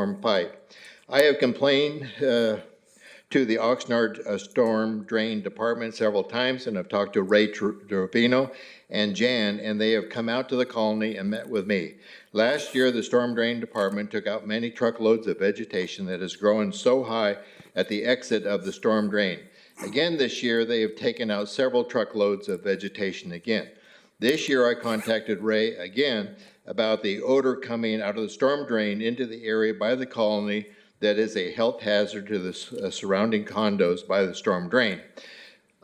pipe. I have complained to the Oxnard Storm Drain Department several times, and I've talked to Ray Trevino and Jan, and they have come out to the colony and met with me. Last year, the Storm Drain Department took out many truckloads of vegetation that has grown so high at the exit of the storm drain. Again this year, they have taken out several truckloads of vegetation again. This year, I contacted Ray again about the odor coming out of the storm drain into the area by the colony that is a health hazard to the surrounding condos by the storm drain.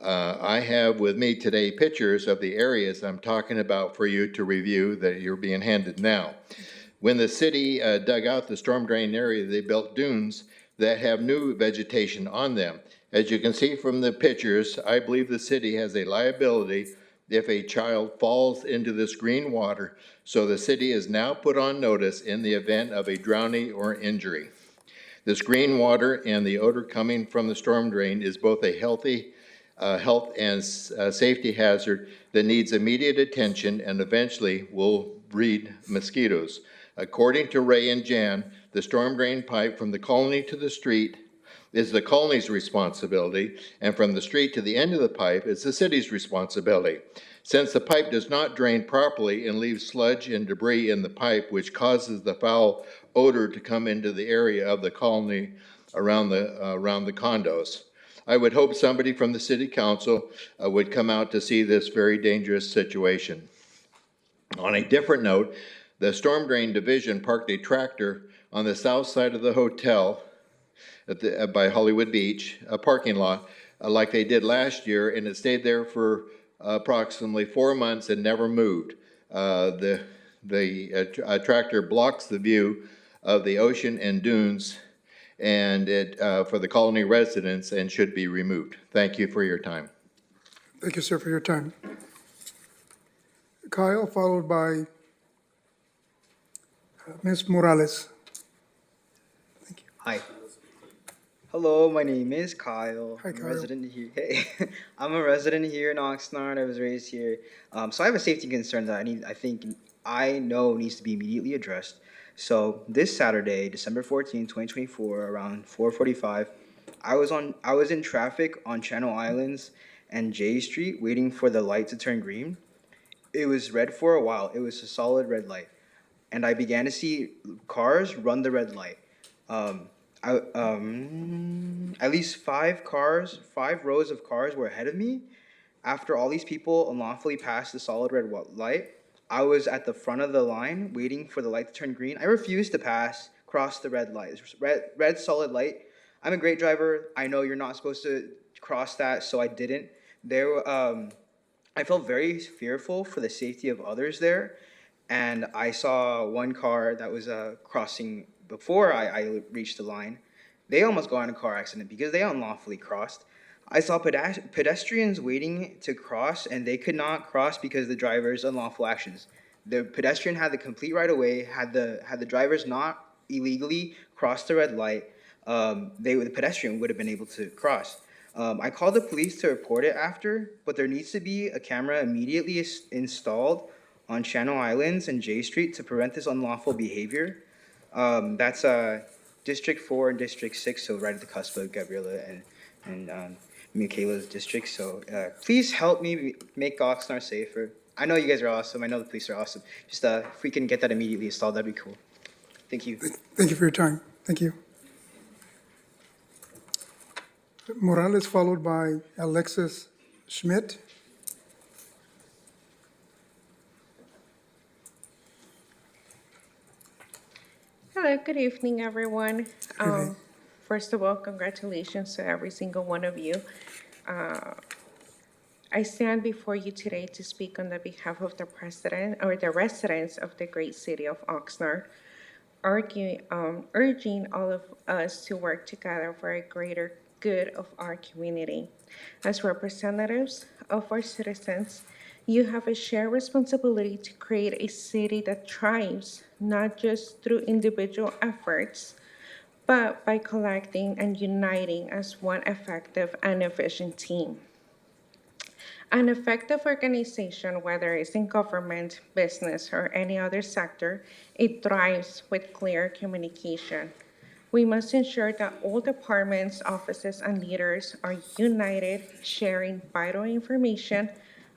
I have with me today pictures of the areas I'm talking about for you to review that you're being handed now. When the city dug out the storm drain area, they built dunes that have new vegetation on them. As you can see from the pictures, I believe the city has a liability if a child falls into this green water, so the city is now put on notice in the event of a drowning or injury. This green water and the odor coming from the storm drain is both a health and safety hazard that needs immediate attention and eventually will breed mosquitoes. According to Ray and Jan, the storm drain pipe from the colony to the street is the colony's responsibility, and from the street to the end of the pipe is the city's responsibility. Since the pipe does not drain properly and leaves sludge and debris in the pipe, which causes the foul odor to come into the area of the colony around the condos. I would hope somebody from the city council would come out to see this very dangerous situation. On a different note, the storm drain division parked a tractor on the south side of the hotel by Hollywood Beach, a parking lot, like they did last year, and it stayed there for approximately 4 months and never moved. The tractor blocks the view of the ocean and dunes, and it for the colony residents, and should be removed. Thank you for your time. Thank you, sir, for your time. Kyle, followed by Ms. Morales. Thank you. Hi. Hello, my name is Kyle. Hi, I'm Kyle. a resident here. Hey, I'm a resident here in Oxnard. I was raised here. So I have a safety concern that I know needs to be immediately addressed. So this Saturday, December 14, 2024, around 4:45, I was in traffic on Channel Islands and J Street waiting for the light to turn green. It was red for a while. It was a solid red light. And I began to see cars run the red light. At least 5 rows of cars were ahead of me. After all these people unlawfully passed the solid red light, I was at the front of the line waiting for the light to turn green. I refused to cross the red light. Red solid light. I'm a great driver. I know you're not supposed to cross that, so I didn't. I felt very fearful for the safety of others there, and I saw one car that was crossing before I reached the line. They almost got in a car accident because they unlawfully crossed. I saw pedestrians waiting to cross, and they could not cross because of the driver's unlawful actions. The pedestrian had the complete right of way. Had the drivers not illegally crossed the red light, the pedestrian would have been able to cross. I called the police to report it after, but there needs to be a camera immediately installed on Channel Islands and J Street to prevent this unlawful behavior. That's District 4 and District 6, so right at the cusp of Gabriela and Michaela's district. So please help me make Oxnard safer. I know you guys are awesome. I know the police are awesome. Just if we can get that immediately installed, that'd be cool. Thank you. Thank you for your time. Thank you. Morales, followed by Alexis Schmidt. Hello, good evening, everyone. Good evening. First of all, congratulations to every single one of you. I stand before you today to speak on the behalf of the president or the residents of the great city of Oxnard, urging all of us to work together for a greater good of our community. As representatives of our citizens, you have a shared responsibility to create a city that thrives, not just through individual efforts, but by collecting and uniting as one effective and efficient team. An effective organization, whether it's in government, business, or any other sector, it thrives with clear communication, We must ensure that all departments, offices, and leaders are united, sharing vital information,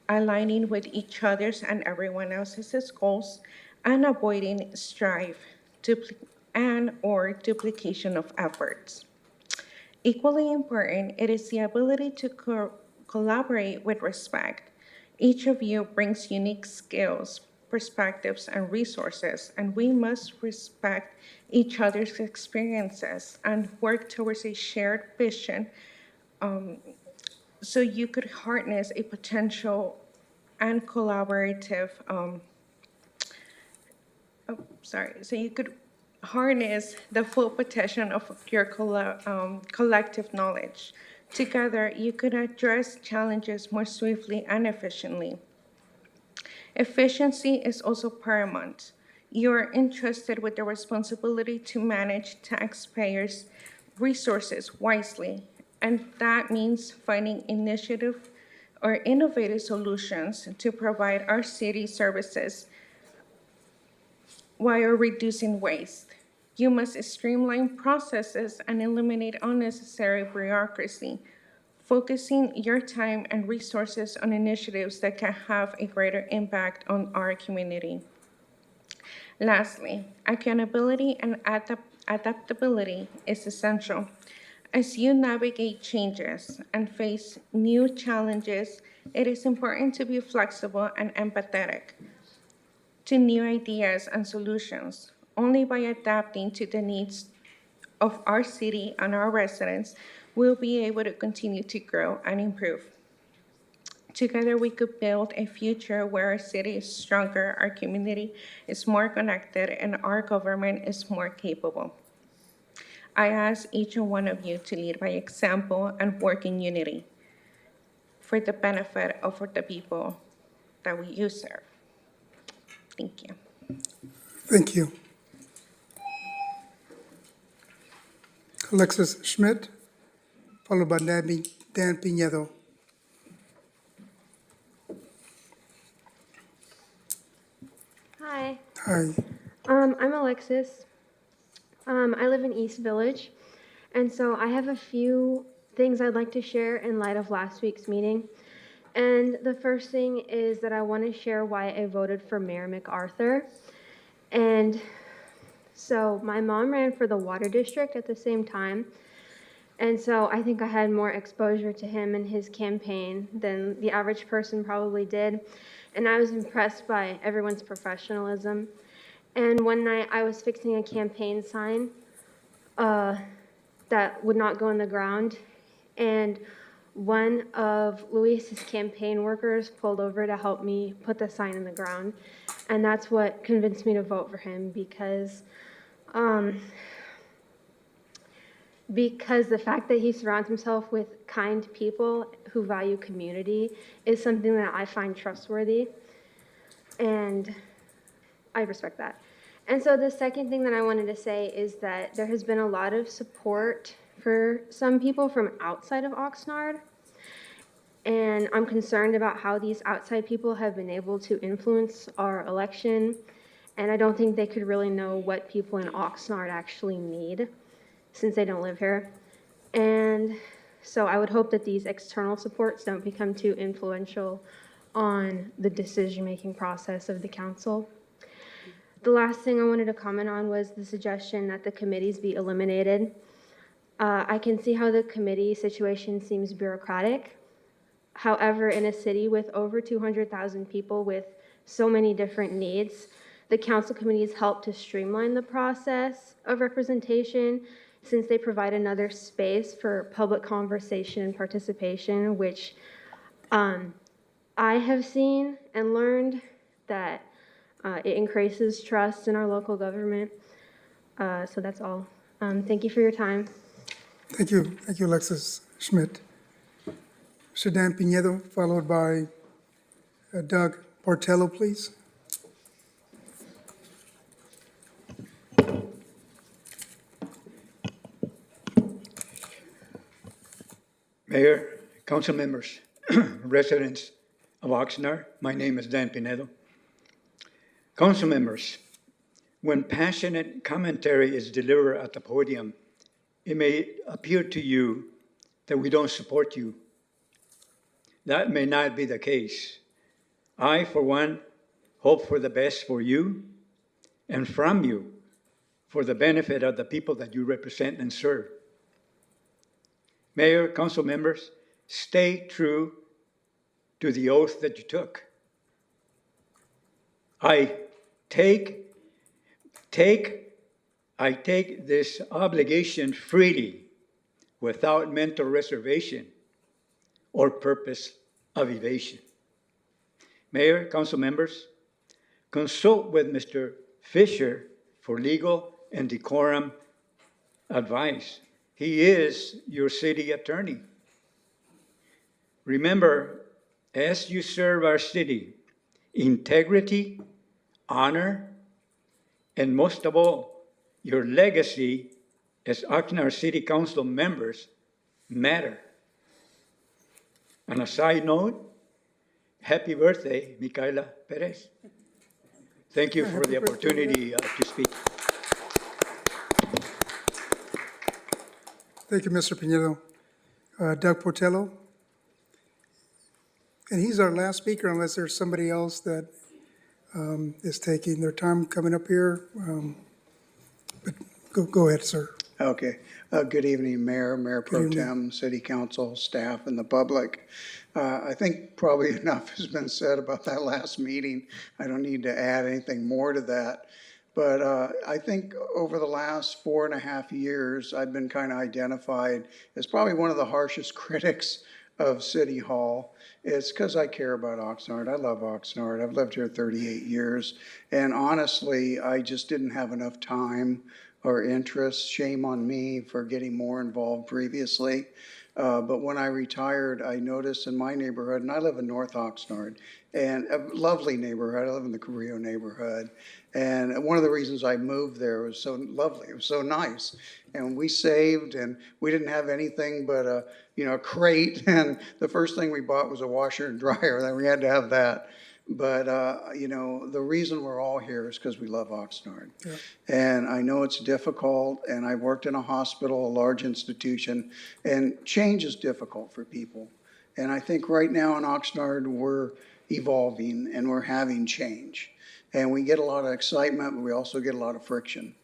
aligning with each other's and everyone else's goals, and avoiding strife and/or duplication of efforts. Equally important, it is the ability to collaborate with respect. Each of you brings unique skills, perspectives, and resources, and we must respect each other's experiences and work towards a shared vision so you could harness a potential and collaborative so you could harness the full potential of your collective knowledge. Together, you could address challenges more swiftly and efficiently. Efficiency is also paramount. You are entrusted with the responsibility to manage taxpayers' resources wisely, and that means finding initiative or innovative solutions to provide our city services while reducing waste. You must streamline processes and eliminate unnecessary bureaucracy, focusing your time and resources on initiatives that can have a greater impact on our community. Lastly, accountability and adaptability is essential. As you navigate changes and face new challenges, it is important to be flexible and empathetic to new ideas and solutions. Only by adapting to the needs of our city and our residents will be able to continue to grow and improve. Together, we could build a future where our city is stronger, our community is more connected, and our government is more capable. I ask each and one of you to lead by example and work in unity for the benefit of the people that you serve. Thank you. Thank you. Alexis Schmidt, followed by Dan Pinedo. Hi, Hi. I'm Alexis. I live in East Village, and so I have a few things I'd like to share in light of last week's meeting. And the first thing is that I want to share why I voted for Mayor MacArthur. And so my mom ran for the water district at the same time. And so I think I had more exposure to him and his campaign than the average person probably did. And I was impressed by everyone's professionalism. And one night I was fixing a campaign sign that would not go in the ground. And one of Luis's campaign workers pulled over to help me put the sign in the ground. And that's what convinced me to vote for him because the fact that he surrounds himself with kind people who value community is something that I find trustworthy, and I respect that. And so the second thing that I wanted to say is that there has been a lot of support for some people from outside of Oxnard, and I'm concerned about how these outside people have been able to influence our election, and I don't think they could really know what people in Oxnard actually need, since they don't live here. And so I would hope that these external supports don't become too influential on the decision-making process of the council. The last thing I wanted to comment on was the suggestion that the committees be eliminated. I can see how the committee situation seems bureaucratic. However, in a city with over 200,000 people with so many different needs, the council committees help to streamline the process of representation since they provide another space for public conversation and participation, which I have seen and learned that it increases trust in our local government. So that's all. Thank you for your time. Thank you. Thank you, Alexis Schmidt. Mr. Dan Pinedo, followed by Doug Portello, please. Mayor, council members, residents of Oxnard, my name is Dan Pinedo. Council members, when passionate commentary is delivered at the podium it may appear to you that we don't support you. That may not be the case. I, for one, hope for the best for you and from you for the benefit of the people that you represent and serve. Mayor, council members, stay true to the oath that you took. I take this obligation freely, without mental reservation or purpose of evasion. Mayor, council members, consult with Mr. Fisher for legal and decorum advice. He is your city attorney. Remember, as you serve our city, integrity, honor, and most of all, your legacy as Oxnard City Council members matter. On a side note, happy birthday, Micaela Perez. Thank you for the opportunity to speak. Thank you, Mr. Pinedo. Doug Portello. And he's our last speaker unless there's somebody else that is taking their time coming up here. But go ahead, sir. Okay. Good evening, Mayor Pro Good evening. Tem, City Council, staff, and the public. I think probably enough has been said about that last meeting. I don't need to add anything more to that. But I think over the last 4.5 years, I've been kind of identified as probably one of the harshest critics of City Hall. It's because I care about Oxnard. I love Oxnard. I've lived here 38 years. And honestly, I just didn't have enough time or interest. Shame on me for getting more involved previously. But when I retired, I noticed in my neighborhood, and I live in North Oxnard, and a lovely neighborhood. I live in the Carrillo neighborhood. And one of the reasons I moved there was so lovely. It was so nice. And we saved, and we didn't have anything but a crate. And the first thing we bought was a washer and dryer. Then we had to have that. But, the reason we're all here is because we love Oxnard. Yeah. And I know it's difficult, and I worked in a hospital, a large institution, and change is difficult for people. And I think right now in Oxnard, we're evolving and we're having change. And we get a lot of excitement, but we also get a lot of friction.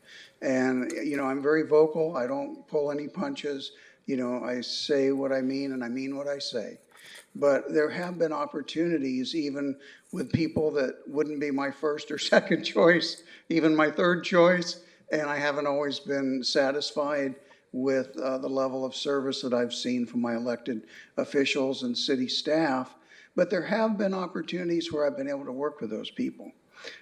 And, I'm very vocal. I don't pull any punches. I say what I mean, and I mean what I say. But there have been opportunities, even with people that wouldn't be my first or second choice, even my third choice, and I haven't always been satisfied with the level of service that I've seen from my elected officials and city staff. But there have been opportunities where I've been able to work with those people.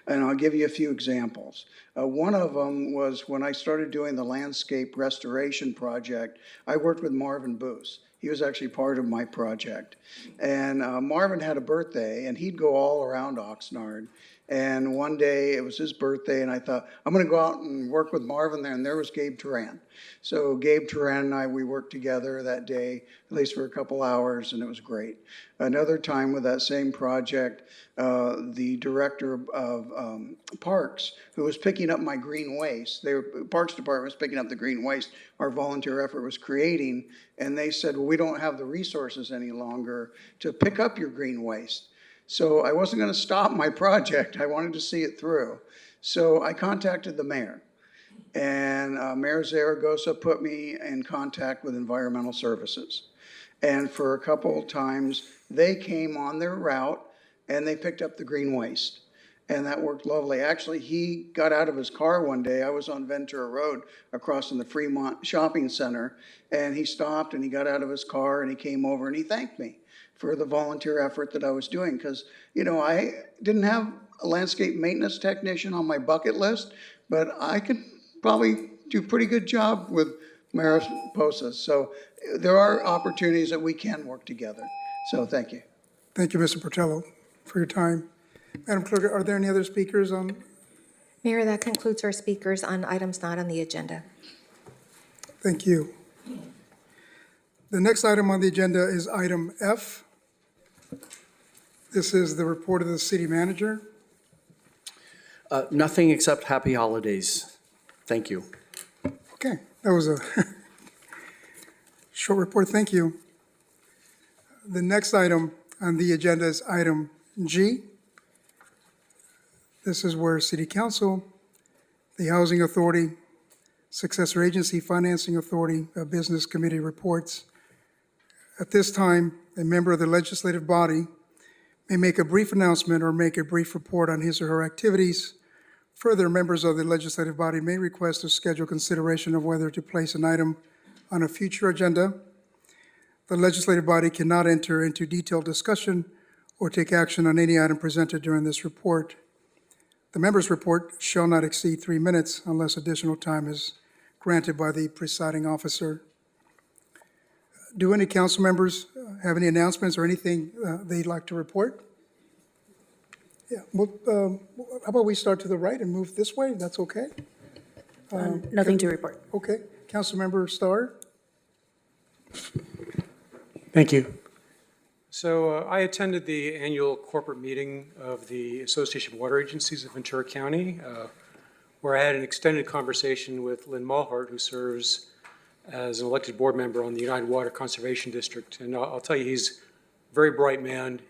And I'll give you a few examples. One of them was when I started doing the landscape restoration project, I worked with Marvin Boos. He was actually part of my project. And Marvin had a birthday, and he'd go all around Oxnard. And one day, it was his birthday, and I thought, I'm going to go out and work with Marvin there. And there was Gabe Turan. So Gabe Turan and I, we worked together that day, at least for a couple hours, and it was great. Another time with that same project, the director of Parks, who was picking up my green waste, Parks Department was picking up the green waste our volunteer effort was creating, and they said, well, we don't have the resources any longer to pick up your green waste. So I wasn't going to stop my project. I wanted to see it through. So I contacted the mayor. And Mayor Zaragoza put me in contact with Environmental Services. And for a couple of times, they came on their route and they picked up the green waste. And that worked lovely. Actually, he got out of his car one day. I was on Ventura Road across from the Fremont Shopping Center. And he stopped and he got out of his car and he came over and he thanked me for the volunteer effort that I was doing. Because, I didn't have a landscape maintenance technician on my bucket list, but I could probably do a pretty good job with Mariposas. So there are opportunities that we can work together. So thank you. Thank you, Mr. Portello, for your time. Madam Clerk, are there any other speakers on? Mayor, that concludes our speakers on items not on the agenda. Thank you. The next item on the agenda is item F. This is the report of the city manager. Nothing except happy holidays. Thank you. Okay, that was a Short report, thank you. The next item on the agenda is item G. This is where City Council, the Housing Authority, Successor Agency, Financing Authority, Business Committee reports. At this time, a member of the legislative body may make a brief announcement or make a brief report on his or her activities. Further, members of the legislative body may request to schedule consideration of whether to place an item on a future agenda. The legislative body cannot enter into detailed discussion or take action on any item presented during this report. The member's report shall not exceed 3 minutes unless additional time is granted by the presiding officer. Do any council members have any announcements or anything they'd like to report? Yeah, well, how about we start to the right and move this way? That's okay? Nothing to report. Okay. Councilmember Starr? Thank you. So I attended the annual corporate meeting of the Association of Water Agencies of Ventura County, where I had an extended conversation with Lynn Mulhart, who serves as an elected board member on the United Water Conservation District. And I'll tell you, he's a very bright man,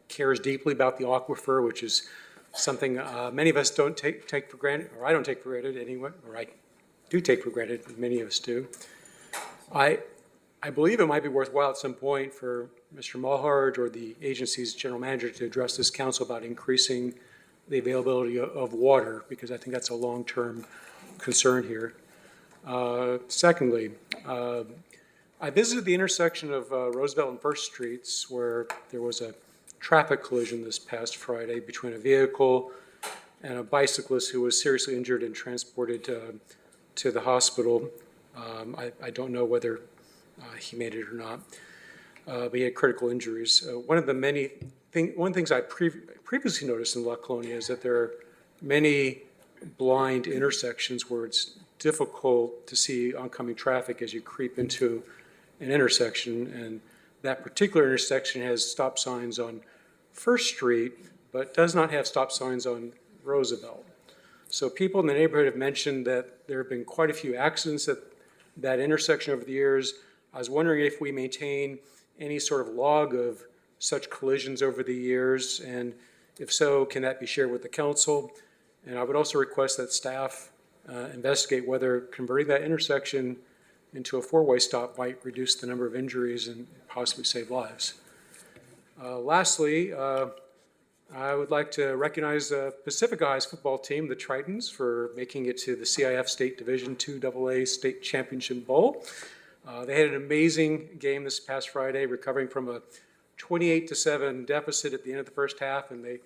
cares deeply about the aquifer, which is something many of us don't take for granted, or I don't take for granted anyway, or I do take for granted, many of us do. I believe it might be worthwhile at some point for Mr. Mulhart or the agency's general manager to address this council about increasing the availability of water, because I think that's a long-term concern here. Secondly, I visited the intersection of Roosevelt and First Streets, where there was a traffic collision this past Friday between a vehicle and a bicyclist who was seriously injured and transported to the hospital. I don't know whether he made it or not, but he had critical injuries. One of the things I previously noticed in La Colonia is that there are many blind intersections where it's difficult to see oncoming traffic as you creep into an intersection, and that particular intersection has stop signs on First Street, but does not have stop signs on Roosevelt. So people in the neighborhood have mentioned that there have been quite a few accidents at that intersection over the years. I was wondering if we maintain any sort of log of such collisions over the years, and if so, can that be shared with the council? And I would also request that staff investigate whether converting that intersection into a four-way stop might reduce the number of injuries and possibly save lives. Lastly, I would like to recognize the Pacific High's football team, the Tritons, for making it to the CIF State Division II AA State Championship Bowl. They had an amazing game this past Friday, recovering from a 28-7 deficit at the end of the first half, and they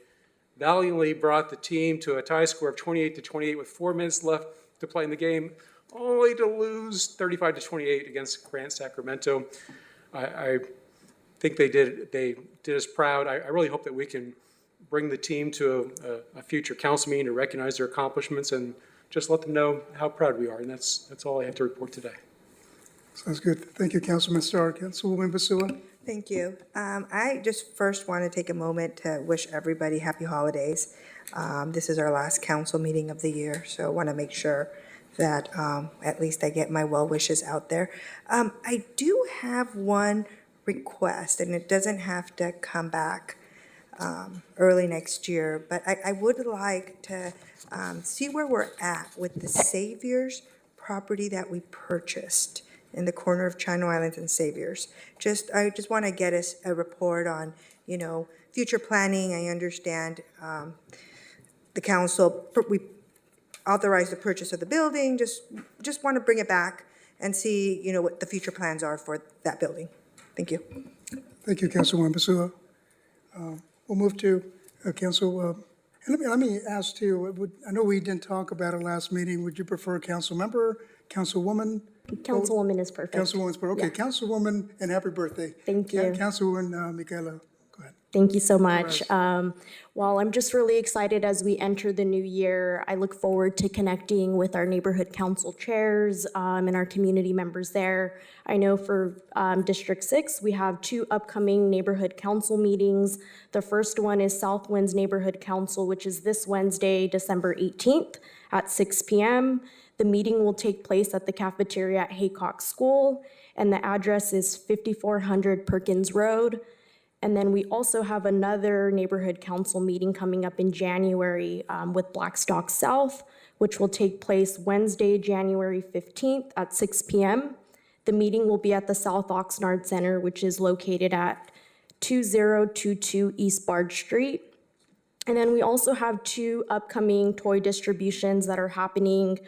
valiantly brought the team to a tie score of 28-28 with 4 minutes left to play in the game, only to lose 35-28 against Grant Sacramento. I think they did us proud. I really hope that we can bring the team to a future council meeting to recognize their accomplishments and just let them know how proud we are. And that's all I have to report today. Sounds good. Thank you, Councilman Starr. Councilwoman Basua? Thank you. I just first want to take a moment to wish everybody happy holidays. This is our last council meeting of the year, so I want to make sure that at least I get my well wishes out there. I do have one request, and it doesn't have to come back early next year, but I would like to see where we're at with the Saviors property that we purchased in the corner of Chino Islands and Saviors. I just want to get us a report on, future planning. I understand the council, we authorized the purchase of the building. Just want to bring it back and see, what the future plans are for that building. Thank you. Thank you, Councilwoman Basua. We'll move to Council. And let me ask too. I know we didn't talk about it last meeting. Would you prefer council member, councilwoman? Councilwoman is perfect. Councilwoman's perfect. Okay, yeah. Councilwoman, and happy birthday. Thank you. Councilwoman Michaela, go ahead. Thank you so much. Well, I'm just really excited as we enter the new year. I look forward to connecting with our neighborhood council chairs and our community members there. I know for District 6, we have 2 upcoming neighborhood council meetings. The first one is Southwind's Neighborhood Council, which is this Wednesday, December 18th at 6 p.m. The meeting will take place at the cafeteria at Haycock School, and the address is 5400 Perkins Road. And then we also have another neighborhood council meeting coming up in January with Blackstock South, which will take place Wednesday, January 15th at 6 p.m. The meeting will be at the South Oxnard Center, which is located at 2022 East Barge Street. And then we also have 2 upcoming toy distributions that are happening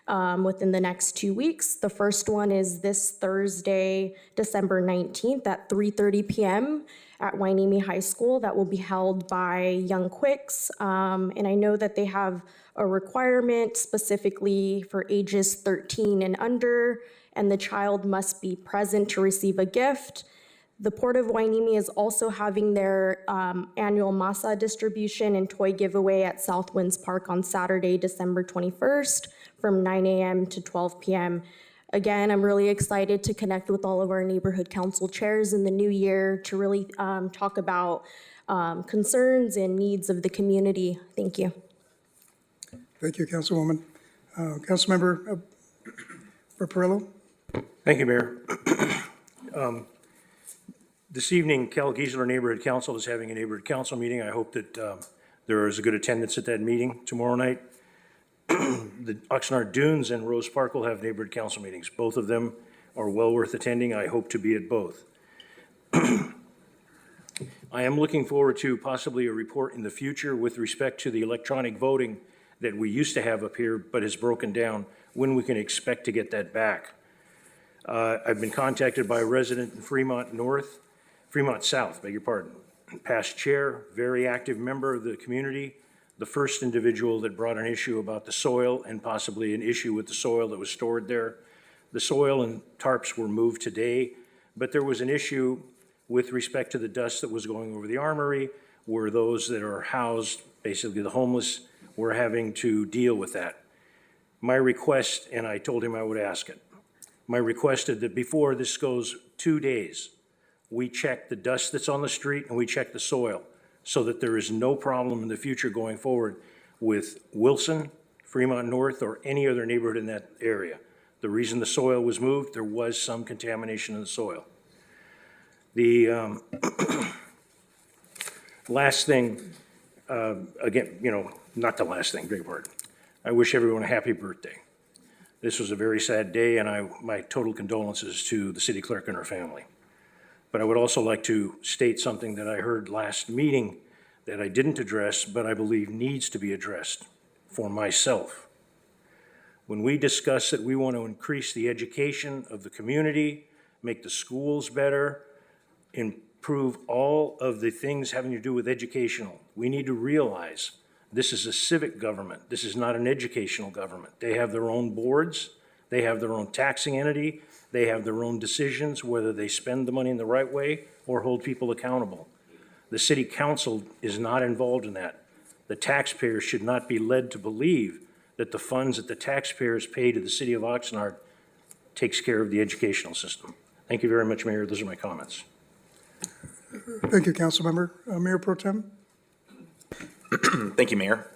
within the next 2 weeks. The first one is this Thursday, December 19th at 3:30 p.m. at Hueneme High School. That will be held by Young Quicks. And I know that they have a requirement specifically for ages 13 and under, and the child must be present to receive a gift. The Port of Hueneme is also having their annual masa distribution and toy giveaway at South Winds Park on Saturday, December 21st from 9 a.m. to 12 p.m. Again, I'm really excited to connect with all of our neighborhood council chairs in the new year to really talk about concerns and needs of the community. Thank you. Thank you, Councilwoman. Councilmember Paparillo? Thank you, Mayor. This evening, Cal Giesler Neighborhood Council is having a neighborhood council meeting. I hope that there is a good attendance at that meeting tomorrow night. The Oxnard Dunes and Rose Park will have neighborhood council meetings. Both of them are well worth attending. I hope to be at both. I am looking forward to possibly a report in the future with respect to the electronic voting that we used to have up here but has broken down, when we can expect to get that back. I've been contacted by a resident in Fremont South, beg your pardon. Past chair, very active member of the community, the first individual that brought an issue about the soil and possibly an issue with the soil that was stored there. The soil and tarps were moved today, but there was an issue with respect to the dust that was going over the armory, where those that are housed, basically the homeless, were having to deal with that. My request, and I told him I would ask it, my request is that before this goes 2 days, we check the dust that's on the street and we check the soil so that there is no problem in the future going forward with Wilson, Fremont North, or any other neighborhood in that area. The reason the soil was moved, there was some contamination in the soil. The last thing, again, not the last thing, beg your pardon. I wish everyone a happy birthday. This was a very sad day, and my total condolences to the city clerk and her family. But I would also like to state something that I heard last meeting that I didn't address, but I believe needs to be addressed for myself. When we discuss that we want to increase the education of the community, make the schools better, improve all of the things having to do with educational, we need to realize this is a civic government. This is not an educational government. They have their own boards. They have their own taxing entity. They have their own decisions, whether they spend the money in the right way or hold people accountable. The city council is not involved in that. The taxpayers should not be led to believe that the funds that the taxpayers pay to the city of Oxnard takes care of the educational system. Thank you very much, Mayor. Those are my comments. Thank you, Councilmember. Mayor Pro Tem? Thank you, Mayor.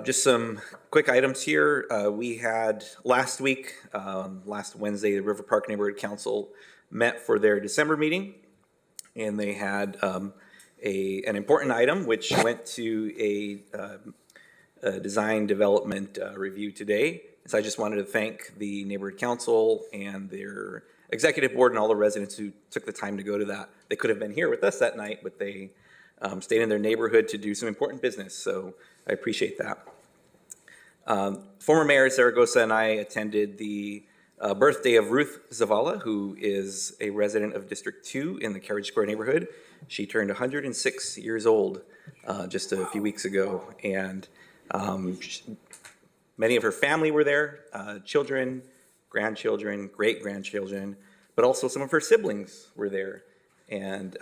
Just some quick items here. We had last week, last Wednesday, the River Park Neighborhood Council met for their December meeting, and they had an important item which went to a design development review today. So I just wanted to thank the Neighborhood Council and their executive board and all the residents who took the time to go to that. They could have been here with us that night, but they stayed in their neighborhood to do some important business, so I appreciate that. Former Mayor Zaragoza and I attended the birthday of Ruth Zavala, who is a resident of District 2 in the Carriage Square neighborhood. She turned 106 years old just a few weeks ago, and many of her family were there, children, grandchildren, great-grandchildren, but also some of her siblings were there. And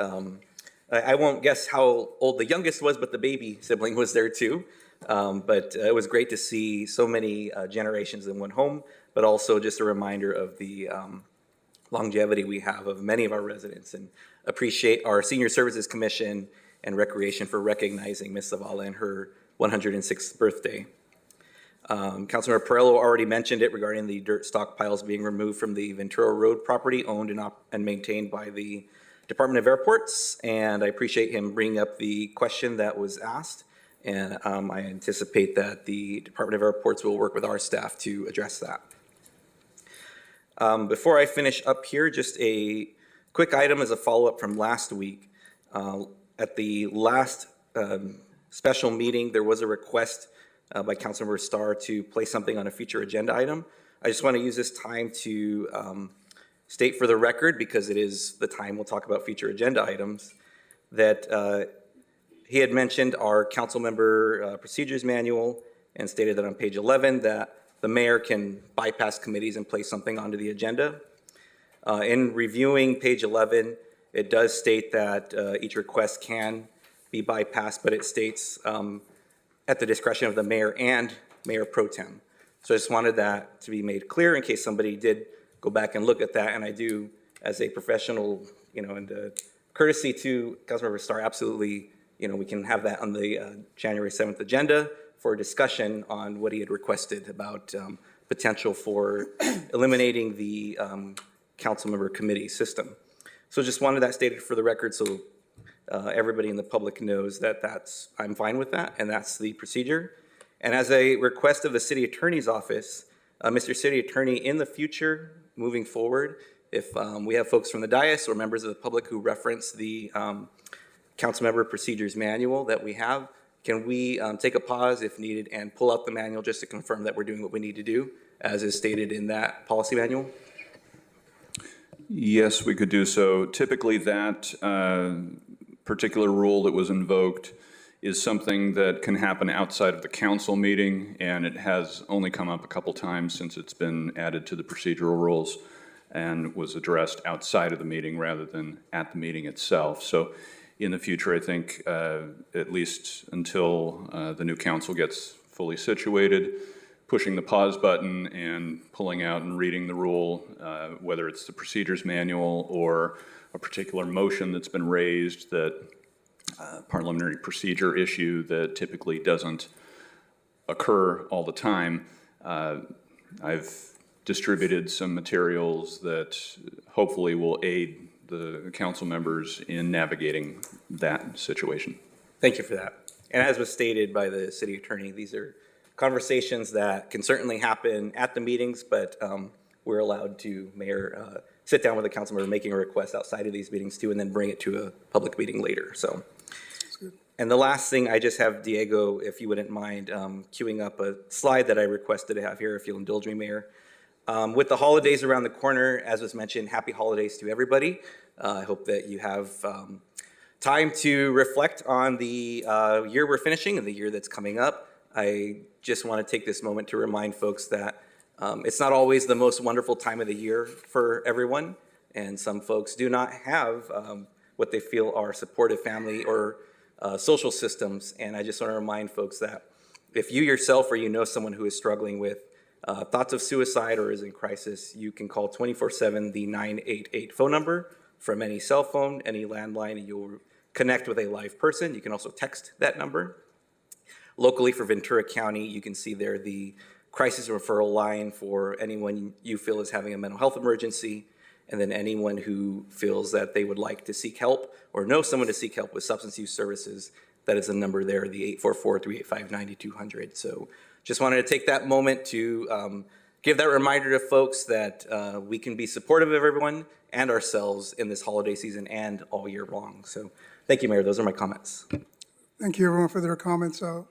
I won't guess how old the youngest was, but the baby sibling was there too. But it was great to see so many generations in one home, but also just a reminder of the longevity we have of many of our residents, and appreciate our Senior Services Commission and Recreation for recognizing Ms. Zavala and her 106th birthday. Councilmember Perello already mentioned it regarding the dirt stockpiles being removed from the Ventura Road property owned and maintained by the Department of Airports. And I appreciate him bringing up the question that was asked. And I anticipate that the Department of Airports will work with our staff to address that. Before I finish up here, just a quick item as a follow-up from last week. At the last special meeting, there was a request by Councilmember Starr to place something on a future agenda item. I just want to use this time to state for the record, because it is the time we'll talk about future agenda items, that he had mentioned our council member procedures manual and stated that on page 11 that the mayor can bypass committees and place something onto the agenda. In reviewing page 11, it does state that each request can be bypassed, but it states at the discretion of the mayor and mayor pro tem. So I just wanted that to be made clear in case somebody did go back and look at that. And I do, as a professional, and courtesy to Councilmember Starr, absolutely, we can have that on the January 7th agenda for a discussion on what he had requested about potential for eliminating the council member committee system. So just wanted that stated for the record so everybody in the public knows that I'm fine with that, and that's the procedure. And as a request of the city attorney's office, Mr. City Attorney, in the future, moving forward, if we have folks from the dais or members of the public who reference the council member procedures manual that we have, can we take a pause if needed and pull out the manual just to confirm that we're doing what we need to do, as is stated in that policy manual? Yes, we could do so. Typically, that particular rule that was invoked is something that can happen outside of the council meeting, and it has only come up a couple times since it's been added to the procedural rules and was addressed outside of the meeting rather than at the meeting itself. So in the future, I think, at least until the new council gets fully situated, pushing the pause button and pulling out and reading the rule, whether it's the procedures manual or a particular motion that's been raised, that parliamentary procedure issue that typically doesn't occur all the time. I've distributed some materials that hopefully will aid the council members in navigating that situation. Thank you for that. And as was stated by the city attorney, these are conversations that can certainly happen at the meetings, but we're allowed to, Mayor, sit down with the council member making a request outside of these meetings too, and then bring it to a public meeting later. So, and the last thing, I just have Diego, if you wouldn't mind, queuing up a slide that I requested to have here, if you'll indulge me, Mayor. With the holidays around the corner, as was mentioned, happy holidays to everybody. I hope that you have time to reflect on the year we're finishing and the year that's coming up. I just want to take this moment to remind folks that it's not always the most wonderful time of the year for everyone, and some folks do not have what they feel are supportive family or social systems. And I just want to remind folks that if you yourself or you know someone who is struggling with thoughts of suicide or is in crisis, you can call 24/7 the 988 phone number from any cell phone, any landline, and you'll connect with a live person. You can also text that number. Locally for Ventura County, you can see there the crisis referral line for anyone you feel is having a mental health emergency, and then anyone who feels that they would like to seek help or know someone to seek help with substance use services. That is the number there, the 844-385-9200. So just wanted to take that moment to give that reminder to folks that we can be supportive of everyone and ourselves in this holiday season and all year long. So thank you, Mayor. Those are my comments. Thank you, everyone, for their comments. I'll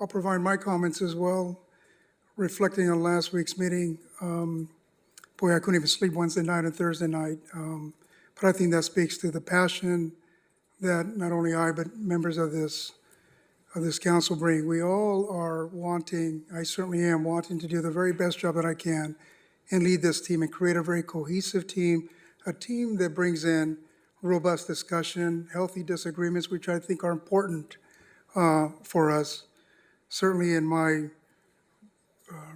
provide my comments as well, reflecting on last week's meeting. Boy, I couldn't even sleep Wednesday night and Thursday night. But I think that speaks to the passion that not only I, but members of this council bring. We all are wanting, I certainly am, wanting to do the very best job that I can and lead this team and create a very cohesive team, a team that brings in robust discussion, healthy disagreements, which I think are important for us. Certainly in my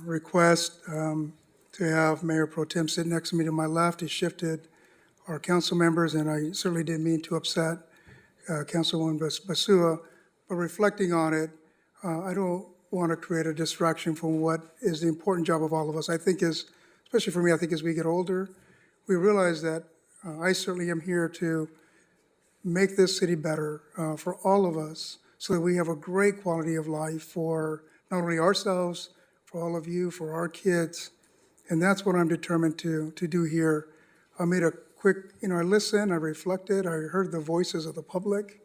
request to have Mayor Pro Tem sit next to me to my left, he shifted our council members, and I certainly didn't mean to upset Councilwoman Basua, but reflecting on it, I don't want to create a distraction from what is the important job of all of us. I think especially for me, I think as we get older, we realize that I certainly am here to make this city better for all of us so that we have a great quality of life for not only ourselves, for all of you, for our kids. And that's what I'm determined to do here. I made a quick, I listened, I reflected, I heard the voices of the public.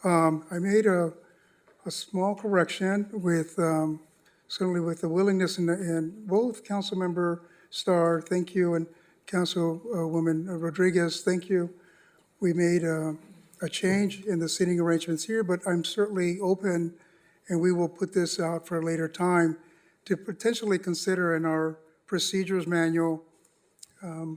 I made a small correction with, certainly with the willingness and both Councilmember Starr, thank you, and Councilwoman Rodriguez, thank you. We made a change in the seating arrangements here, but I'm certainly open, and we will put this out for a later time, to potentially consider in our procedures manual.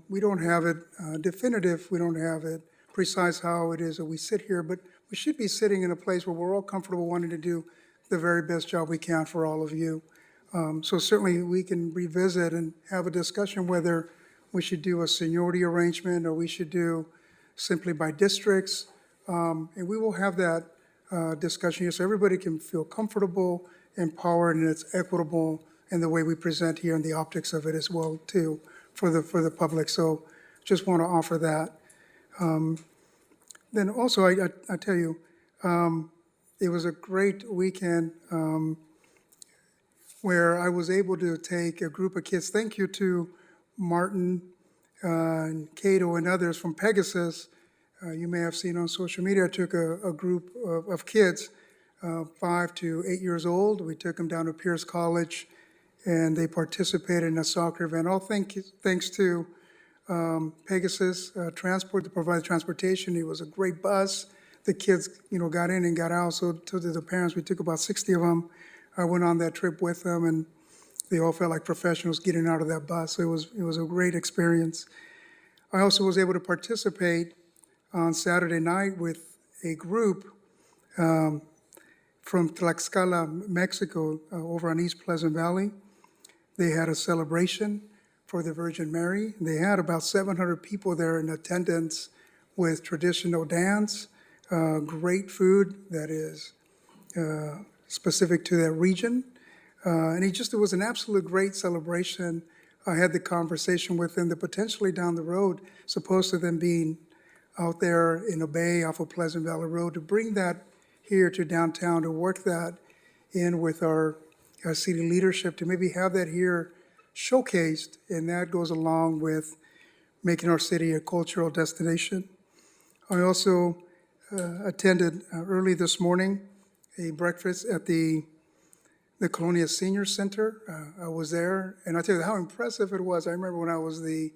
We don't have it definitive, we don't have it precise how it is that we sit here, but we should be sitting in a place where we're all comfortable wanting to do the very best job we can for all of you. So certainly we can revisit and have a discussion whether we should do a seniority arrangement or we should do simply by districts. And we will have that discussion here so everybody can feel comfortable, empowered, and it's equitable in the way we present here and the optics of it as well too for the public. So just want to offer that. Then also I tell you, it was a great weekend where I was able to take a group of kids. Thank you to Martin and Cato and others from Pegasus. You may have seen on social media, I took a group of kids, 5 to 8 years old. We took them down to Pierce College, and they participated in a soccer event. All thanks to Pegasus Transport to provide transportation. It was a great bus. The kids, got in and got out. So to the parents, we took about 60 of them. I went on that trip with them, and they all felt like professionals getting out of that bus. So it was a great experience. I also was able to participate on Saturday night with a group from Tlaxcala, Mexico, over on East Pleasant Valley. They had a celebration for the Virgin Mary. They had about 700 people there in attendance with traditional dance, great food that is specific to that region. And it was an absolute great celebration. I had the conversation with them that potentially down the road, supposed to them being out there in a bay off of Pleasant Valley Road, to bring that here to downtown, to work that in with our city leadership, to maybe have that here showcased, and that goes along with making our city a cultural destination. I also attended early this morning a breakfast at the Colonia Senior Center. I was there, and I tell you how impressive it was. I remember when I was the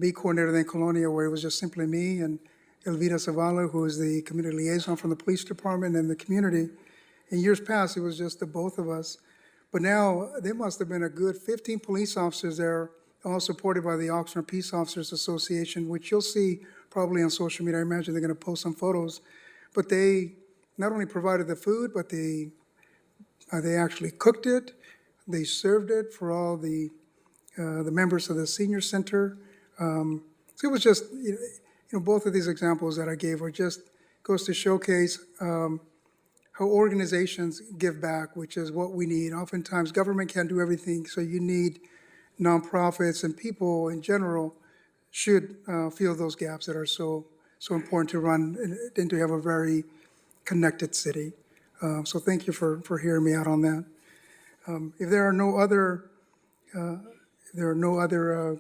B coordinator in Colonia, where it was just simply me and Elvira Zavala, who is the community liaison from the police department and the community. In years past, it was just the both of us. But now, there must have been a good 15 police officers there, all supported by the Oxnard Peace Officers Association, which you'll see probably on social media. I imagine they're going to post some photos. But they not only provided the food, but they actually cooked it. They served it for all the members of the senior center. So it was just, both of these examples that I gave are just goes to showcase how organizations give back, which is what we need. Oftentimes, government can't do everything, so you need nonprofits, and people in general should fill those gaps that are so important to run and to have a very connected city. So thank you for hearing me out on that. If there are no other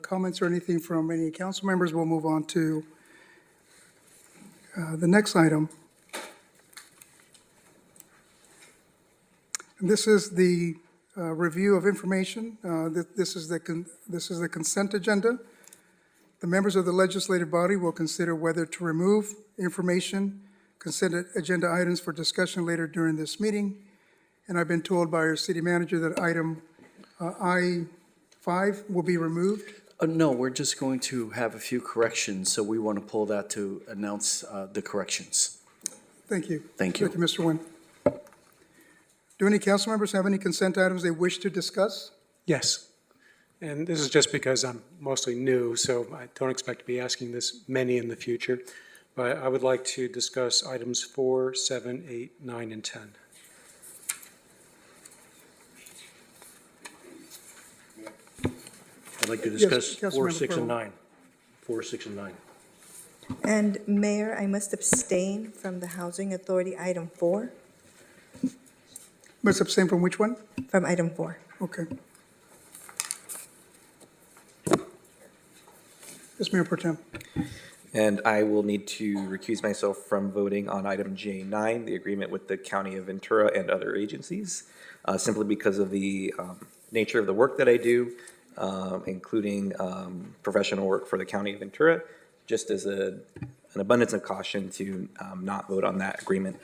comments or anything from any council members, we'll move on to the next item. And this is the review of information. This is the consent agenda. The members of the legislative body will consider whether to remove information, consent agenda items for discussion later during this meeting. And I've been told by our city manager that item I-5 will be removed. No, we're just going to have a few corrections, so we want to pull that to announce the corrections. Thank you. Thank you. Thank you, Mr. Nguyen. Do any council members have any consent items they wish to discuss? Yes. And this is just because I'm mostly new, so I don't expect to be asking this many in the future. But I would like to discuss items 4, 7, 8, 9, and 10. I'd like to Yes, discuss Councilmember 4, 6, and Cuervo. 9. 4, 6, and 9. And Mayor, I must abstain from the Housing Authority item 4, Must abstain from which one? from item 4. Okay. Yes, Mayor Pro Tem. And I will need to recuse myself from voting on item J9, the agreement with the County of Ventura and other agencies, simply because of the nature of the work that I do, including professional work for the County of Ventura, just as an abundance of caution to not vote on that agreement.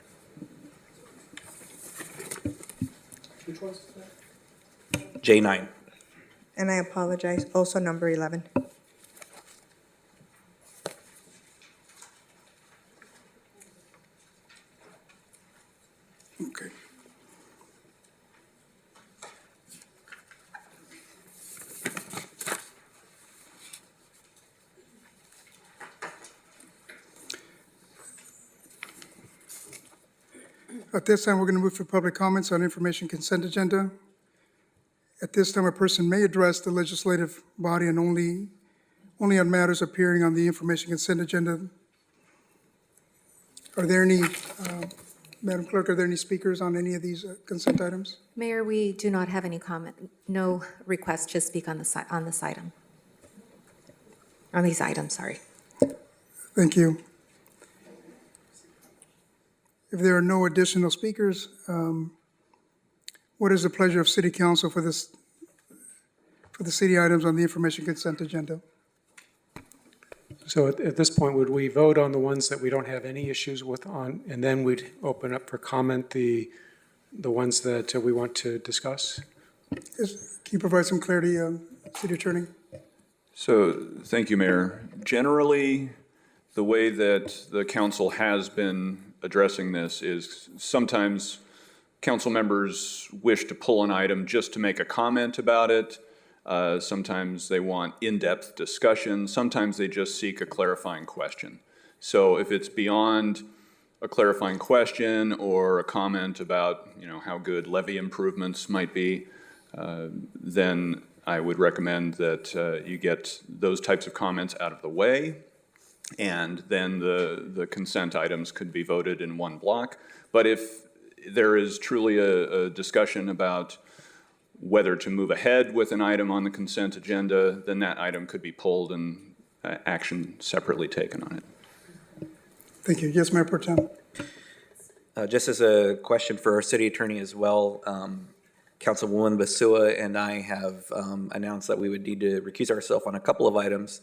Which one's that? J9. And I apologize, also number 11. Okay. At this time, we're going to move for public comments on information consent agenda. At this time, a person may address the legislative body and only on matters appearing on the information consent agenda. Are there any, Madam Clerk, are there any speakers on any of these consent items? Mayor, we do not have any comment, no request to speak on this item. On these items, sorry. Thank you. If there are no additional speakers, what is the pleasure of City Council for the city items on the information consent agenda? So at this point, would we vote on the ones that we don't have any issues with on, and then we'd open up for comment the ones that we want to discuss? Can you provide some clarity, City Attorney? So, thank you, Mayor. Generally, the way that the council has been addressing this is sometimes council members wish to pull an item just to make a comment about it. Sometimes they want in-depth discussion. Sometimes they just seek a clarifying question. So if it's beyond a clarifying question or a comment about, how good levee improvements might be, then I would recommend that you get those types of comments out of the way, and then the consent items could be voted in one block. But if there is truly a discussion about whether to move ahead with an item on the consent agenda, then that item could be pulled and action separately taken on it. Thank you. Yes, Mayor Pro Tem. Just as a question for our city attorney as well, Councilwoman Basua and I have announced that we would need to recuse ourselves on a couple of items.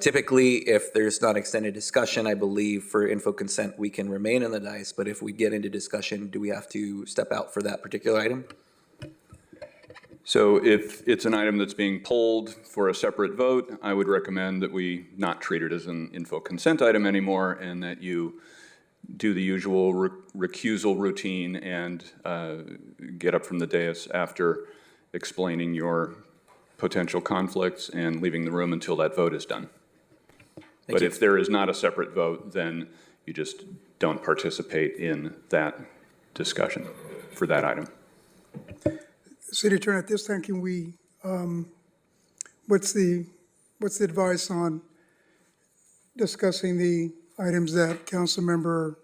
Typically, if there's not extended discussion, I believe for info consent, we can remain in the dais, but if we get into discussion, do we have to step out for that particular item? So if it's an item that's being pulled for a separate vote, I would recommend that we not treat it as an info consent item anymore, and that you do the usual recusal routine and get up from the dais after explaining your potential conflicts and leaving the room until that vote is done. But if there is not a separate vote, then you just don't participate in that discussion for that item. City Attorney, at this time, can we, what's the advice on discussing the items that council member,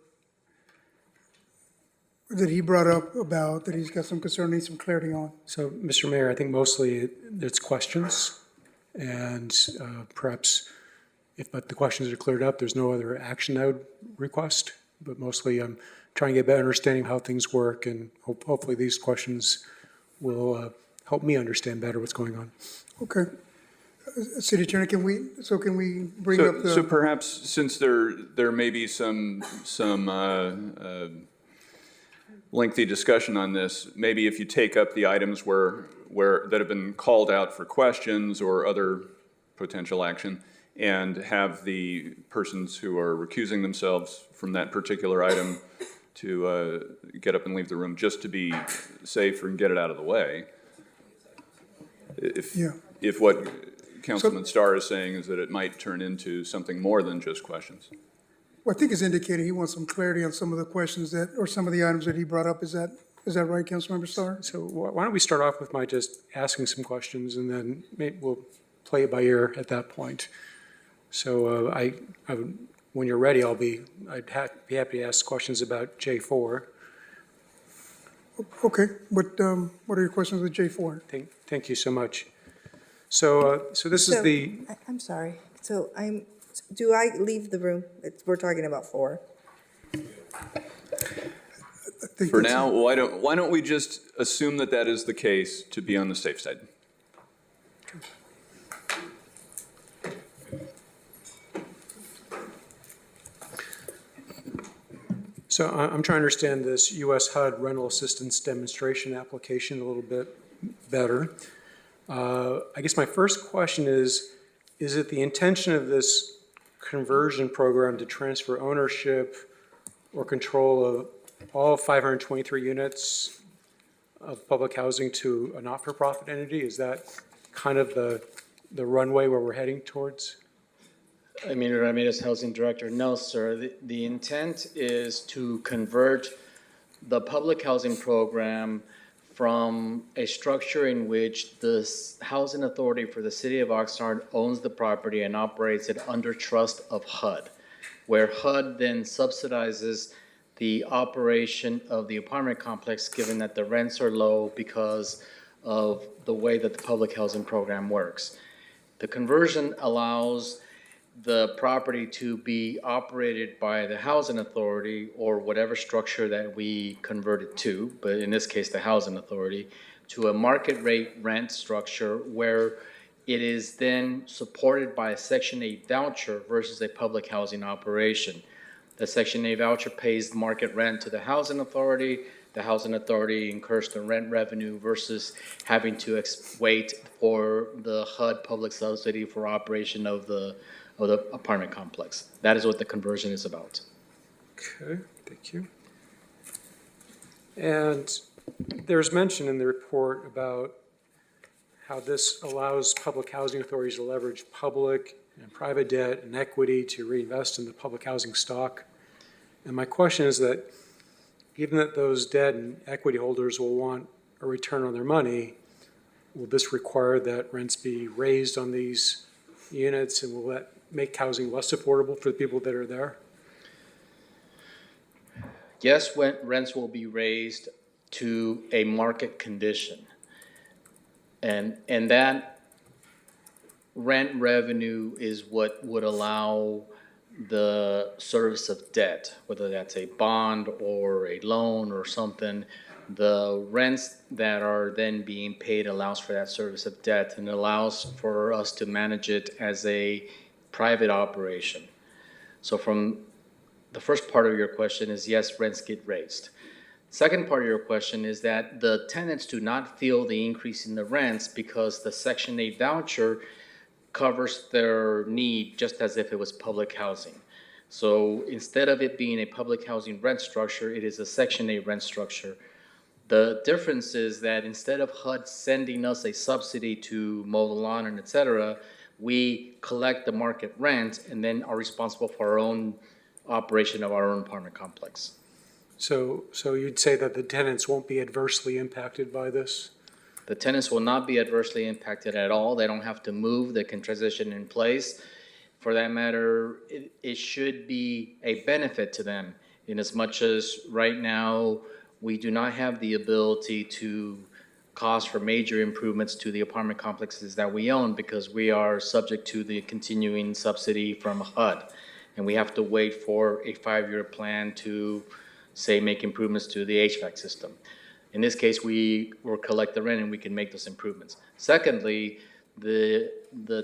that he brought up about, that he's got some concern, needs some clarity on? So, Mr. Mayor, I think mostly it's questions, and perhaps if but the questions are cleared up, there's no other action I would request, but mostly I'm trying to get a better understanding of how things work, and hopefully these questions will help me understand better what's going on. Okay. City Attorney, can we bring up the? So perhaps, since there may be some lengthy discussion on this, maybe if you take up the items that have been called out for questions or other potential action, and have the persons who are recusing themselves from that particular item to get up and leave the room, just to be safe and get it out of the way. If what Councilman Starr is saying is that it might turn into something more than just questions. Well, I think he's indicated he wants some clarity on some of the questions that, or some of the items that he brought up. Is that right, Councilmember Starr? So why don't we start off with my just asking some questions, and then maybe we'll play it by ear at that point. So when you're ready, I'd be happy to ask questions about J4. Okay, what are your questions with J4? Thank you so much. So this is the, I'm sorry. So do I leave the room? We're talking about 4. For now, why don't we just assume that that is the case to be on the safe side? so I'm trying to understand this U.S. HUD rental assistance demonstration application a little bit better. I guess my first question is it the intention of this conversion program to transfer ownership or control of all 523 units of public housing to a not-for-profit entity? Is that kind of the runway where we're heading towards? Emilio Ramirez, Housing Director. No, sir. The intent is to convert the public housing program from a structure in which the Housing Authority for the City of Oxnard owns the property and operates it under trust of HUD, where HUD then subsidizes the operation of the apartment complex, given that the rents are low because of the way that the public housing program works. The conversion allows the property to be operated by the housing authority or whatever structure that we convert it to, but in this case, the housing authority, to a market rate rent structure where it is then supported by a Section 8 voucher versus a public housing operation. The Section 8 voucher pays market rent to the housing authority. The housing authority incurs the rent revenue versus having to wait for the HUD public subsidy for operation of the apartment complex. That is what the conversion is about. Okay, thank you. And there's mention in the report about how this allows public housing authorities to leverage public and private debt and equity to reinvest in the public housing stock. And my question is that, given that those debt and equity holders will want a return on their money, will this require that rents be raised on these units, and will that make housing less affordable for the people that are there? Yes, when rents will be raised to a market condition. And that rent revenue is what would allow the service of debt, whether that's a bond or a loan or something. The rents that are then being paid allows for that service of debt and allows for us to manage it as a private operation. So from the first part of your question is yes, rents get raised. Second part of your question is that the tenants do not feel the increase in the rents because the Section 8 voucher covers their need just as if it was public housing. So instead of it being a public housing rent structure, it is a Section 8 rent structure. The difference is that instead of HUD sending us a subsidy to mow the lawn and et cetera, we collect the market rent and then are responsible for our own operation of our own apartment complex. So you'd say that the tenants won't be adversely impacted by this? The tenants will not be adversely impacted at all. They don't have to move. They can transition in place. For that matter, it should be a benefit to them in as much as right now we do not have the ability to cost for major improvements to the apartment complexes that we own because we are subject to the continuing subsidy from HUD. And we have to wait for a 5-year plan to, say, make improvements to the HVAC system. In this case, we will collect the rent and we can make those improvements. Secondly, the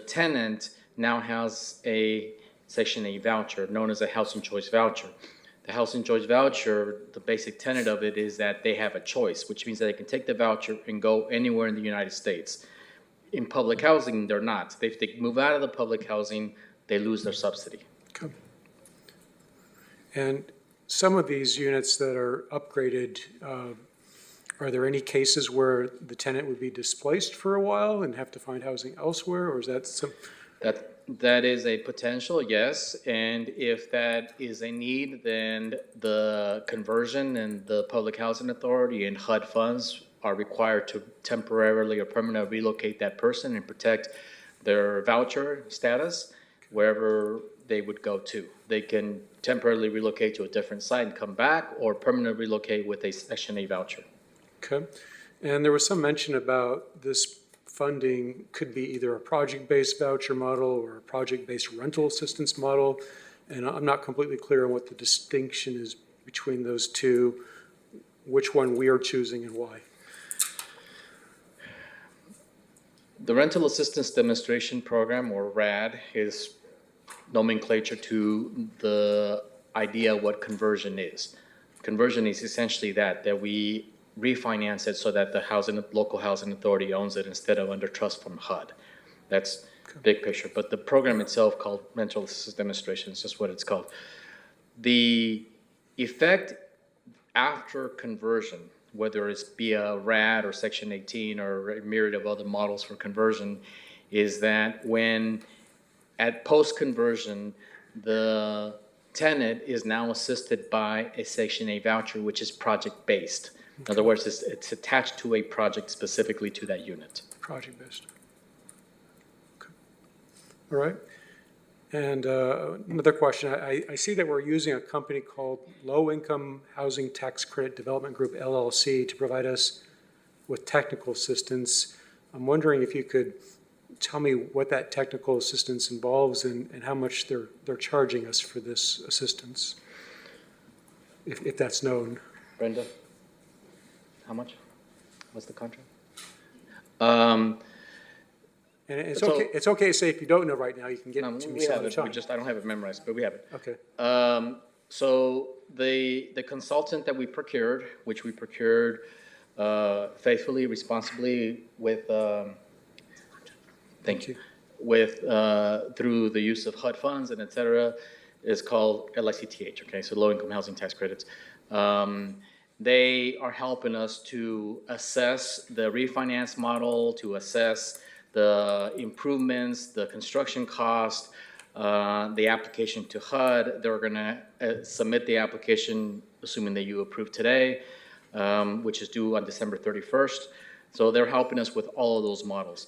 tenant now has a Section 8 voucher known as a housing choice voucher. The housing choice voucher, the basic tenet of it is that they have a choice, which means that they can take the voucher and go anywhere in the United States. In public housing, they're not. If they move out of the public housing, they lose their subsidy. Okay. And some of these units that are upgraded, are there any cases where the tenant would be displaced for a while and have to find housing elsewhere, or is that some? That is a potential, yes. And if that is a need, then the conversion and the Public Housing Authority and HUD funds are required to temporarily or permanently relocate that person and protect their voucher status wherever they would go to. They can temporarily relocate to a different site and come back, or permanently relocate with a Section 8 voucher. Okay. And there was some mention about this funding could be either a project-based voucher model or a project-based rental assistance model. And I'm not completely clear on what the distinction is between those two, which one we are choosing and why. The Rental Assistance Demonstration Program, or RAD, is nomenclature to the idea of what conversion is. Conversion is essentially that we refinance it so that the local housing authority owns it instead of under trust from HUD. That's big picture. But the program itself, called Rental Assistance Demonstration, is just what it's called. The effect after conversion, whether it's via RAD or Section 18 or a myriad of other models for conversion, is that when at post-conversion, the tenant is now assisted by a Section 8 voucher, which is project-based. In other words, it's attached to a project specifically to that unit. Project-based. Okay. All right. And another question, I see that we're using a company called Low Income Housing Tax Credit Development Group, LLC, to provide us with technical assistance. I'm wondering if you could tell me what that technical assistance involves and how much they're charging us for this assistance, if that's known. Brenda, how much? What's the contract? And it's okay to say if you don't know right now, you can get it to me some other time. I don't have it memorized, but we have it. Okay. So the consultant that we procured, which we procured faithfully, responsibly with, thank you, with through the use of HUD funds and et cetera, is called LICTH. Okay, so Low Income Housing Tax Credits. They are helping us to assess the refinance model, to assess the improvements, the construction cost, the application to HUD. They're going to submit the application, assuming that you approve today, which is due on December 31st. So they're helping us with all of those models.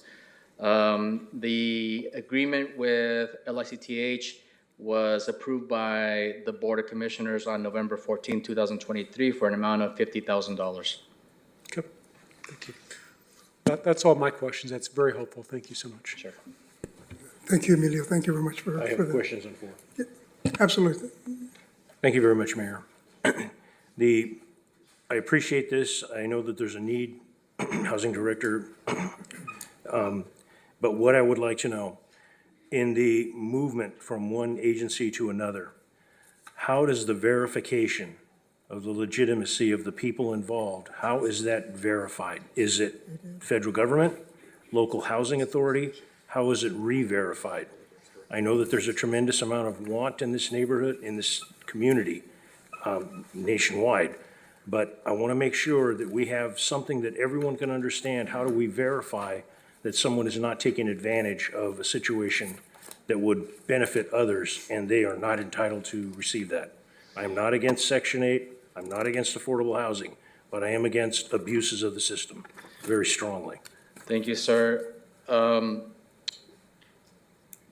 The agreement with LICTH was approved by the Board of Commissioners on November 14, 2023 for an amount of $50,000. Okay, thank you. That's all my questions. That's very helpful. Thank you so much. Sure. Thank you, Emilio. Thank you very much for I have that. questions on 4. Yeah, absolutely. Thank you very much, Mayor. I appreciate this. I know that there's a need, Housing Director. But what I would like to know, in the movement from one agency to another, how does the verification of the legitimacy of the people involved, how is that verified? Is it federal government, local housing authority? How is it re-verified? I know that there's a tremendous amount of want in this neighborhood, in this community, nationwide. But I want to make sure that we have something that everyone can understand. How do we verify that someone is not taking advantage of a situation that would benefit others and they are not entitled to receive that? I am not against Section 8. I'm not against affordable housing, but I am against abuses of the system very strongly. Thank you, sir. The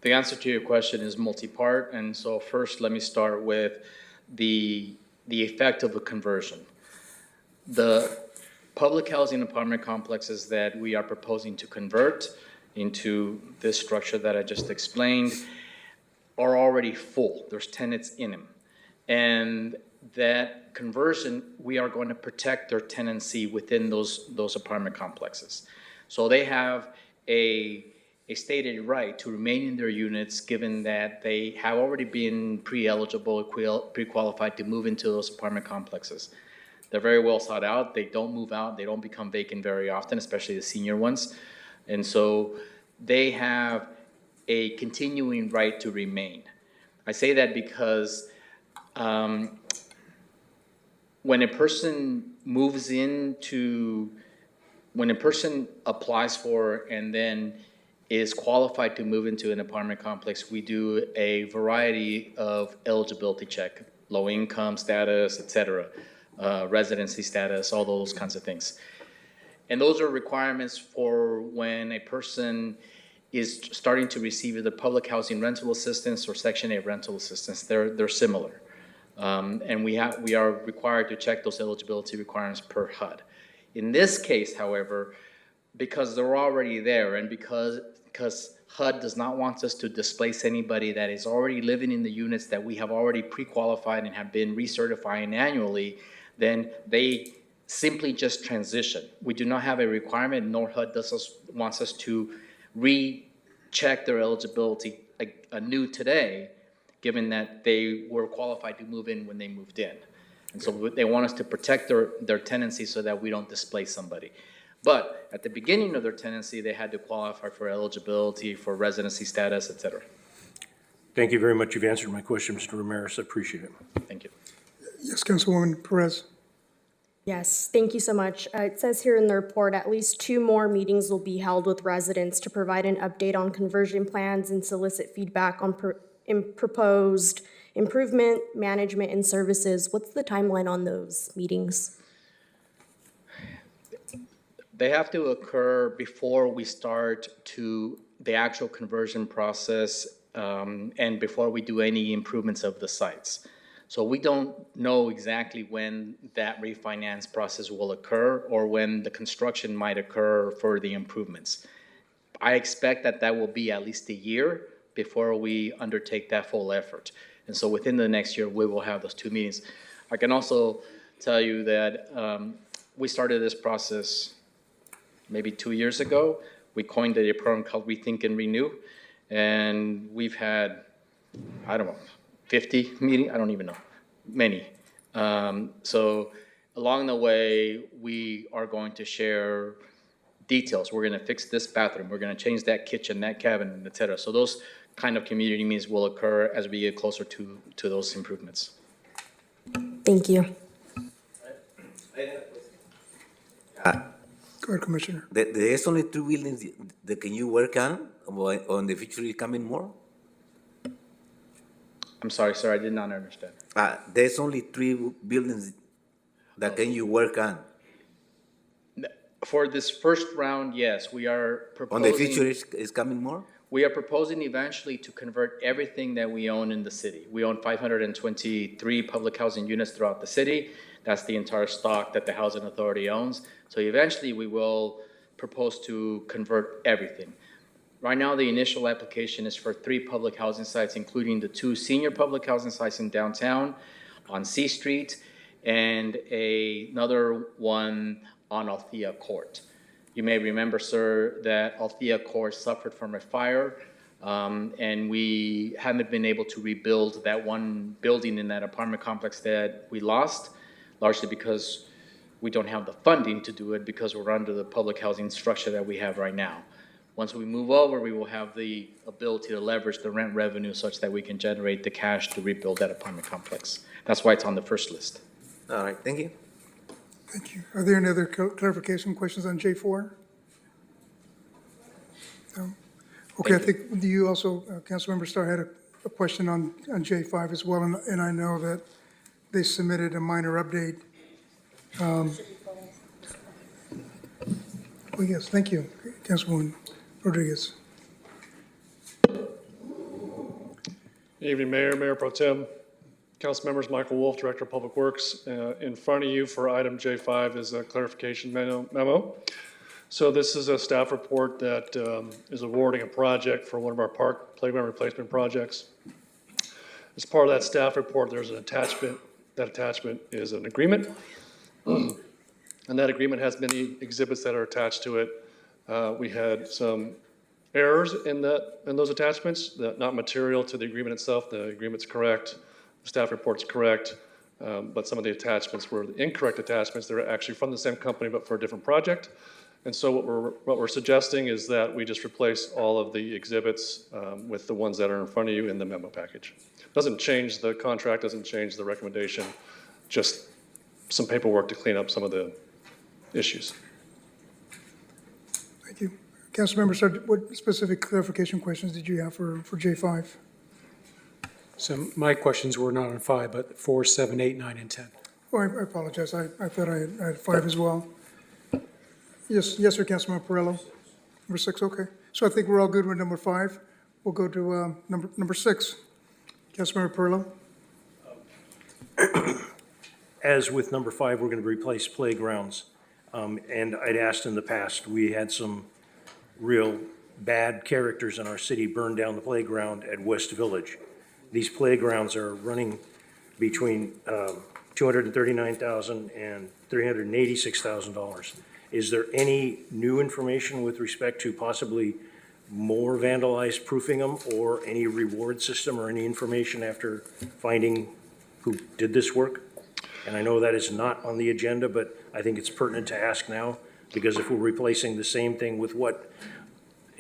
answer to your question is multi-part, and so first let me start with the effect of a conversion. The public housing apartment complexes that we are proposing to convert into this structure that I just explained are already full. There's tenants in them. And that conversion, we are going to protect their tenancy within those apartment complexes. So they have a stated right to remain in their units, given that they have already been pre-eligible, pre-qualified to move into those apartment complexes. They're very well thought out. They don't move out. They don't become vacant very often, especially the senior ones. And so they have a continuing right to remain. I say that because when a person applies for and then is qualified to move into an apartment complex, we do a variety of eligibility check, low income status, et cetera, residency status, all those kinds of things. And those are requirements for when a person is starting to receive either public housing rental assistance or Section 8 rental assistance. They're similar. And we are required to check those eligibility requirements per HUD. In this case, however, because they're already there and because HUD does not want us to displace anybody that is already living in the units that we have already pre-qualified and have been recertifying annually, then they simply just transition. We do not have a requirement, nor HUD wants us to recheck their eligibility anew today, given that they were qualified to move in when they moved in. And so they want us to protect their tenancy so that we don't displace somebody. But at the beginning of their tenancy, they had to qualify for eligibility, for residency status, et cetera. Thank you very much. You've answered my question, Mr. Ramirez. I appreciate it. Thank you. Yes, Councilwoman Perez. Yes, thank you so much. It says here in the report, at least 2 more meetings will be held with residents to provide an update on conversion plans and solicit feedback on proposed improvement, management, and services. What's the timeline on those meetings? They have to occur before we start the actual conversion process and before we do any improvements of the sites. So we don't know exactly when that refinance process will occur or when the construction might occur for the improvements. I expect that will be at least a year before we undertake that full effort. And so within the next year, we will have those 2 meetings. I can also tell you that we started this process maybe 2 years ago. We coined a program called Rethink and Renew, and we've had, I don't know, 50 meetings, I don't even know, many. So along the way, we are going to share details. We're going to fix this bathroom. We're going to change that kitchen, that cabinet, et cetera. So those kind of community meetings will occur as we get closer to those improvements. Thank you. Go ahead, Commissioner. There's only 2 buildings that can you work on the future is coming more? I'm sorry, sir, I did not understand. There's only 3 buildings that can you work on. For this first round, yes, we are proposing. On the future is coming more? We are proposing eventually to convert everything that we own in the city. We own 523 public housing units throughout the city. That's the entire stock that the Housing Authority owns. So eventually we will propose to convert everything. Right now, the initial application is for 3 public housing sites, including the 2 senior public housing sites in downtown on C Street and another one on Althea Court. You may remember, sir, that Althea Court suffered from a fire, and we haven't been able to rebuild that one building in that apartment complex that we lost, largely because we don't have the funding to do it because we're under the public housing structure that we have right now. Once we move over, we will have the ability to leverage the rent revenue such that we can generate the cash to rebuild that apartment complex. That's why it's on the first list. All right, thank you. Thank you. Are there any other clarification questions on J4? No? Okay, I think you also, Councilmember Starr had a question on J5 as well, and I know that they submitted a minor update. Oh, yes, thank you, Councilwoman Rodriguez. Good evening, Mayor, Mayor Pro Tem, Council members. Michael Wolf, Director of Public Works. In front of you for item J5 is a clarification memo. So this is a staff report that is awarding a project for one of our park playground replacement projects. As part of that staff report, there's an attachment. That attachment is an agreement. And that agreement has many exhibits that are attached to it. We had some errors in those attachments that not material to the agreement itself. The agreement's correct, the staff report's correct, but some of the attachments were the incorrect attachments. They're actually from the same company but for a different project. And so what we're suggesting is that we just replace all of the exhibits with the ones that are in front of you in the memo package. Doesn't change the contract, doesn't change the recommendation, just some paperwork to clean up some of the issues. Thank you. Councilmember Starr, what specific clarification questions did you have for J5? So my questions were not on 5, but 4, 7, 8, 9, and 10. Oh, I apologize. I thought I had 5 as well. Yes, sir, Councilmember Perillo. Number 6, okay. So I think we're all good with number 5. We'll go to number 6. Councilmember Perlow. As with number 5, we're going to replace playgrounds. And I'd asked in the past, we had some real bad characters in our city burn down the playground at West Village. These playgrounds are running between $239,000 and $386,000. Is there any new information with respect to possibly more vandalized proofing them, or any reward system or any information after finding who did this work? And I know that is not on the agenda, but I think it's pertinent to ask now, because if we're replacing the same thing with what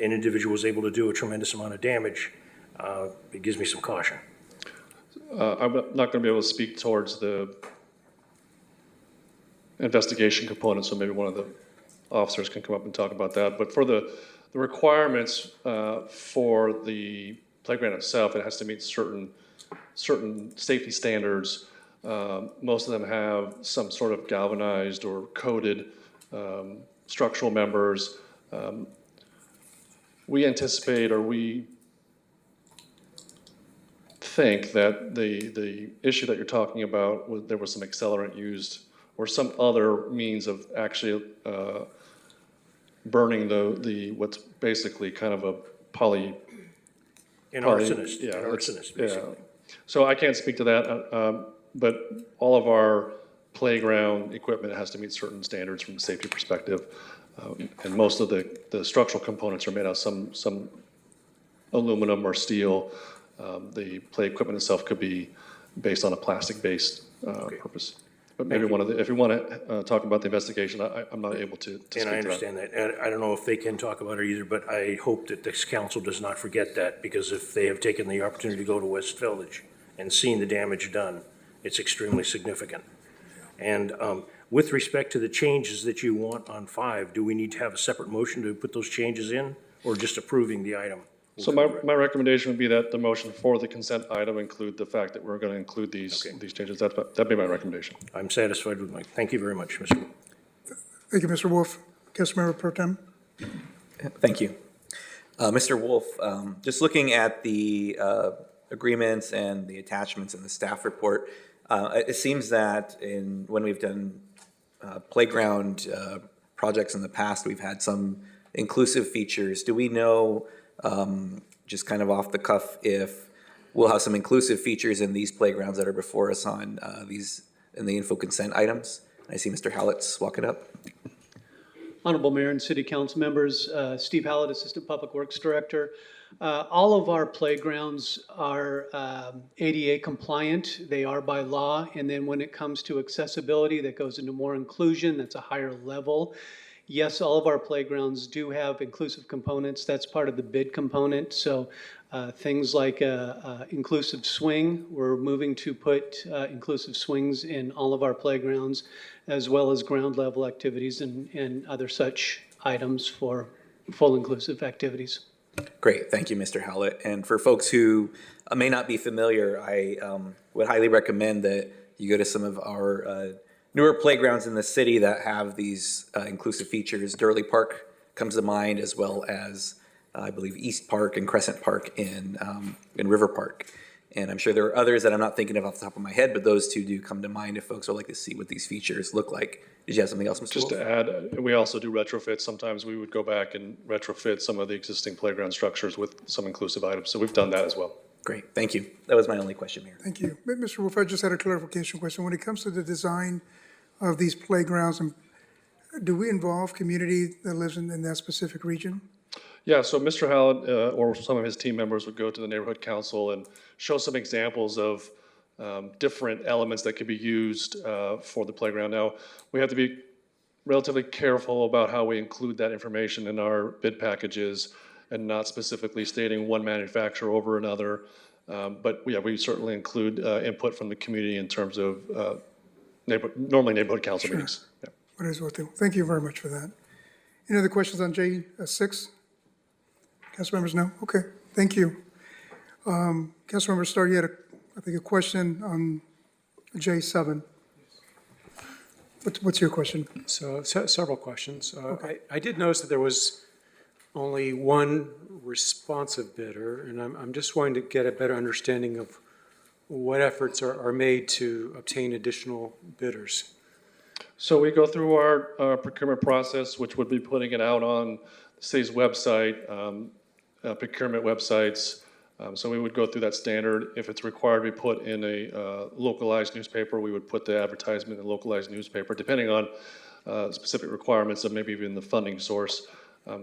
an individual was able to do a tremendous amount of damage, it gives me some caution. I'm not going to be able to speak towards the investigation component, so maybe one of the officers can come up and talk about that. But for the requirements for the playground itself, it has to meet certain safety standards. Most of them have some sort of galvanized or coated structural members. We anticipate, or we think that the issue that you're talking about, there was some accelerant used or some other means of actually burning the what's basically kind of a arsonist, basically. Yeah. So I can't speak to that, but all of our playground equipment has to meet certain standards from a safety perspective, and most of the structural components are made out of some aluminum or steel. The play equipment itself could be based on a plastic-based purpose. But maybe if you want to talk about the investigation, I'm not able to speak to that. And I understand that. And I don't know if they can talk about it either, but I hope that this council does not forget that, because if they have taken the opportunity to go to West Village and seen the damage done, it's extremely significant. And with respect to the changes that you want on 5, do we need to have a separate motion to put those changes in, or just approving the item? So my recommendation would be that the motion for the consent item include the fact that we're going to include these changes. That'd be my recommendation. I'm satisfied with my, thank you very much, Mr. Wolf. Thank you, Mr. Wolf. Councilmember Pro Tem. Thank you. Mr. Wolf, just looking at the agreements and the attachments in the staff report, it seems that when we've done playground projects in the past, we've had some inclusive features. Do we know, just kind of off the cuff, if we'll have some inclusive features in these playgrounds that are before us on in the info consent items? I see Mr. Hallett's walking up. Honorable Mayor and City Council members, Steve Hallett, Assistant Public Works Director. All of our playgrounds are ADA compliant. They are by law. And then when it comes to accessibility, that goes into more inclusion. That's a higher level. Yes, all of our playgrounds do have inclusive components. That's part of the bid component. So things like inclusive swing, we're moving to put inclusive swings in all of our playgrounds, as well as ground level activities and other such items for full inclusive activities. Great, thank you, Mr. Howlett. And for folks who may not be familiar, I would highly recommend that you go to some of our newer playgrounds in the city that have these inclusive features. Durley Park comes to mind, as well as I believe East Park and Crescent Park in River Park. And I'm sure there are others that I'm not thinking of off the top of my head, but those two do come to mind if folks would like to see what these features look like. Did you have something else, Mr. Just Wolf? to add, we also do retrofits. Sometimes we would go back and retrofit some of the existing playground structures with some inclusive items. So we've done that as well. Great, thank you. That was my only question, Mayor. Thank you. Mr. Wolf, I just had a clarification question. When it comes to the design of these playgrounds, do we involve community that lives in that specific region? Yeah, so Mr. Howlett or some of his team members would go to the neighborhood council and show some examples of different elements that could be used for the playground. Now, we have to be relatively careful about how we include that information in our bid packages and not specifically stating one manufacturer over another. But yeah, we certainly include input from the community in terms of normally neighborhood council meetings. Yeah. What is what they, thank you very much for that. Any other questions on J6? Council members, no? Okay, thank you. Councilmember Starr, you had, I think, a question on J7. What's your question? So several questions. Okay. I did notice that there was only one responsive bidder, and I'm just wanting to get a better understanding of what efforts are made to obtain additional bidders. So we go through our procurement process, which would be putting it out on the city's website, procurement websites. So we would go through that standard. If it's required to be put in a localized newspaper, we would put the advertisement in a localized newspaper, depending on specific requirements of maybe even the funding source.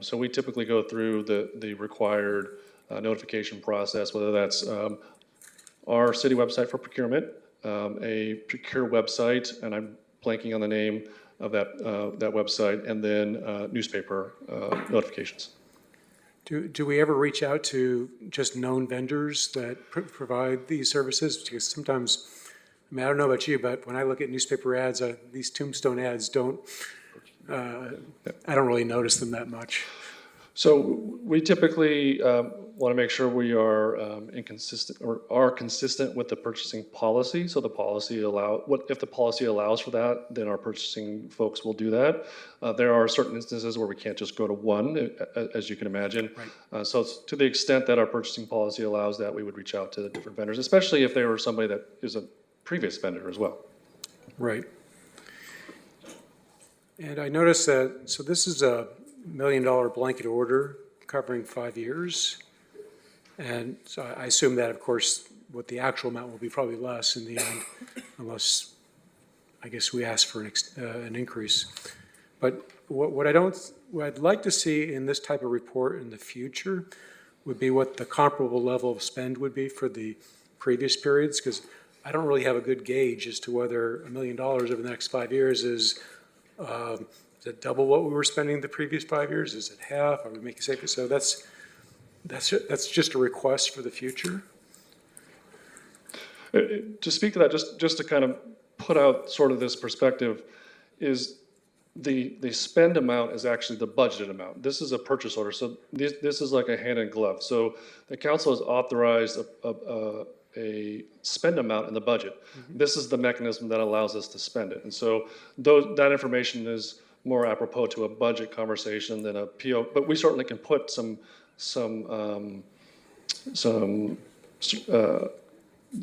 So we typically go through the required notification process, whether that's our city website for procurement, a procure website, and I'm blanking on the name of that website, and then newspaper notifications. Do we ever reach out to just known vendors that provide these services? Because sometimes, I mean, I don't know about you, but when I look at newspaper ads, these tombstone ads I don't really notice them that much. So we typically want to make sure we are consistent with the purchasing policy. So the policy if the policy allows for that, then our purchasing folks will do that. There are certain instances where we can't just go to one, as you can imagine. Right. So to the extent that our purchasing policy allows that, we would reach out to the different vendors, especially if they were somebody that is a previous vendor as well. Right. And I noticed that, so this is a $1 million blanket order covering 5 years. And so I assume that, of course, what the actual amount will be probably less in the end, unless, I guess, we ask for an increase. But what I'd like to see in this type of report in the future would be what the comparable level of spend would be for the previous periods, because I don't really have a good gauge as to whether $1 million over the next 5 years is it double what we were spending the previous 5 years? Is it half? Are we making safer? So that's just a request for the future. To speak to that, just to kind of put out sort of this perspective, is the spend amount is actually the budgeted amount. This is a purchase order, so this is like a hand in glove. So the council has authorized a spend amount in the budget. Mm-hmm. This is the mechanism that allows us to spend it. And so that information is more apropos to a budget conversation than a PO, but we certainly can put some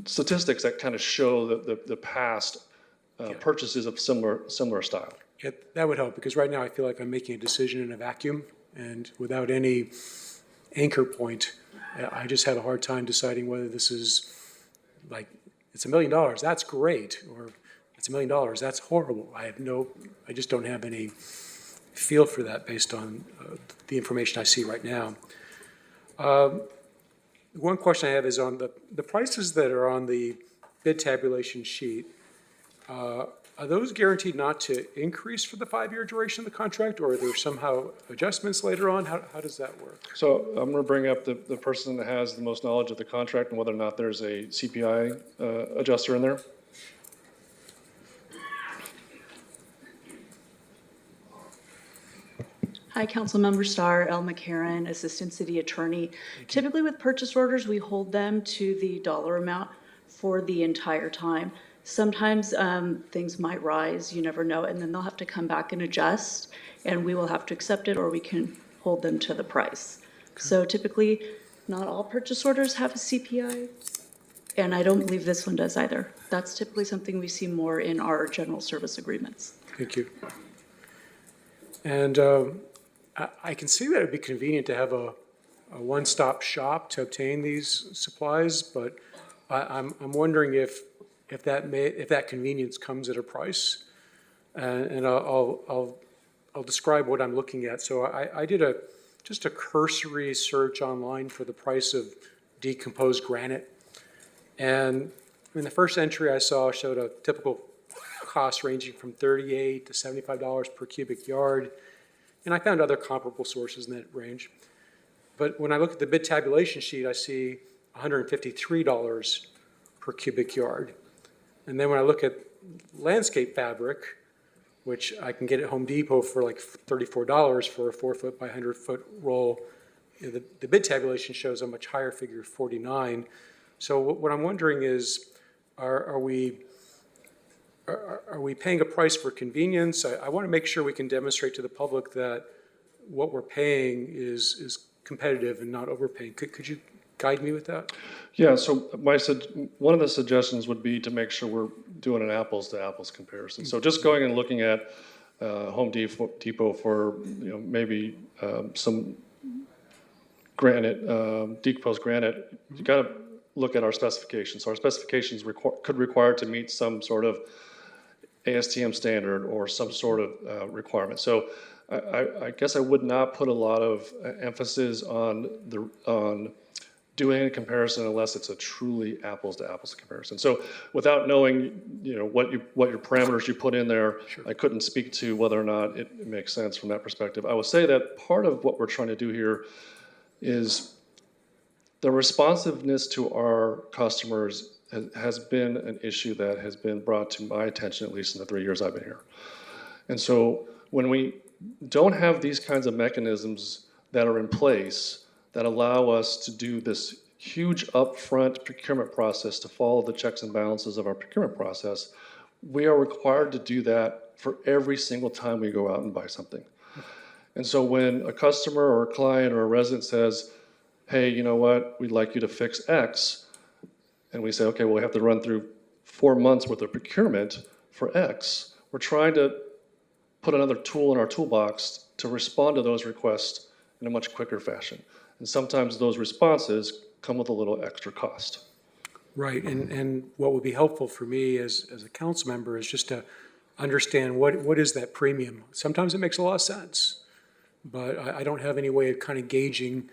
statistics that kind of show the past purchases of similar style. Yeah, that would help, because right now I feel like I'm making a decision in a vacuum, and without any anchor point, I just have a hard time deciding whether this is like, it's $1 million, that's great, or it's $1 million, that's horrible. I just don't have any feel for that based on the information I see right now. One question I have is on the prices that are on the bid tabulation sheet. Are those guaranteed not to increase for the 5-year duration of the contract, or are there somehow adjustments later on? How does that work? So I'm going to bring up the person that has the most knowledge of the contract and whether or not there's a CPI adjuster in there. Hi, Councilmember Starr, Elle McCarran, Assistant City Attorney. Typically with purchase orders, we hold them to the dollar amount for the entire time. Sometimes things might rise, you never know, and then they'll have to come back and adjust, and we will have to accept it, or we can hold them to the price. Okay. So typically, not all purchase orders have a CPI, and I don't believe this one does either. That's typically something we see more in our general service agreements. Thank you. And I can see that it'd be convenient to have a one-stop shop to obtain these supplies, but I'm wondering if that convenience comes at a price, and I'll describe what I'm looking at. So I did just a cursory search online for the price of decomposed granite, and in the first entry I saw showed a typical cost ranging from $38 to $75 per cubic yard, and I found other comparable sources in that range. But when I look at the bid tabulation sheet, I see $153 per cubic yard. And then when I look at landscape fabric, which I can get at Home Depot for like $34 for a 4-foot by 100-foot roll, the bid tabulation shows a much higher figure, $49. So what I'm wondering is, are we paying a price for convenience? I want to make sure we can demonstrate to the public that what we're paying is competitive and not overpaying. Could you guide me with that? Yeah, so one of the suggestions would be to make sure we're doing an apples to apples comparison. So just going and looking at Home Depot for, maybe some granite, decomposed granite, you got to look at our specifications. So our specifications could require to meet some sort of ASTM standard or some sort of requirement. So I guess I would not put a lot of emphasis on doing a comparison unless it's a truly apples to apples comparison. So without knowing, what your parameters you put in there, I couldn't speak to whether or not it makes sense from that perspective. I would say that part of what we're trying to do here is the responsiveness to our customers has been an issue that has been brought to my attention, at least in the 3 years I've been here. And so when we don't have these kinds of mechanisms that are in place that allow us to do this huge upfront procurement process to follow the checks and balances of our procurement process, we are required to do that for every single time we go out and buy something. And so when a customer or a client or a resident says, hey, you know what, we'd like you to fix X, and we say, okay, well, we have to run through 4 months worth of procurement for X, we're trying to put another tool in our toolbox to respond to those requests in a much quicker fashion. And sometimes those responses come with a little extra cost. Right, and what would be helpful for me as a council member is just to understand what is that premium. Sometimes it makes a lot of sense, but I don't have any way of kind of gauging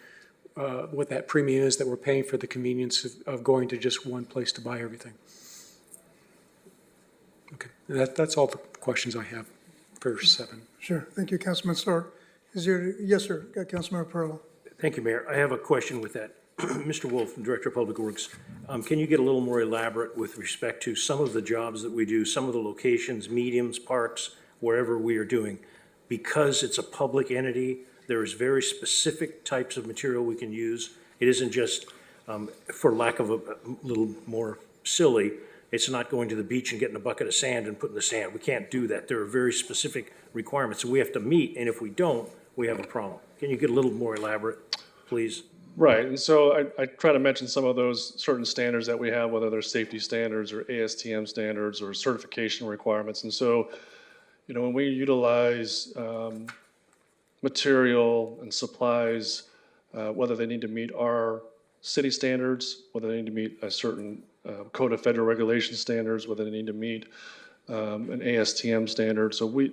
what that premium is that we're paying for the convenience of going to just one place to buy everything. Okay, that's all the questions I have for 7. Sure. Thank you, Councilman Starr. Yes, sir, Councilmember Pearl. Thank you, Mayor. I have a question with that. Mr. Wolf, Director of Public Works, can you get a little more elaborate with respect to some of the jobs that we do, some of the locations, mediums, parks, wherever we are doing? Because it's a public entity, there is very specific types of material we can use. It isn't just, for lack of a little more silly, it's not going to the beach and getting a bucket of sand and putting the sand. We can't do that. There are very specific requirements that we have to meet, and if we don't, we have a problem. Can you get a little more elaborate, please? Right, and so I try to mention some of those certain standards that we have, whether they're safety standards or ASTM standards or certification requirements. And so, when we utilize material and supplies, whether they need to meet our city standards, whether they need to meet a certain Code of Federal Regulation standards, whether they need to meet an ASTM standard. So we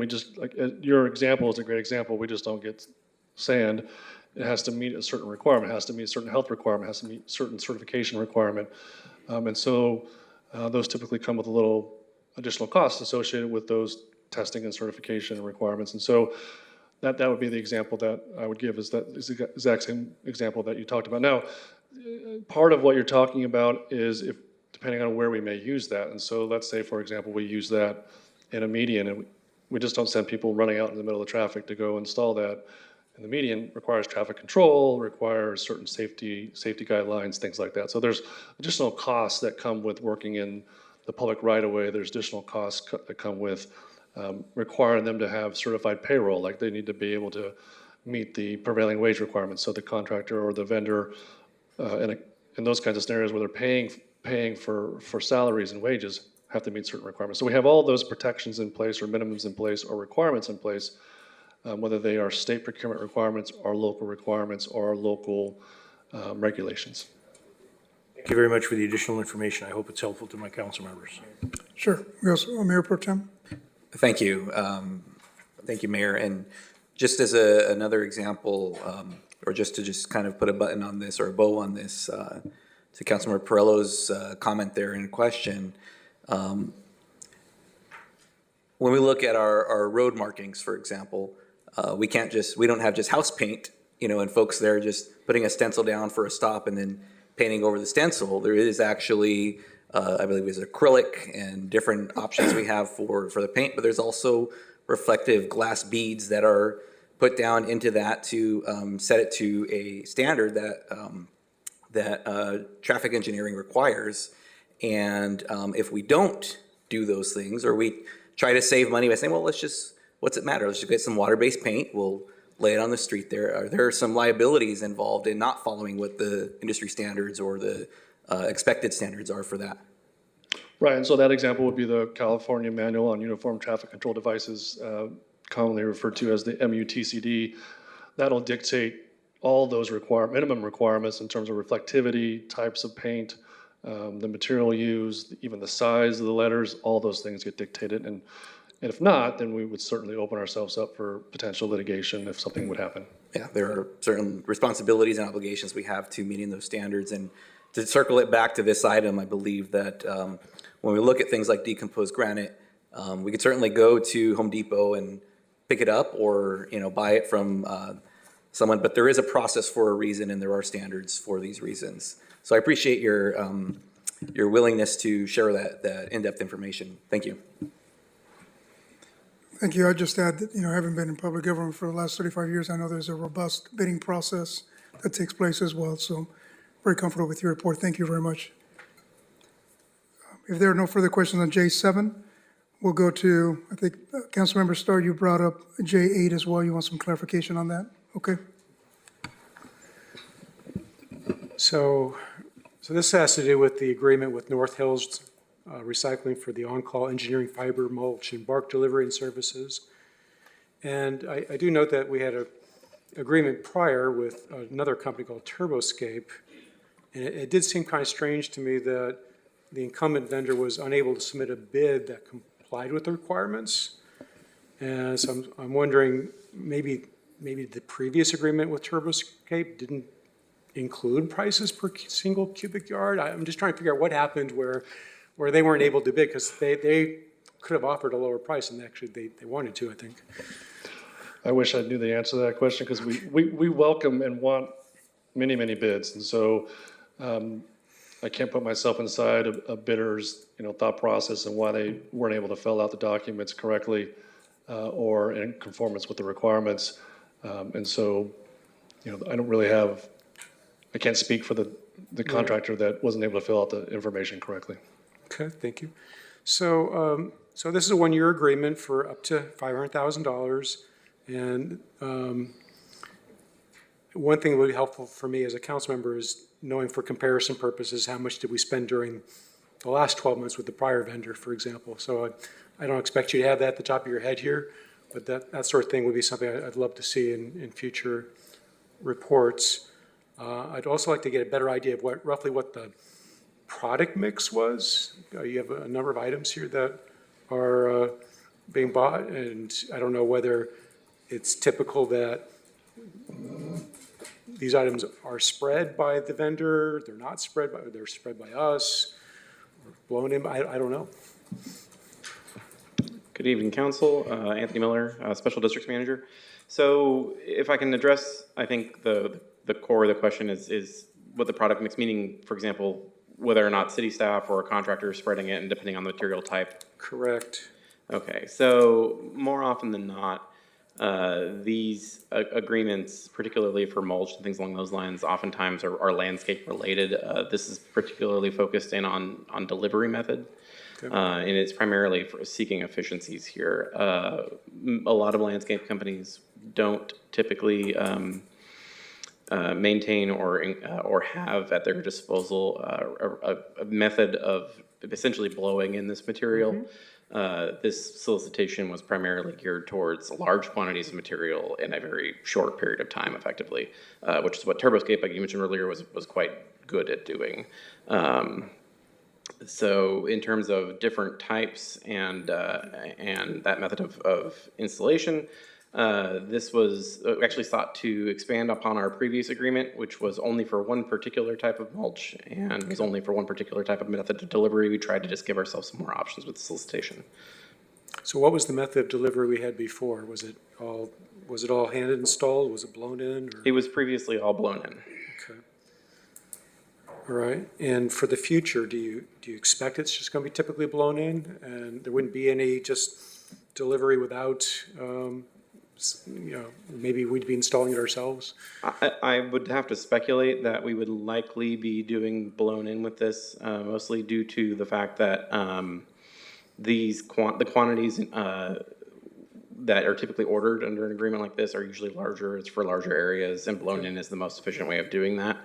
just, like your example is a great example. We just don't get sand. It has to meet a certain requirement, it has to meet a certain health requirement, it has to meet certain certification requirement. And so those typically come with a little additional costs associated with those testing and certification requirements. And so that would be the example that I would give, is that exact same example that you talked about. Now, part of what you're talking about is if, depending on where we may use that. And so let's say, for example, we use that in a median, and we just don't send people running out in the middle of traffic to go install that. And the median requires traffic control, requires certain safety guidelines, things like that. So there's additional costs that come with working in the public right-of-way. There's additional costs that come with requiring them to have certified payroll, like they need to be able to meet the prevailing wage requirements. So the contractor or the vendor, in those kinds of scenarios where they're paying for salaries and wages, have to meet certain requirements. So we have all those protections in place, or minimums in place, or requirements in place, whether they are state procurement requirements or local requirements or local regulations. Thank you very much for the additional information. I hope it's helpful to my council members. Sure. We also, Mayor Pro Tem. Thank you. Thank you, Mayor. And just as another example, or just to kind of put a button on this or a bow on this, to Councilmember Perello's comment there in question, when we look at our road markings, for example, we don't have just house paint, and folks there just putting a stencil down for a stop and then painting over the stencil. There is actually, I believe it's acrylic and different options we have for the paint, but there's also reflective glass beads that are put down into that to set it to a standard that traffic engineering requires. And if we don't do those things, or we try to save money by saying, well, let's just what's it matter? Let's just get some water-based paint. We'll lay it on the street there. Are there some liabilities involved in not following what the industry standards or the expected standards are for that? Right, and so that example would be the California Manual on Uniform Traffic Control Devices, commonly referred to as the MUTCD. That'll dictate all those minimum requirements in terms of reflectivity, types of paint, the material used, even the size of the letters, all those things get dictated. And if not, then we would certainly open ourselves up for potential litigation if something would happen. Yeah, there are certain responsibilities and obligations we have to meeting those standards. And to circle it back to this item, I believe that when we look at things like decomposed granite, we could certainly go to Home Depot and pick it up or buy it from someone, but there is a process for a reason and there are standards for these reasons. So I appreciate your willingness to share that in-depth information. Thank you. Thank you. I'd just add that, having been in public government for the last 35 years, I know there's a robust bidding process that takes place as well. So very comfortable with your report. Thank you very much. If there are no further questions on J7, we'll go to, I think, Councilmember Starr, you brought up J8 as well. You want some clarification on that? Okay. So this has to do with the agreement with North Hills Recycling for the on-call engineering fiber, mulch, and bark delivery and services. And I do note that we had an agreement prior with another company called Turboscape. And it did seem kind of strange to me that the incumbent vendor was unable to submit a bid that complied with the requirements. And so I'm wondering, maybe the previous agreement with Turboscape didn't include prices per single cubic yard. I'm just trying to figure out what happened where they weren't able to bid, because they could have offered a lower price, and actually they wanted to, I think. I wish I knew the answer to that question, because we welcome and want many, many bids. And so I can't put myself inside a bidder's thought process and why they weren't able to fill out the documents correctly or in conformance with the requirements. And so I don't really have, I can't speak for the contractor that wasn't able to fill out the information correctly. Okay, thank you. So so this is a one-year agreement for up to $500,000. And one thing that would be helpful for me as a council member is knowing, for comparison purposes, how much did we spend during the last 12 months with the prior vendor, for example. So I don't expect you to have that at the top of your head here, but that sort of thing would be something I'd love to see in future reports. I'd also like to get a better idea of roughly what the product mix was. You have a number of items here that are being bought, and I don't know whether it's typical that these items are spread by the vendor, they're spread by us, or blown in, I don't know. Good evening, Council. Anthony Miller, Special Districts Manager. So if I can address, I think the core of the question is what the product mix, meaning, for example, whether or not city staff or a contractor is spreading it and depending on the material type. Correct. Okay, so more often than not, these agreements, particularly for mulch and things along those lines, oftentimes are landscape related. This is particularly focused in on delivery method. Okay. And it's primarily for seeking efficiencies here. A lot of landscape companies don't typically maintain or have at their disposal a method of essentially blowing in this material. Mm-hmm. This solicitation was primarily geared towards large quantities of material in a very short period of time, effectively, which is what Turboscape, like you mentioned earlier, was quite good at doing. So in terms of different types and that method of installation, this was actually sought to expand upon our previous agreement, which was only for one particular type of mulch and was only for one particular type of method of delivery. We tried to just give ourselves some more options with the solicitation. So what was the method of delivery we had before? Was it all hand installed? Was it blown in? Or? It was previously all blown in. Okay. All right. And for the future, do you expect it's just going to be typically blown in, and there wouldn't be any just delivery without? Maybe we'd be installing it ourselves? I would have to speculate that we would likely be doing blown in with this, mostly due to the fact that the quantities that are typically ordered under an agreement like this are usually larger. It's for larger areas, and blown in is the most efficient way of doing that.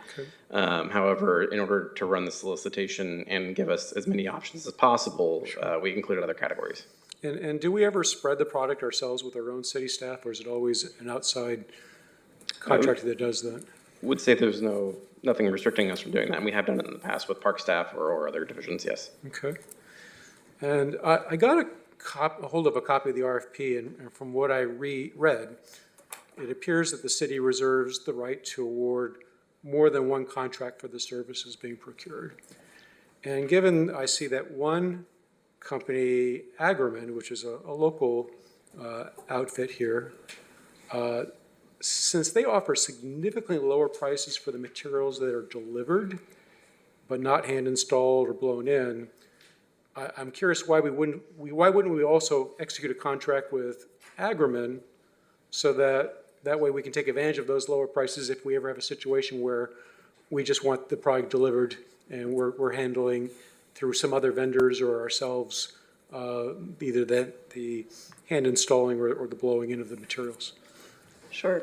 However, in order to run the solicitation and give us as many options as possible, we included other categories. And do we ever spread the product ourselves with our own city staff, or is it always an outside contractor that does that? Would say there's nothing restricting us from doing that, and we have done it in the past with park staff or other divisions, yes. Okay. And I got a hold of a copy of the RFP, and from what I read, it appears that the city reserves the right to award more than one contract for the services being procured. And given I see that one company, Agriman, which is a local outfit here, since they offer significantly lower prices for the materials that are delivered, but not hand installed or blown in, I'm curious why wouldn't we also execute a contract with Agriman so that way we can take advantage of those lower prices if we ever have a situation where we just want the product delivered and we're handling through some other vendors or ourselves, either the hand installing or the blowing in of the materials. Sure.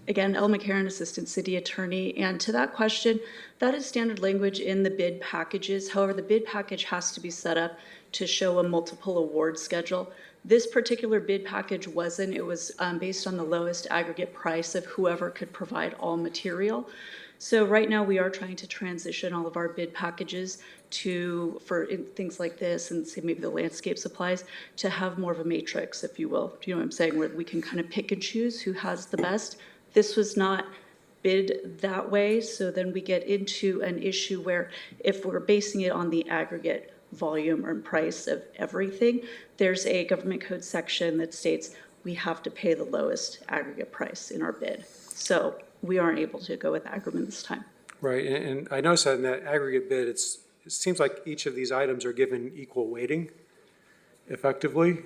Again, Elle McCarran, Assistant City Attorney. And to that question, that is standard language in the bid packages. However, the bid package has to be set up to show a multiple award schedule. This particular bid package wasn't. It was based on the lowest aggregate price of whoever could provide all material. So right now we are trying to transition all of our bid packages for things like this and say maybe the landscape supplies to have more of a matrix, if you will. Do you know what I'm saying? Where we can kind of pick and choose who has the best. This was not bid that way, so then we get into an issue where if we're basing it on the aggregate volume or price of everything, there's a government code section that states we have to pay the lowest aggregate price in our bid. So we aren't able to go with Agriman this time. Right, and I noticed that in that aggregate bid, it seems like each of these items are given equal weighting effectively,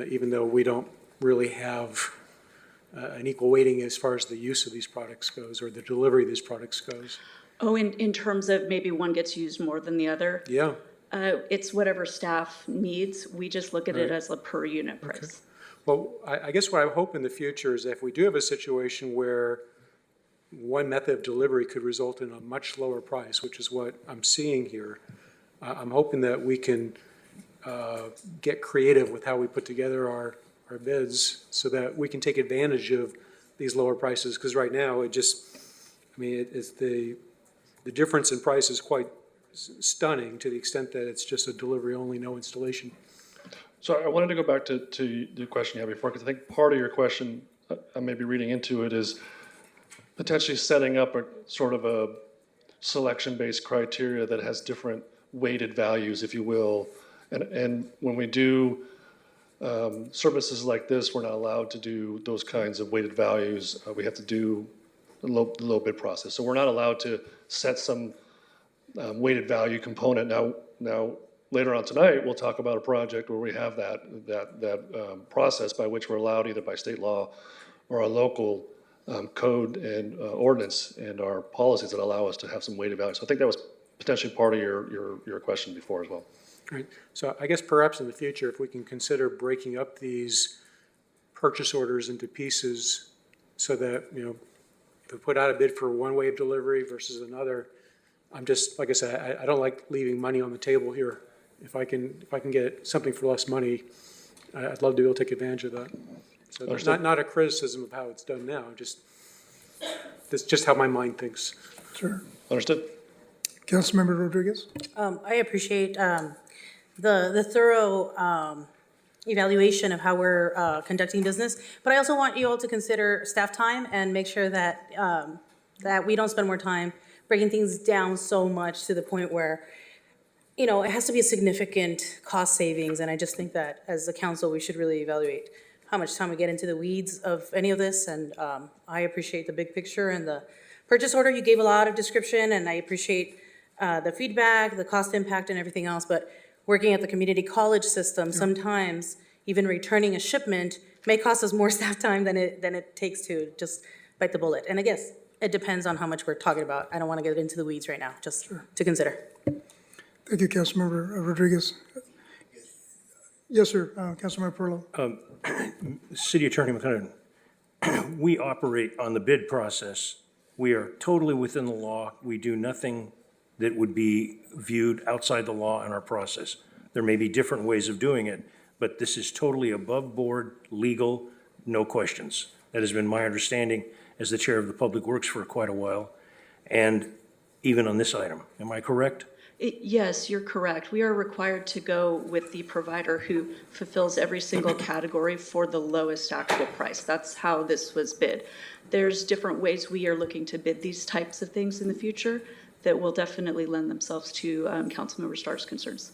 even though we don't really have an equal weighting as far as the use of these products goes or the delivery of these products goes. Oh, in terms of maybe one gets used more than the other? Yeah. It's whatever staff needs. We just look at it Right. as a per unit price. Okay. Well, I guess what I hope in the future is if we do have a situation where one method of delivery could result in a much lower price, which is what I'm seeing here, I'm hoping that we can get creative with how we put together our bids so that we can take advantage of these lower prices. Because right now, it's the difference in price is quite stunning to the extent that it's just a delivery only, no installation. So I wanted to go back to the question you had before, because I think part of your question, I may be reading into it, is potentially setting up a sort of a selection-based criteria that has different weighted values, if you will. And when we do services like this, we're not allowed to do those kinds of weighted values. We have to do the low bid process. So we're not allowed to set some weighted value component. Now, later on tonight, we'll talk about a project where we have that process by which we're allowed either by state law or our local code and ordinance and our policies that allow us to have some weighted value. So I think that was potentially part of your question before as well. Right. So I guess perhaps in the future, if we can consider breaking up these purchase orders into pieces so that, if we put out a bid for one way of delivery versus another, I'm just, like I said, I don't like leaving money on the table here. If I can get something for less money, I'd love to be able to take advantage of that. So it's not a criticism of how it's done now, that's just how my mind thinks. Sure. Understood. Councilmember Rodriguez? I appreciate the thorough evaluation of how we're conducting business, but I also want you all to consider staff time and make sure that that we don't spend more time breaking things down so much to the point where, it has to be a significant cost savings, and I just think that as a council, we should really evaluate how much time we get into the weeds of any of this, and I appreciate the big picture and the purchase order. You gave a lot of description, and I appreciate the feedback, the cost impact, and everything else, but working at the community college system, sometimes even returning a shipment may cost us more staff time than it takes to just bite the bullet. And I guess it depends on how much we're talking about. I don't want to get into the weeds right now, just to consider. Thank you, Councilmember Rodriguez. Yes, sir. Councilmember Perlow. City Attorney McLennan, we operate on the bid process. We are totally within the law. We do nothing that would be viewed outside the law in our process. There may be different ways of doing it, but this is totally above board, legal, no questions. That has been my understanding as the chair of the Public Works for quite a while, and even on this item. Am I correct? Yes, you're correct. We are required to go with the provider who fulfills every single category for the lowest actual price. That's how this was bid. There's different ways we are looking to bid these types of things in the future that will definitely lend themselves to Councilmember Starr's concerns.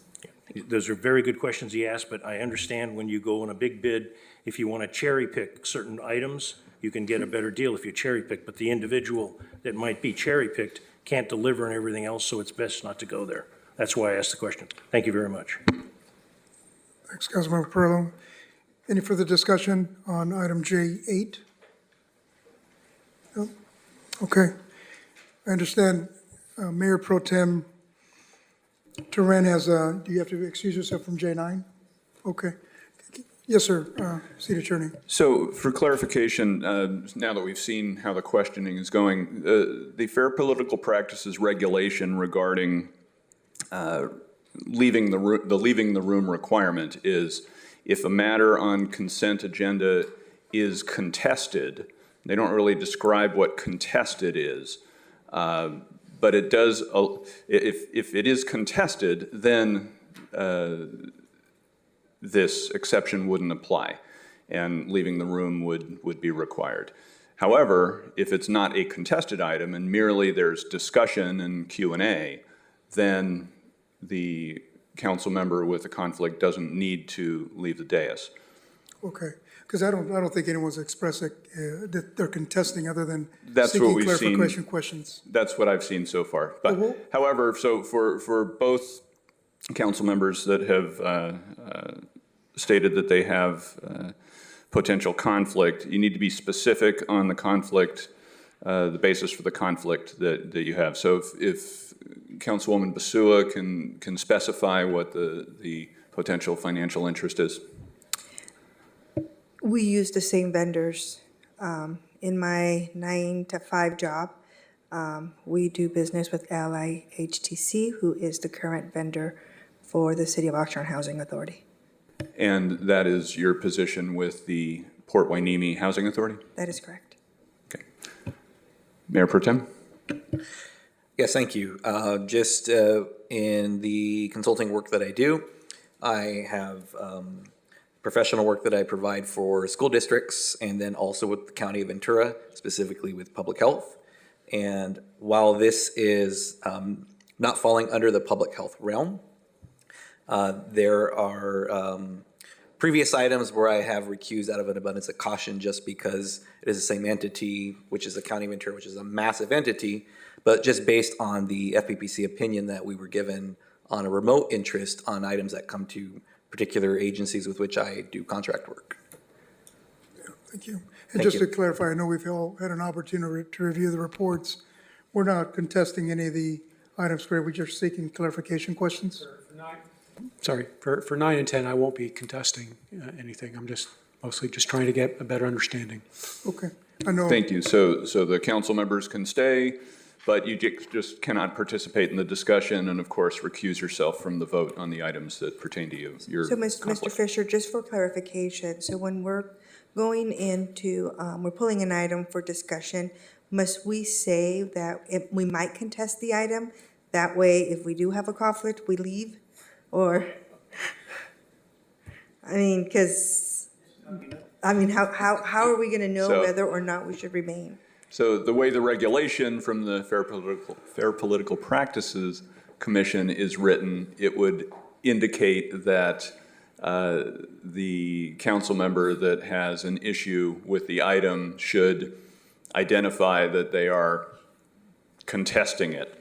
Those are very good questions he asked, but I understand when you go on a big bid, if you want to cherry pick certain items, you can get a better deal if you cherry pick, but the individual that might be cherry picked can't deliver and everything else, so it's best not to go there. That's why I asked the question. Thank you very much. Thanks, Councilmember Perlow. Any further discussion on item J8? No? Okay. I understand Mayor Pro Tem Turan has, do you have to excuse yourself from J9? Okay. Yes, sir, City Attorney. So for clarification, now that we've seen how the questioning is going, the Fair Political Practices regulation regarding leaving the room requirement is if a matter on consent agenda is contested, they don't really describe what contested is, but it does, if it is contested, then this exception wouldn't apply, and leaving the room would be required. However, if it's not a contested item and merely there's discussion and Q&A, then the council member with a conflict doesn't need to leave the dais. Okay, because I don't think anyone's expressed that they're contesting other than That's seeking what we've clarification seen. questions. That's what I've seen so far. But however, so for both council members that have stated that they have potential conflict, you need to be specific on the conflict, the basis for the conflict that you have. So if Councilwoman Basua can specify what the potential financial interest is. We use the same vendors. In my 9 to 5 job, we do business with LIHTC, who is the current vendor for the City of Oxnard Housing Authority. And that is your position with the Port Hueneme Housing Authority? That is correct. Okay. Mayor Pro Tem? Yes, thank you. Just in the consulting work that I do, I have professional work that I provide for school districts and then also with the County of Ventura, specifically with public health. And while this is not falling under the public health realm, there are previous items where I have recused out of an abundance of caution just because it is the same entity, which is the County of Ventura, which is a massive entity, but just based on the FPPC opinion that we were given on a remote interest on items that come to particular agencies with which I do contract work. Yeah, thank you. And just to clarify, I know we've all had an opportunity to review the reports. We're not contesting any of the items where we're just seeking clarification questions. Sorry, for 9 and 10, I won't be contesting anything. I'm just mostly just trying to get a better understanding. Okay, I know. Thank you. So the council members can stay, but you just cannot participate in the discussion and, of course, recuse yourself from the vote on the items that pertain to you. So, Mr. Fisher, just for clarification, so when we're going into, we're pulling an item for discussion, must we say that we might contest the item? That way, if we do have a conflict, we leave? Or, I mean, because, I mean, how are we going to know whether or not we should remain? So the way the regulation from the Fair Political Practices Commission is written, it would indicate that the council member that has an issue with the item should identify that they are contesting it.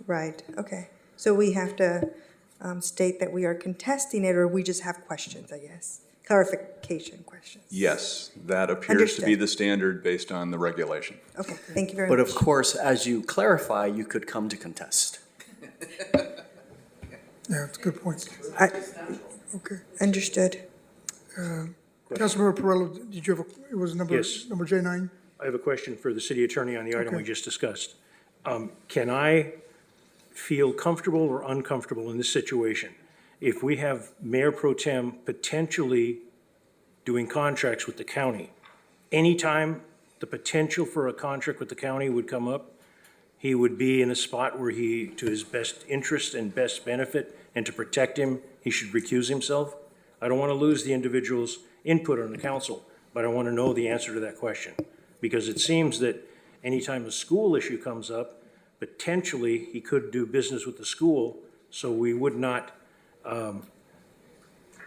Right, okay. So we have to state that we are contesting it, or we just have questions, I guess. Clarification questions. Yes, that appears to be the standard based on the regulation. Okay, thank you very much. But of course, as you clarify, you could come to contest. Yeah, it's a good point. Okay. Understood. Councilmember Perillo, did you have, it was number J9? I have a question for the city attorney on the item we Okay. just discussed. Can I feel comfortable or uncomfortable in this situation if we have Mayor Pro Tem potentially doing contracts with the county? Anytime the potential for a contract with the county would come up, he would be in a spot where he, to his best interest and best benefit, and to protect him, he should recuse himself? I don't want to lose the individual's input on the council, but I want to know the answer to that question. Because it seems that anytime a school issue comes up, potentially he could do business with the school, so we would not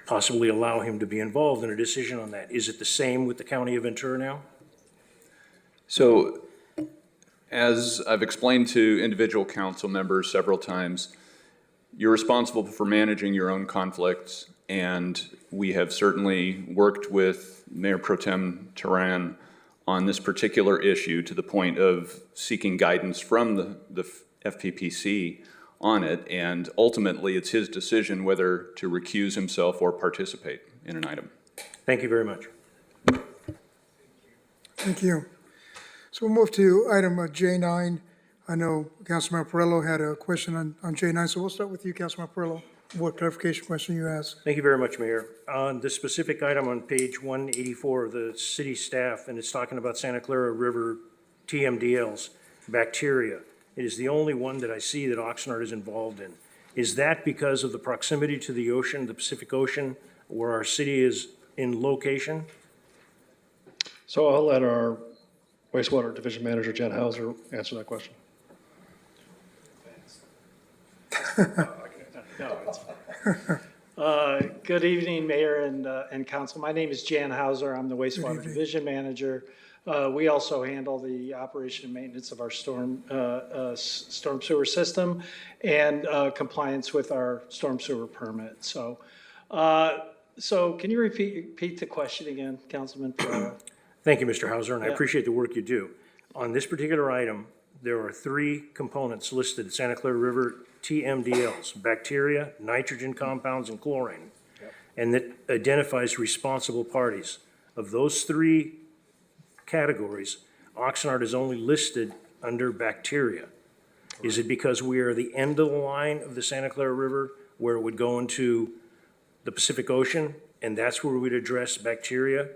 possibly allow him to be involved in a decision on that. Is it the same with the county of Ventura now? So, as I've explained to individual council members several times, you're responsible for managing your own conflicts, and we have certainly worked with Mayor Pro Tem Turan on this particular issue to the point of seeking guidance from the FPPC on it, and ultimately it's his decision whether to recuse himself or participate in an item. Thank you very much. Thank you. So we'll move to item J9. I know Councilmember Perillo had a question on J9, so we'll start with you, Councilmember Perillo. What clarification question you asked? Thank you very much, Mayor. On the specific item on page 184 of the city staff, and it's talking about Santa Clara River TMDLs, bacteria. It is the only one that I see that Oxnard is involved in. Is that because of the proximity to the ocean, the Pacific Ocean, where our city is in location? So I'll let our wastewater division manager, Jen Hauser, answer that question. Good evening, Mayor and Council. My name is Jan Hauser. I'm the wastewater division manager. We also handle the operation and maintenance of our storm sewer system and compliance with our storm sewer permit. So can you repeat the question again, Councilman Ferraro? Thank you, Mr. Hauser, and I Yeah. appreciate the work you do. On this particular item, there are 3 components listed, Santa Clara River TMDLs, bacteria, nitrogen compounds, and chlorine. And that identifies responsible parties. Of those 3 categories, Oxnard is only listed under bacteria. Is it because we are the end of the line of the Santa Clara River where it would go into the Pacific Ocean, and that's where we'd address bacteria?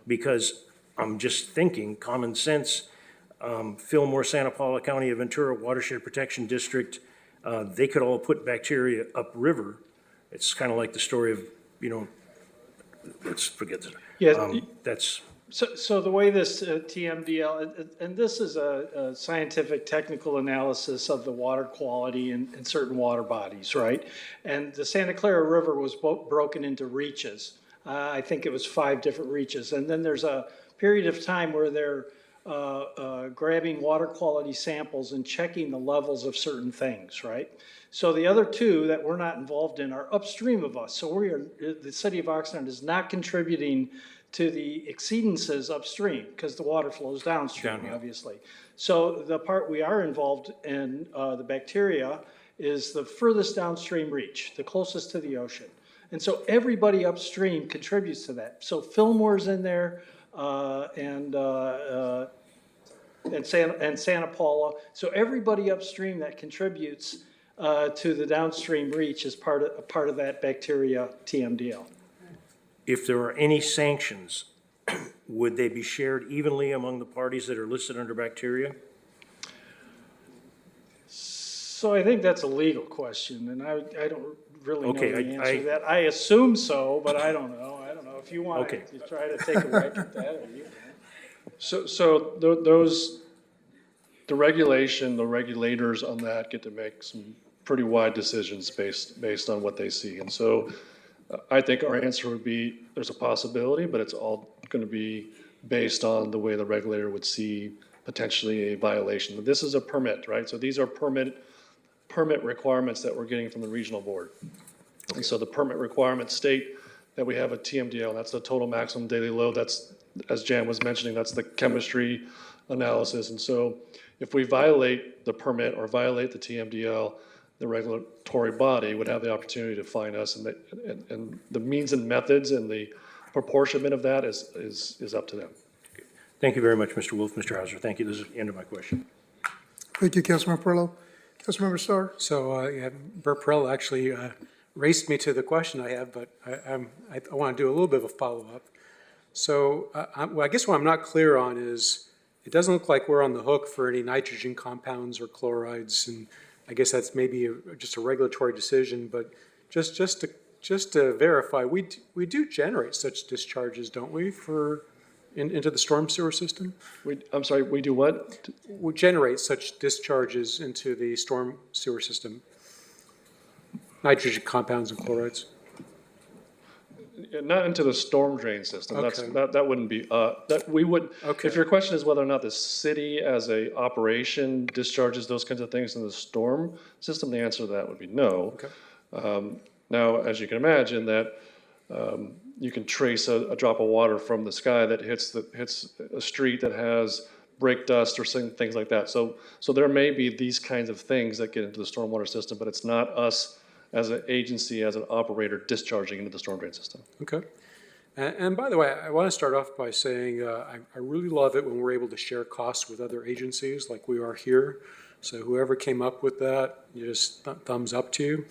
Because I'm just thinking, common sense, Fillmore, Santa Paula County of Ventura Watershed Protection District, they could all put bacteria upriver. It's kind of like the story of, let's forget that. Yeah. That's. So the way this TMDL, and this is a scientific technical analysis of the water quality in certain water bodies, right? And the Santa Clara River was broken into reaches. I think it was 5 different reaches. And then there's a period of time where they're grabbing water quality samples and checking the levels of certain things, right? So the other 2 that we're not involved in are upstream of us. So the city of Oxnard is not contributing to the exceedances upstream because the water flows downstream, obviously. So the part we are involved in, the bacteria, is the furthest downstream reach, the closest to the ocean. And so everybody upstream contributes to that. So Fillmore's in there, and Santa Paula. So everybody upstream that contributes to the downstream reach is part of that bacteria TMDL. If there are any sanctions, would they be shared evenly among the parties that are listed under bacteria? So I think that's a legal question, and I don't really know Okay, the answer to that. I assume so, but I don't know. I don't know. If you want to try to take a whack at that, or you can. So those, the regulators on that get to make some pretty wide decisions based on what they see. And so I think our answer would be there's a possibility, but it's all going to be based on the way the regulator would see potentially a violation. But this is a permit, right? So these are permit requirements that we're getting from the regional board. Okay. And so the permit requirements state that we have a TMDL, that's the total maximum daily load. That's, as Jan was mentioning, that's the chemistry analysis. And so if we violate the permit or violate the TMDL, the regulatory body would have the opportunity to fine us, and the means and methods and the proportionment of that is up to them. Thank you very much, Mr. Wolf. Mr. Hauser, thank you. This is the end of my question. Thank you, Councilmember Perillo. Councilmember Starr? So, yeah, Bert Perrell actually raced me to the question I have, but I want to do a little bit of a follow-up. So, I guess what I'm not clear on is, it doesn't look like we're on the hook for any nitrogen compounds or chlorides, and I guess that's maybe just a regulatory decision, but just to verify, we do generate such discharges, don't we, into the storm sewer system? I'm sorry, we do what? We generate such discharges into the storm sewer system, nitrogen compounds and chlorides. Not into the storm drain system. Okay. That wouldn't be, that we would, Okay. if your question is whether or not the city as a operation discharges those kinds of things in the storm system, the answer to that would be no. Okay. Now, as you can imagine, that you can trace a drop of water from the sky that hits a street that has brake dust or things like that. So there may be these kinds of things that get into the stormwater system, but it's not us as an agency, as an operator, discharging into the storm drain system. Okay. And by the way, I want to start off by saying I really love it when we're able to share costs with other agencies like we are here. So whoever came up with that, you just thumbs up to you.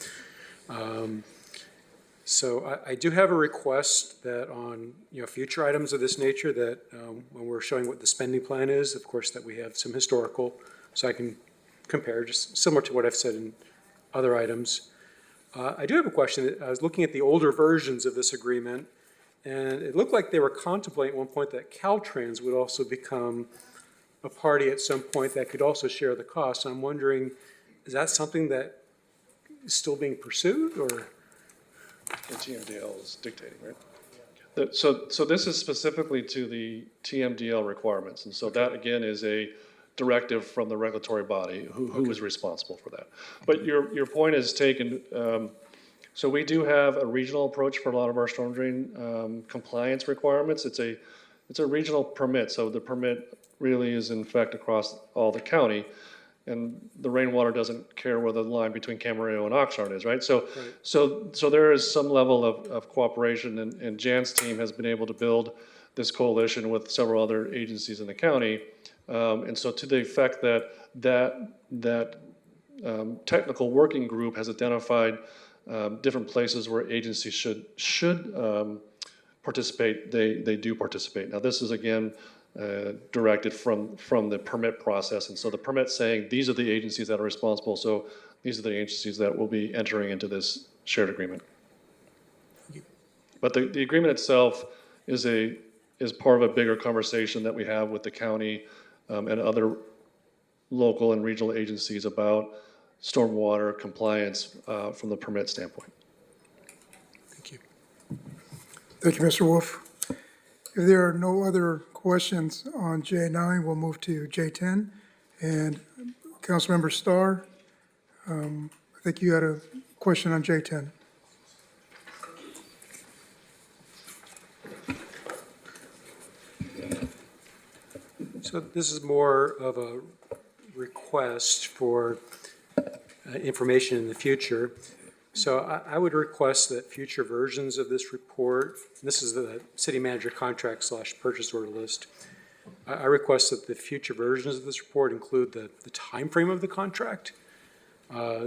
So I do have a request that on future items of this nature that when we're showing what the spending plan is, of course, that we have some historical, so I can compare, just similar to what I've said in other items. I do have a question. I was looking at the older versions of this agreement, and it looked like they were contemplating at one point that Caltrans would also become a party at some point that could also share the cost. I'm wondering, is that something that is still being pursued, or? The TMDL is dictating, right? So this is specifically to the TMDL requirements, and so that again is a directive from the regulatory body who is responsible for that. But your point is taken. So we do have a regional approach for a lot of our storm drain compliance requirements. It's a regional permit, so the permit really is in effect across all the county. And the rainwater doesn't care where the line between Camarillo and Oxnard is, right? So there is some level of cooperation, and Jan's team has been able to build this coalition with several other agencies in the county. And so to the effect that technical working group has identified different places where agencies should participate, they do participate. Now this is again directed from the permit process, and so the permit's saying these are the agencies that are responsible, so these are the agencies that will be entering into this shared agreement. But the agreement itself is part of a bigger conversation that we have with the county and other local and regional agencies about stormwater compliance from the permit standpoint. Thank you. Thank you, Mr. Wolf. If there are no other questions on J9, we'll move to J10. And Councilmember Starr, I think you had a question on J10. So this is more of a request for information in the future. So I would request that future versions of this report, this is the city manager contract / purchase order list. I request that the future versions of this report include the timeframe of the contract.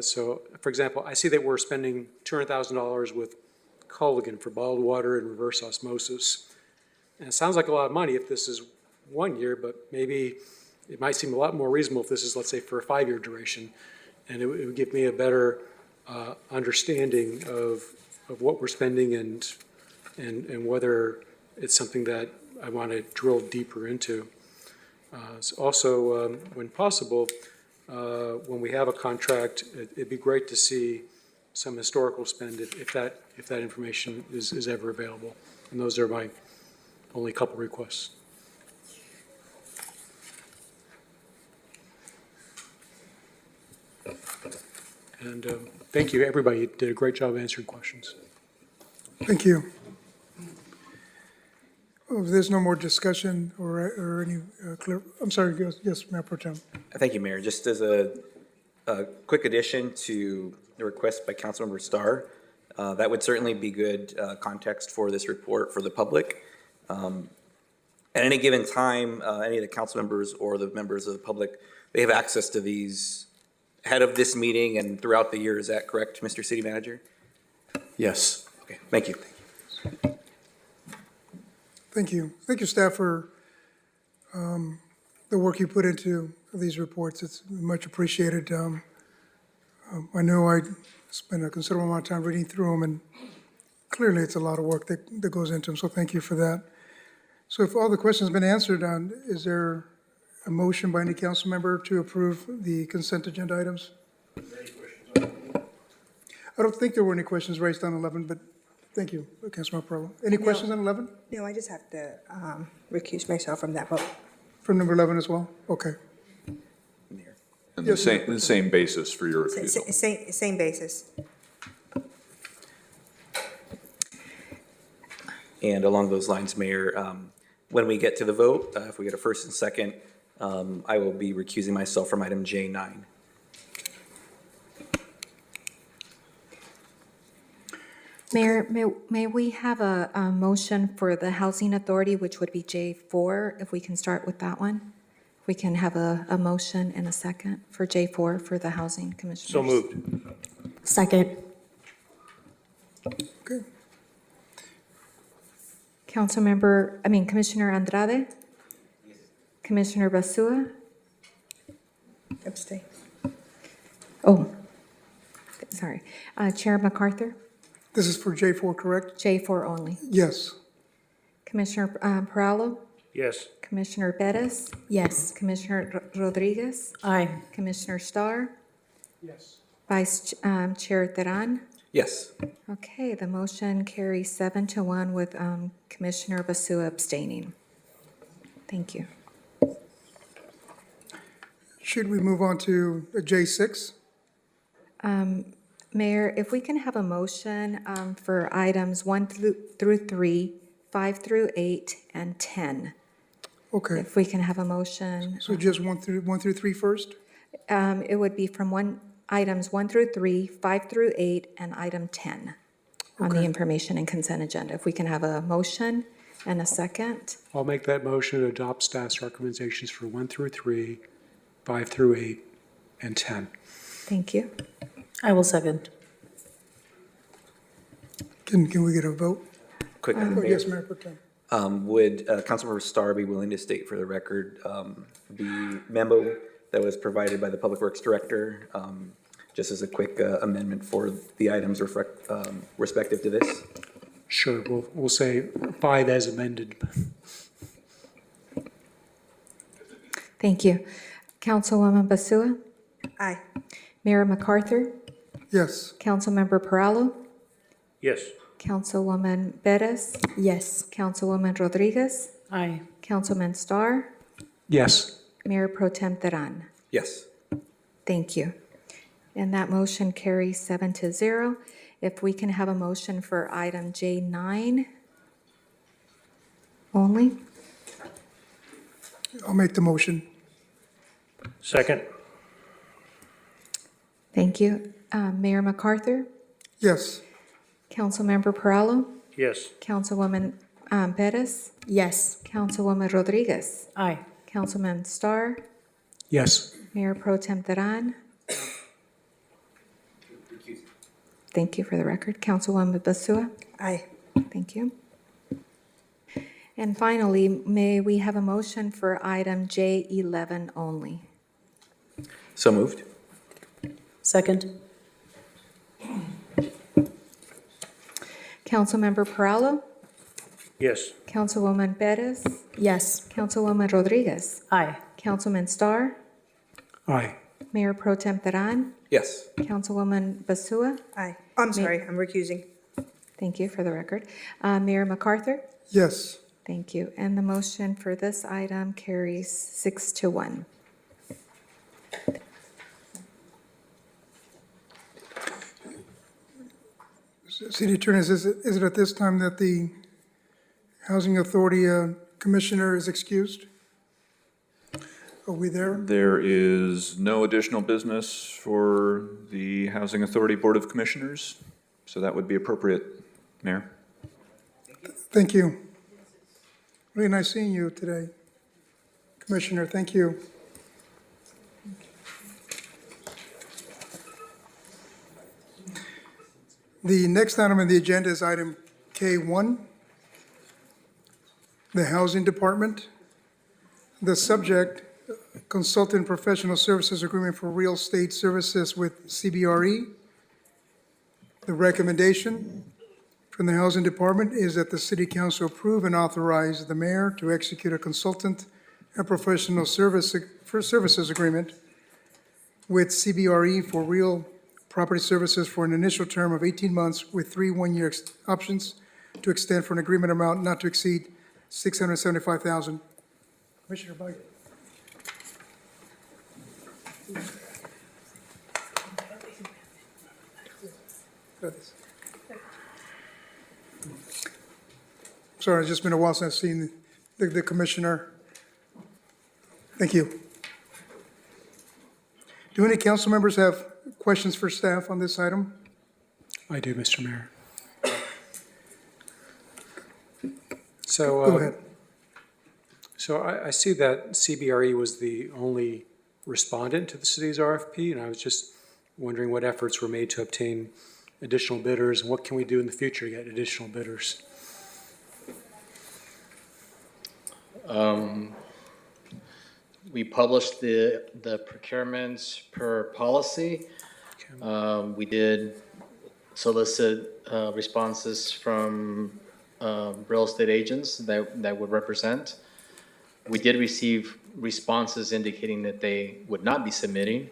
So for example, I see that we're spending $200,000 with Culligan for bottled water and reverse osmosis. And it sounds like a lot of money if this is 1 year, but maybe it might seem a lot more reasonable if this is, let's say, for a 5-year duration. And it would give me a better understanding of what we're spending and whether it's something that I want to drill deeper into. So also, when possible, when we have a contract, it'd be great to see some historical spend if that information is ever available. And those are my only couple requests. And thank you, everybody. You did a great job answering questions. Thank you. If there's no more discussion or any clear, I'm sorry, yes, Mayor Pro Tem. Thank you, Mayor. Just as a a quick addition to the request by Councilmember Starr. That would certainly be good context for this report for the public. At any given time, any of the council members or the members of the public, they have access to these ahead of this meeting and throughout the year. Is that correct, Mr. City Manager? Yes. Okay, thank you. Thank you. Thank you, staff, for the work you put into these reports. It's much appreciated. I know I spent a considerable amount of time reading through them, and clearly it's a lot of work that goes into them, so thank you for that. So if all the questions have been answered, is there a motion by any council member to approve the consent agenda items? I don't think there were any questions raised on 11, but thank you, Councilmember Peralta. Any questions on 11? No, I just have to recuse myself from that vote. From number 11 as well? Okay. And Yes, the same basis for your refusal. Same basis. And along those lines, Mayor, when we get to the vote, if we get a first and second, I will be recusing myself from item J9. Mayor, may we have a motion for the Housing Authority, which would be J4, if we can start with that one? We can have a motion and a second for J4 for the Housing Commissioners. So moved. Second. Okay. Commissioner Andrade? Commissioner Basua? Abstain. Oh, sorry. Chair MacArthur? This is for J4, correct? J4 only. Yes. Commissioner Perallo? Yes. Commissioner Bettis? Yes. Commissioner Rodriguez? Aye. Commissioner Starr? Yes. Vice Chair Teran? Yes. Okay, the motion carries 7-1 with Commissioner Basua abstaining. Thank you. Should we move on to J6? Mayor, if we can have a motion for items 1 through 3, 5 through 8, and 10. Okay. If we can have a motion. So just 1 through 3 first? It would be from items 1 through 3, 5 through 8, and item 10 on the Okay. information and consent agenda. If we can have a motion and a second. I'll make that motion to adopt staff's recommendations for 1 through 3, 5 through 8, and 10. Thank you. I will second. Can we get a vote? Quick, Oh, Mayor. yes, Mayor Pro Tem. Would Councilmember Starr be willing to state for the record the memo that was provided by the Public Works Director, just as a quick amendment for the items respective to this? Sure, we'll say 5 as amended. Thank you. Councilwoman Basua? Aye. Mayor MacArthur? Yes. Councilmember Perallo? Yes. Councilwoman Bettis? Yes. Councilwoman Rodriguez? Aye. Councilman Starr? Yes. Mayor Pro Tem Teran? Yes. Thank you. And that motion carries 7-0. If we can have a motion for item J9 only? I'll make the motion. Second. Thank you. Mayor MacArthur? Yes. Councilmember Perallo? Yes. Councilwoman Bettis? Yes. Councilwoman Rodriguez? Aye. Councilman Starr? Yes. Mayor Pro Tem Teran? Thank you for the record. Councilwoman Basua? Aye. Thank you. And finally, may we have a motion for item J11 only? So moved. Second. Councilmember Perallo? Yes. Councilwoman Bettis? Yes. Councilwoman Rodriguez? Aye. Councilman Starr? Aye. Mayor Pro Tem Teran? Yes. Councilwoman Basua? Aye. I'm sorry, I'm recusing. Thank you for the record. Mayor MacArthur? Yes. Thank you. And the motion for this item carries 6-1. City Attorney, is it at this time that the Housing Authority Commissioner is excused? Are we there? There is no additional business for the Housing Authority Board of Commissioners, so that would be appropriate, Mayor. Thank you. Really nice seeing you today. Commissioner, thank you. The next item on the agenda is item K1, the Housing Department. The subject, Consultant Professional Services Agreement for Real Estate Services with CBRE. The recommendation from the Housing Department is that the City Council approve and authorize the mayor to execute a consultant and professional services agreement with CBRE for real property services for an initial term of 18 months with 3 one-year options to extend for an agreement amount not to exceed $675,000. Commissioner Biden. Sorry, it's just been a while since I've seen the commissioner. Thank you. Do any council members have questions for staff on this item? I do, Mr. Mayor. So, Go ahead. So I see that CBRE was the only respondent to the city's RFP, and I was just wondering what efforts were made to obtain additional bidders, and what can we do in the future to get additional bidders? We published the procurements per policy. We did solicit responses from real estate agents that would represent. We did receive responses indicating that they would not be submitting,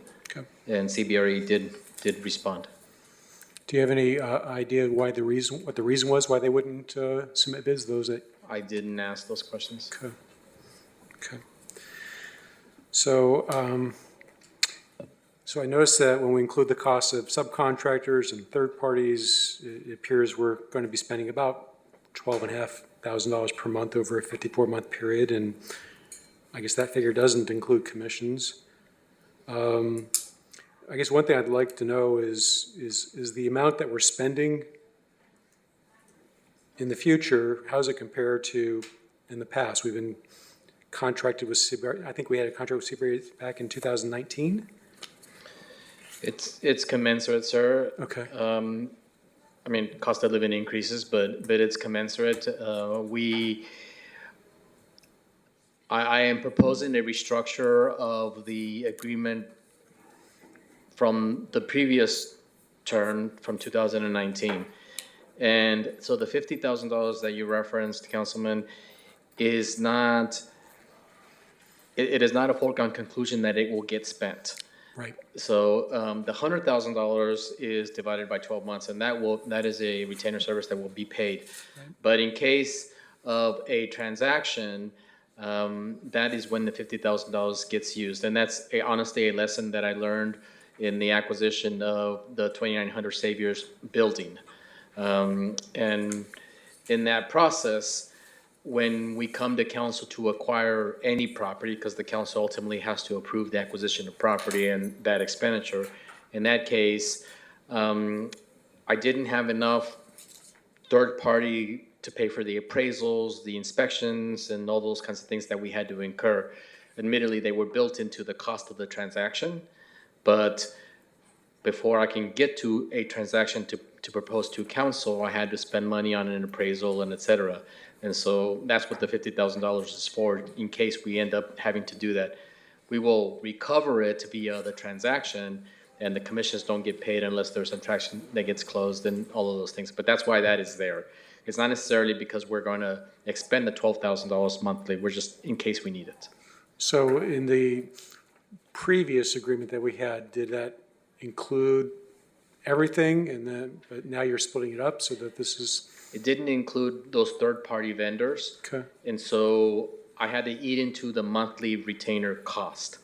and CBRE did respond. Do you have any idea what the reason was why they wouldn't submit bids? Those that I didn't ask those questions. Okay. Okay. So, so I noticed that when we include the cost of subcontractors and third parties, it appears we're going to be spending about $12,500 per month over a 54-month period, and I guess that figure doesn't include commissions. I guess one thing I'd like to know is the amount that we're spending in the future, how does it compare to in the past? We've been contracted with CBRE. I think we had a contract with CBRE back in 2019. It's commensurate, sir. Okay. I mean, cost of living increases, but it's commensurate. I am proposing a restructure of the agreement from the previous term from 2019. And so the $50,000 that you referenced, Councilman, is not, it is not a foregone conclusion that it will get spent. Right. So the $100,000 is divided by 12 months, and that is a retainer service that will be paid. Right. But in case of a transaction, that is when the $50,000 gets used, and that's honestly a lesson that I learned in the acquisition of the 2900 Saviors building, and in that process, when we come to council to acquire any property, because the council ultimately has to approve the acquisition of property and that expenditure. In that case, I didn't have enough third party to pay for the appraisals, the inspections, and all those kinds of things that we had to incur. Admittedly, they were built into the cost of the transaction, but before I can get to a transaction to propose to council, I had to spend money on an appraisal and et cetera. And so that's what the $50,000 is for, in case we end up having to do that. We will recover it via the transaction, and the commissions don't get paid unless there's a transaction that gets closed and all of those things. But that's why that is there. It's not necessarily because we're going to expend the $12,000 monthly. We're just in case we need it. So in the previous agreement that we had, did that include everything? And then, but now you're splitting it up so that this is. It didn't include those third-party vendors. Okay. And so I had to eat into the monthly retainer cost.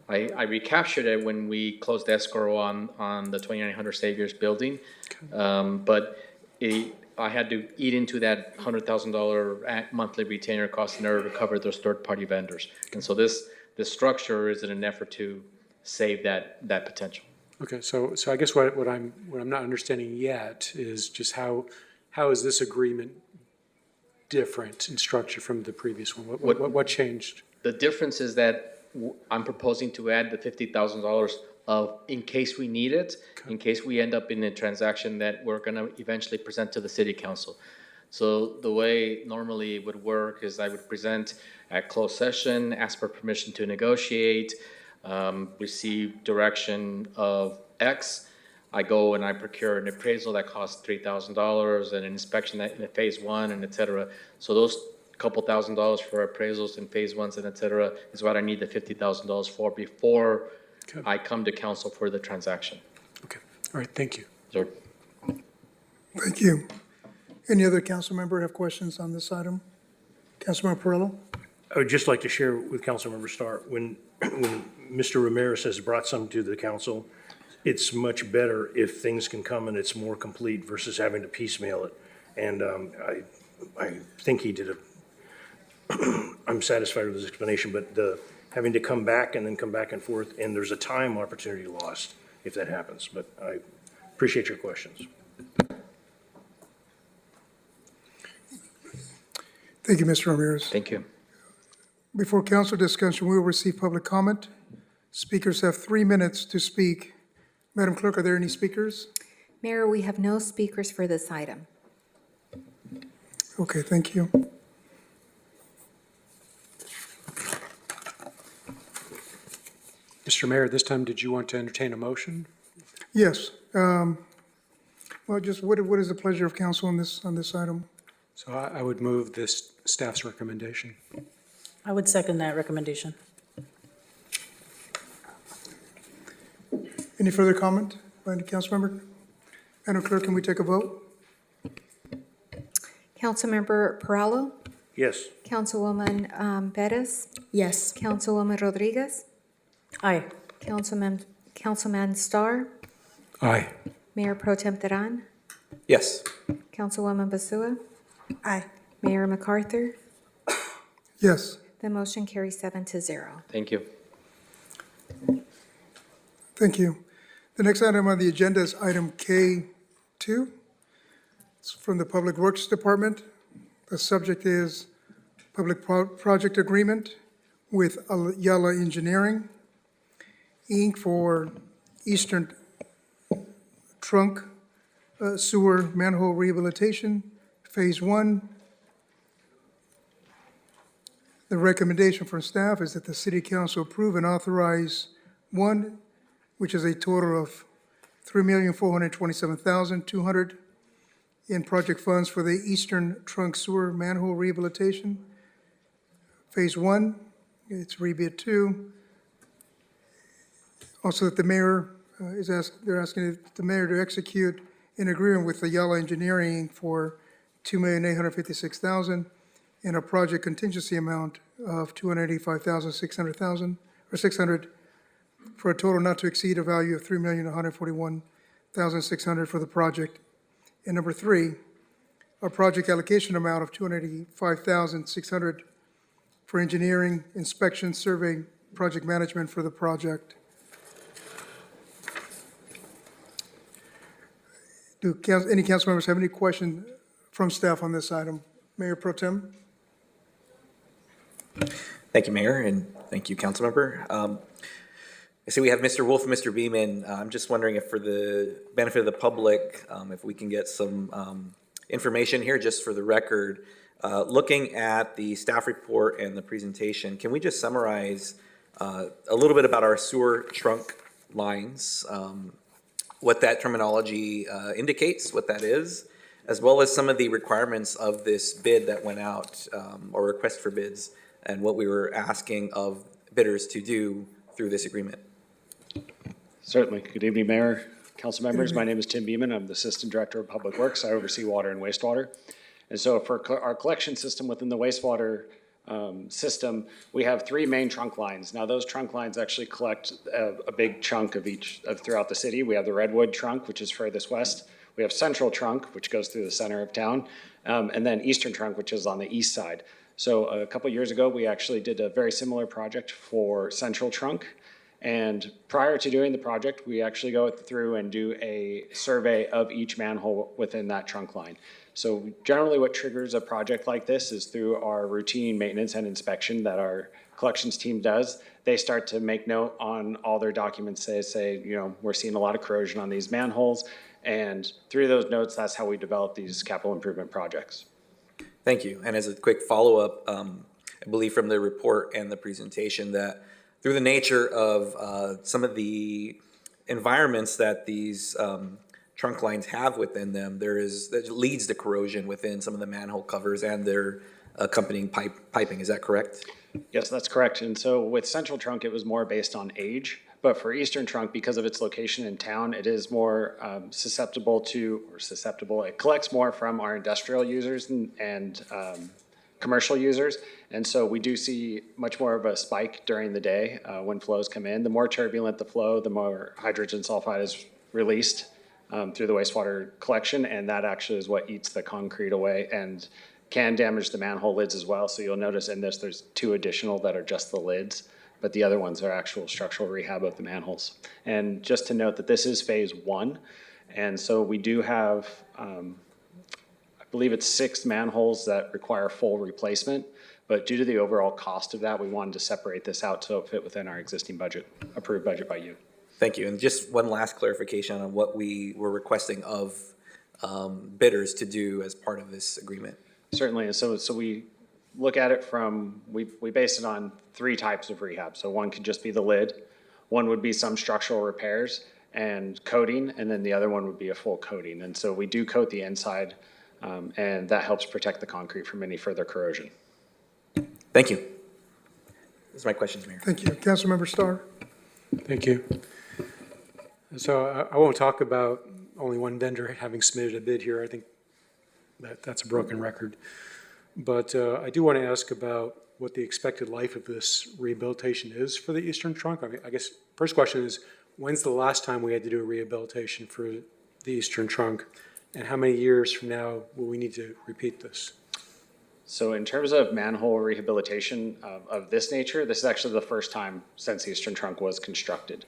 I recaptured it when we closed escrow on the 2900 Saviors building. Okay. But I had to eat into that $100,000 monthly retainer cost in order to cover those third-party vendors. And so this the structure is in an effort to save that potential. Okay, so I guess what I'm not understanding yet is just how is this agreement different in structure from the previous one? What changed? The difference is that I'm proposing to add the $50,000 of, in case we need it, in case we end up in a transaction that we're gonna eventually present to the city council. So the way normally it would work is I would present at closed session, ask for permission to negotiate, receive direction of X. I go and I procure an appraisal that costs $3,000 and an inspection in phase one and et cetera. So those couple $1,000s for appraisals in phase ones and et cetera is what I need the $50,000 for before I come to council for the transaction. Okay, all right, thank you. Sure. Thank you. Any other council member have questions on this item? Councilmember Perillo? I would just like to share with Councilmember Starr, when Mr. Ramirez has brought something to the council, it's much better if things can come and it's more complete versus having to piecemeal it. And I think he did I'm satisfied with his explanation, but having to come back and then come back and forth, and there's a time opportunity lost if that happens. But I appreciate your questions. Thank you, Mr. Ramirez. Thank you. Before council discussion, we will receive public comment. Speakers have 3 minutes to speak. Madam Clerk, are there any speakers? Mayor, we have no speakers for this item. Okay, thank you. Mr. Mayor, this time, did you want to entertain a motion? Yes. Well, just what is the pleasure of council on this item? So I would move this staff's recommendation. I would second that recommendation. Any further comment by any council member? Madam Clerk, can we take a vote? Councilmember Perallo? Yes. Councilwoman Perez? Yes. Councilwoman Rodriguez? Aye. Councilman Starr? Aye. Mayor Pro Tem Teran? Yes. Councilwoman Basua? Aye. Mayor MacArthur? Yes. The motion carries 7-0. Thank you. Thank you. The next item on the agenda is item K2. It's from the Public Works Department. The subject is Public Project Agreement with Ayala Engineering, Inc. for Eastern Trunk Sewer Manhole Rehabilitation, Phase 1. The recommendation from staff is that the City Council approve and authorize one, which is a total of $3,427,200 in project funds for the Eastern Trunk Sewer Manhole Rehabilitation. Phase 1, it's rebid 2. Also, that the mayor they're asking the mayor to execute an agreement with Ayala Engineering for $2,856,000 and a project contingency amount of $285,600 for a total not to exceed a value of $3,141,600 for the project. And number 3, a project allocation amount of $285,600 for engineering, inspection, survey, project management for the project. Do any council members have any question from staff on this item? Mayor Pro Tem? Thank you, Mayor, and thank you, Councilmember. I see we have Mr. Wolf and Mr. Beeman. I'm just wondering if for the benefit of the public, if we can get some information here just for the record. Looking at the staff report and the presentation, can we just summarize a little bit about our sewer trunk lines, what that terminology indicates, what that is, as well as some of the requirements of this bid that went out, or request for bids, and what we were asking of bidders to do through this agreement. Certainly. Good evening, Mayor, council members. My name is Tim Beeman. I'm the Assistant Director of Public Works. I oversee water and wastewater. And so for our collection system within the wastewater system, we have 3 main trunk lines. Now those trunk lines actually collect a big chunk of throughout the city. We have the Redwood trunk, which is furthest west. We have Central trunk, which goes through the center of town. And then Eastern trunk, which is on the east side. So a couple years ago, we actually did a very similar project for Central Trunk. And prior to doing the project, we actually go through and do a survey of each manhole within that trunk line. So generally what triggers a project like this is through our routine maintenance and inspection that our collections team does. They start to make note on all their documents. They say, you know, we're seeing a lot of corrosion on these manholes. And through those notes, that's how we develop these capital improvement projects. Thank you. And as a quick follow-up, I believe from the report and the presentation that through the nature of some of the environments that these trunk lines have within them, that leads to corrosion within some of the manhole covers and their accompanying piping. Is that correct? Yes, that's correct. And so with Central Trunk, it was more based on age. But for Eastern Trunk, because of its location in town, it is more it collects more from our industrial users and commercial users. And so we do see much more of a spike during the day when flows come in. The more turbulent the flow, the more hydrogen sulfide is released through the wastewater collection. And that actually is what eats the concrete away and can damage the manhole lids as well. So you'll notice in this, there's 2 additional that are just the lids, but the other ones are actual structural rehab of the manholes. And just to note that this is phase 1. And so we do have, I believe it's 6 manholes that require full replacement. But due to the overall cost of that, we wanted to separate this out so it fit within our existing budget, approved budget by you. Thank you. And just one last clarification on what we were requesting of bidders to do as part of this agreement. Certainly. And so we look at it from, we base it on 3 types of rehab. So one could just be the lid, one would be some structural repairs and coating, and then the other one would be a full coating. And so we do coat the inside, and that helps protect the concrete from any further corrosion. Thank you. Those are my questions, Mayor. Thank you. Councilmember Starr. Thank you. So I won't talk about only one vendor having submitted a bid here. I think that's a broken record. But I do want to ask about what the expected life of this rehabilitation is for the Eastern Trunk. I mean, I guess first question is, when's the last time we had to do a rehabilitation for the Eastern Trunk? And how many years from now will we need to repeat this? So in terms of manhole rehabilitation of this nature, this is actually the first time since Eastern Trunk was constructed.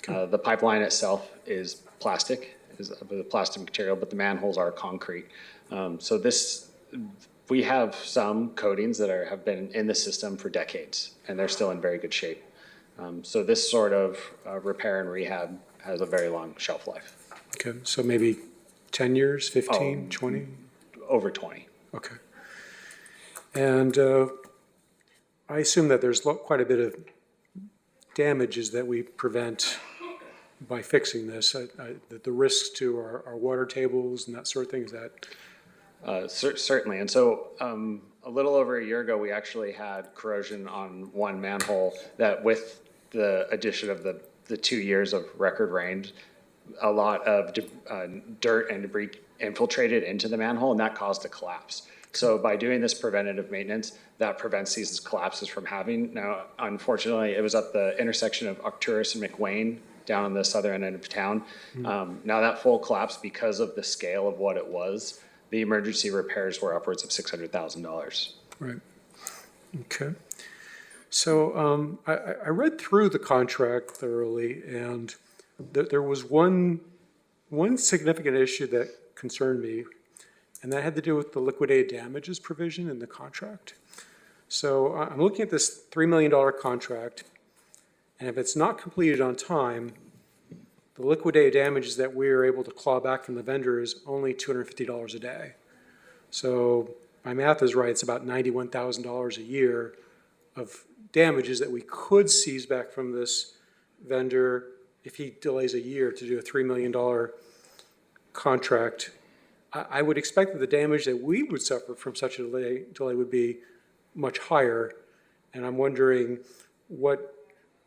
The pipeline itself is plastic, is a plastic material, but the manholes are concrete. So we have some coatings that have been in the system for decades, and they're still in very good shape. So this sort of repair and rehab has a very long shelf life. Okay, so maybe 10 years, 15, 20? Over 20. Okay. And I assume that there's quite a bit of damages that we prevent by fixing this. The risks to our water tables and that sort of thing, is that? Certainly. And so a little over a year ago, we actually had corrosion on one manhole that, with the addition of the 2 years of record rain, a lot of dirt and debris infiltrated into the manhole, and that caused a collapse. So by doing this preventative maintenance, that prevents these collapses from happening. Now, unfortunately, it was at the intersection of Arcturus and McWayne down on the southern end of town. Now that full collapse, because of the scale of what it was, the emergency repairs were upwards of $600,000. Right. Okay. So I read through the contract thoroughly, and there was one significant issue that concerned me, and that had to do with the liquidated damages provision in the contract. So I'm looking at this $3 million contract, and if it's not completed on time, the liquidated damages that we are able to claw back from the vendor is only $250 a day. So my math is right, it's about $91,000 a year of damages that we could seize back from this vendor if he delays a year to do a $3 million contract. I would expect that the damage that we would suffer from such a delay would be much higher. And I'm wondering what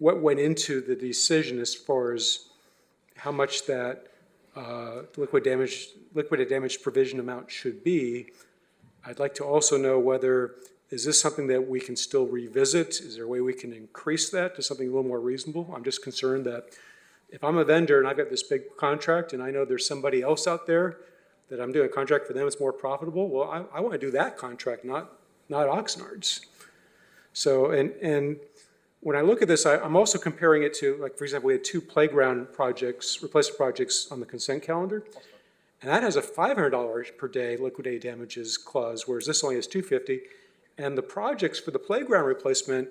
went into the decision as far as how much that liquidated damage provision amount should be. I'd like to also know whether, is this something that we can still revisit? Is there a way we can increase that to something a little more reasonable? I'm just concerned that if I'm a vendor and I've got this big contract and I know there's somebody else out there that I'm doing a contract for them, it's more profitable, well, I want to do that contract, not not Oxnard's. So, and when I look at this, I'm also comparing it to, like, for example, we had 2 playground projects, replacement projects on the consent calendar, and that has a $500 per day liquidated damages clause, whereas this only has $250. And the projects for the playground replacement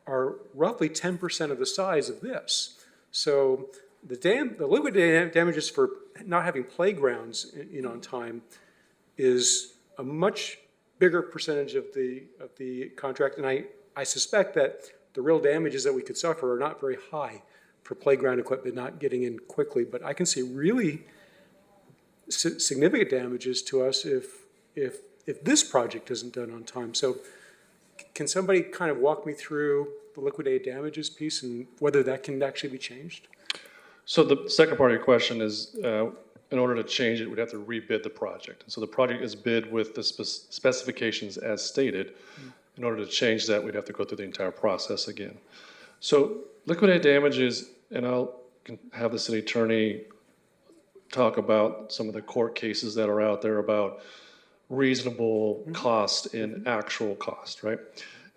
are roughly 10% of the size of this. So the liquidated damages for not having playgrounds on time is a much bigger percentage of the contract, and I suspect that the real damages that we could suffer are not very high for playground equipment not getting in quickly, but I can see really significant damages to us if this project isn't done on time. So can somebody kind of walk me through the liquidated damages piece and whether that can actually be changed? So the second part of your question is, in order to change it, we'd have to rebid the project. And so the project is bid with the specifications as stated. In order to change that, we'd have to go through the entire process again. So liquidated damages, and I'll have the city attorney talk about some of the court cases that are out there about reasonable cost and actual cost, right?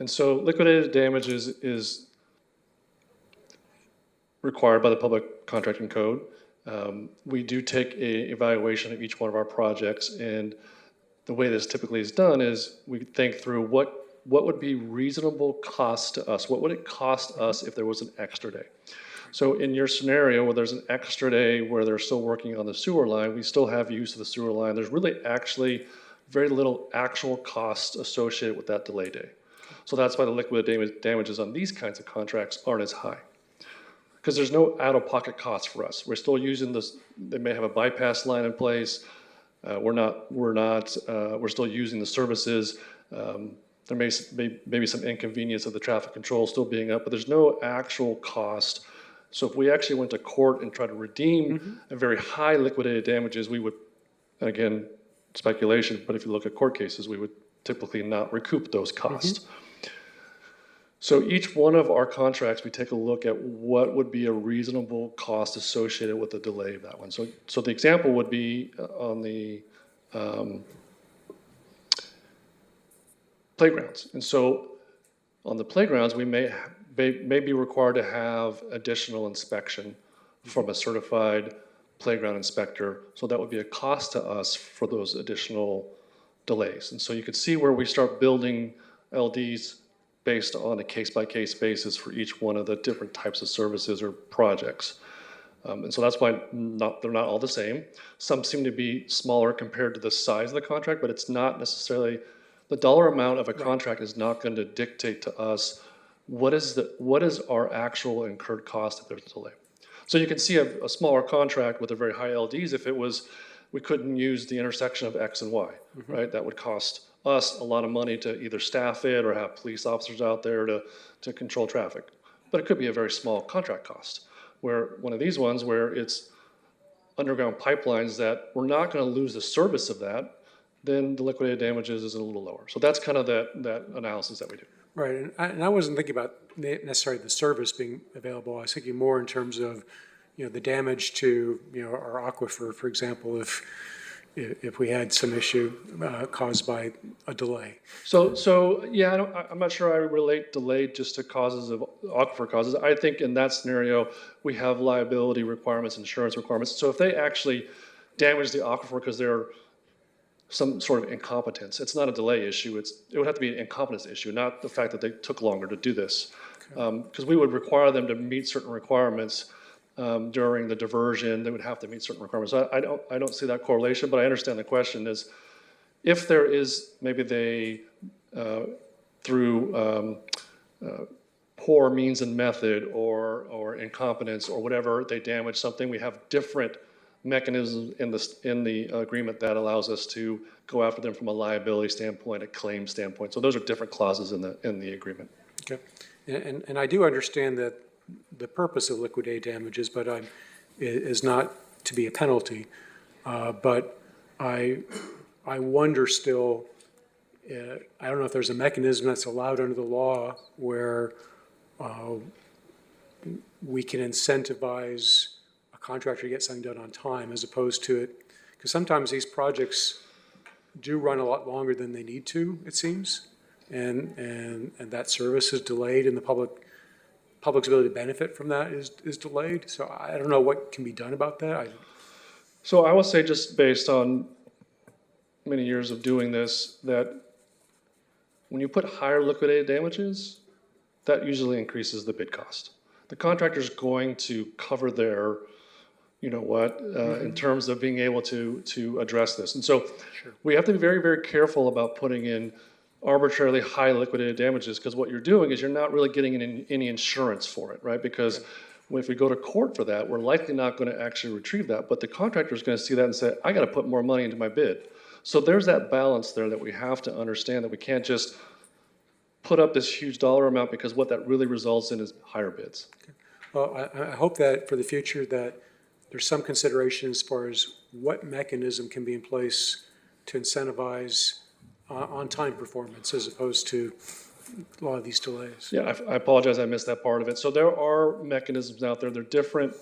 And so liquidated damages is required by the Public Contracting Code. We do take an evaluation of each one of our projects, and the way this typically is done is we think through what would be reasonable cost to us? What would it cost us if there was an extra day? So in your scenario where there's an extra day where they're still working on the sewer line, we still have use of the sewer line. There's really actually very little actual cost associated with that delay day. So that's why the liquidated damages on these kinds of contracts aren't as high. Because there's no out-of-pocket cost for us. We're still using this, they may have a bypass line in place. We're still using the services. There may be some inconvenience of the traffic control still being up, but there's no actual cost. So if we actually went to court and tried to redeem a very high liquidated damages, we would, and again, speculation, but if you look at court cases, we would typically not recoup those costs. So each one of our contracts, we take a look at what would be a reasonable cost associated with the delay of that one. So the example would be on the playgrounds. And so on the playgrounds, we may be required to have additional inspection from a certified playground inspector. So that would be a cost to us for those additional delays. And so you could see where we start building LDs based on a case-by-case basis for each one of the different types of services or projects. And so that's why they're not all the same. Some seem to be smaller compared to the size of the contract, but it's not necessarily, the dollar amount of a contract is not going to dictate to us what is our actual incurred cost if there's a delay. So you can see a smaller contract with a very high LDs if it was, we couldn't use the intersection of X and Y, right? That would cost us a lot of money to either staff it or have police officers out there to control traffic. But it could be a very small contract cost, where one of these ones where it's underground pipelines that we're not going to lose the service of that, then the liquidated damages is a little lower. So that's kind of that analysis that we do. Right, and I wasn't thinking about necessarily the service being available. I was thinking more in terms of, the damage to, our aquifer, for example, if we had some issue caused by a delay. So yeah, I'm not sure I relate delay just to causes of aquifer causes. I think in that scenario, we have liability requirements, insurance requirements. So if they actually damage the aquifer because they're some sort of incompetence, it's not a delay issue. It would have to be an incompetence issue, not the fact that they took longer to do this. Because we would require them to meet certain requirements during the diversion. They would have to meet certain requirements. I don't see that correlation, but I understand the question is, if there is, maybe they, through poor means and method or incompetence or whatever, they damage something, we have different mechanisms in the agreement that allows us to go after them from a liability standpoint, a claim standpoint. So those are different clauses in the agreement. Okay, and I do understand that the purpose of liquidated damages, but is not to be a penalty. But I wonder still. I don't know if there's a mechanism that's allowed under the law where we can incentivize a contractor to get something done on time, as opposed to it, because sometimes these projects do run a lot longer than they need to, it seems. and that service is delayed, and the public's ability to benefit from that is delayed. So I don't know what can be done about that. So I will say, just based on many years of doing this, that when you put higher liquidated damages, that usually increases the bid cost. The contractor's going to cover their, you know what, in terms of being able to address this. And so we have to be very, very careful about putting in arbitrarily high liquidated damages, because what you're doing is you're not really getting any insurance for it, right? Because if we go to court for that, we're likely not going to actually retrieve that, but the contractor is going to see that and say, I got to put more money into my bid. So there's that balance there that we have to understand, that we can't just put up this huge dollar amount, because what that really results in is higher bids. Well, I hope that for the future that there's some consideration as far as what mechanism can be in place to incentivize on-time performance as opposed to a lot of these delays. Yeah, I apologize, I missed that part of it. So there are mechanisms out there. There are different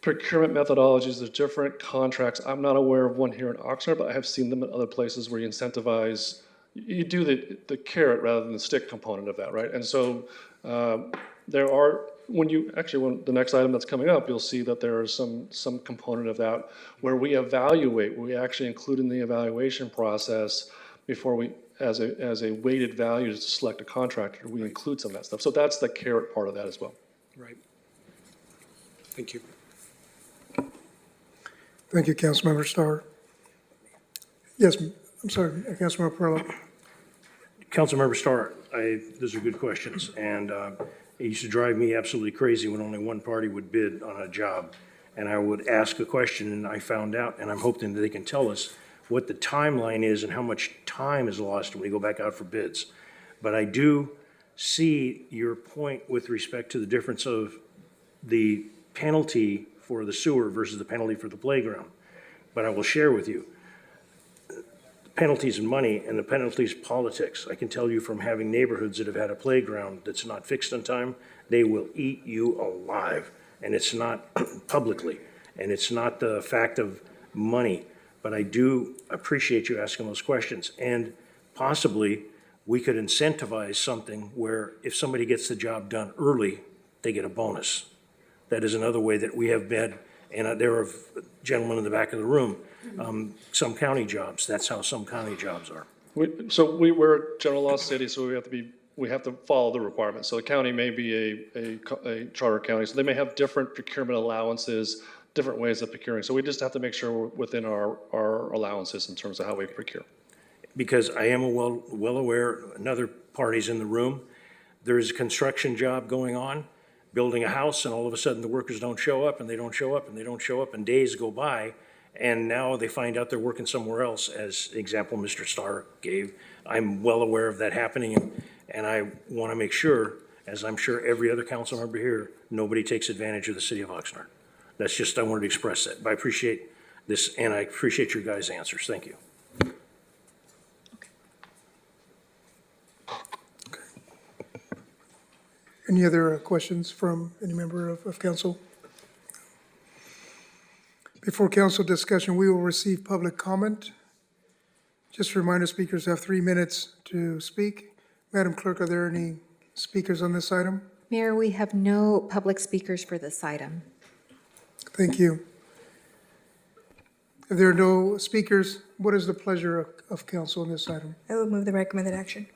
procurement methodologies. There's different contracts. I'm not aware of one here in Oxnard, but I have seen them in other places where you incentivize, you do the carrot rather than the stick component of that, right? And so there are, when the next item that's coming up, you'll see that there is some component of that where we evaluate, we actually include in the evaluation process before we, as a weighted value to select a contractor, we include some of that stuff. So that's the carrot part of that as well. Right. Thank you. Thank you, Councilmember Starr. Yes, I'm sorry, Councilmember Perillo. Councilmember Starr, those are good questions, and it used to drive me absolutely crazy when only one party would bid on a job. And I would ask a question, and I found out, and I'm hoping that they can tell us what the timeline is and how much time is lost when we go back out for bids. But I do see your point with respect to the difference of the penalty for the sewer versus the penalty for the playground. But I will share with you, penalties in money and the penalties politics. I can tell you from having neighborhoods that have had a playground that's not fixed on time, they will eat you alive. And it's not publicly, and it's not the fact of money. But I do appreciate you asking those questions. And possibly we could incentivize something where if somebody gets the job done early, they get a bonus. That is another way that we have been, and there are gentlemen in the back of the room, some county jobs, that's how some county jobs are. We're a general law city, so we have to follow the requirements. So the county may be a charter county, so they may have different procurement allowances, different ways of procuring. So we just have to make sure we're within our allowances in terms of how we procure. Because I am well aware, another party's in the room, there's a construction job going on, building a house, and all of a sudden the workers don't show up, and they don't show up, and they don't show up, and days go by, and now they find out they're working somewhere else, as the example Mr. Starr gave. I'm well aware of that happening, and I want to make sure, as I'm sure every other council member here, nobody takes advantage of the city of Oxnard. That's just, I wanted to express that. But I appreciate this, and I appreciate your guys' answers. Thank you. Any other questions from any member of council? Before council discussion, we will receive public comment. Just a reminder, speakers have 3 minutes to speak. Madam Clerk, are there any speakers on this item? Mayor, we have no public speakers for this item. Thank you. If there are no speakers, what is the pleasure of council on this item? I will move the recommended action.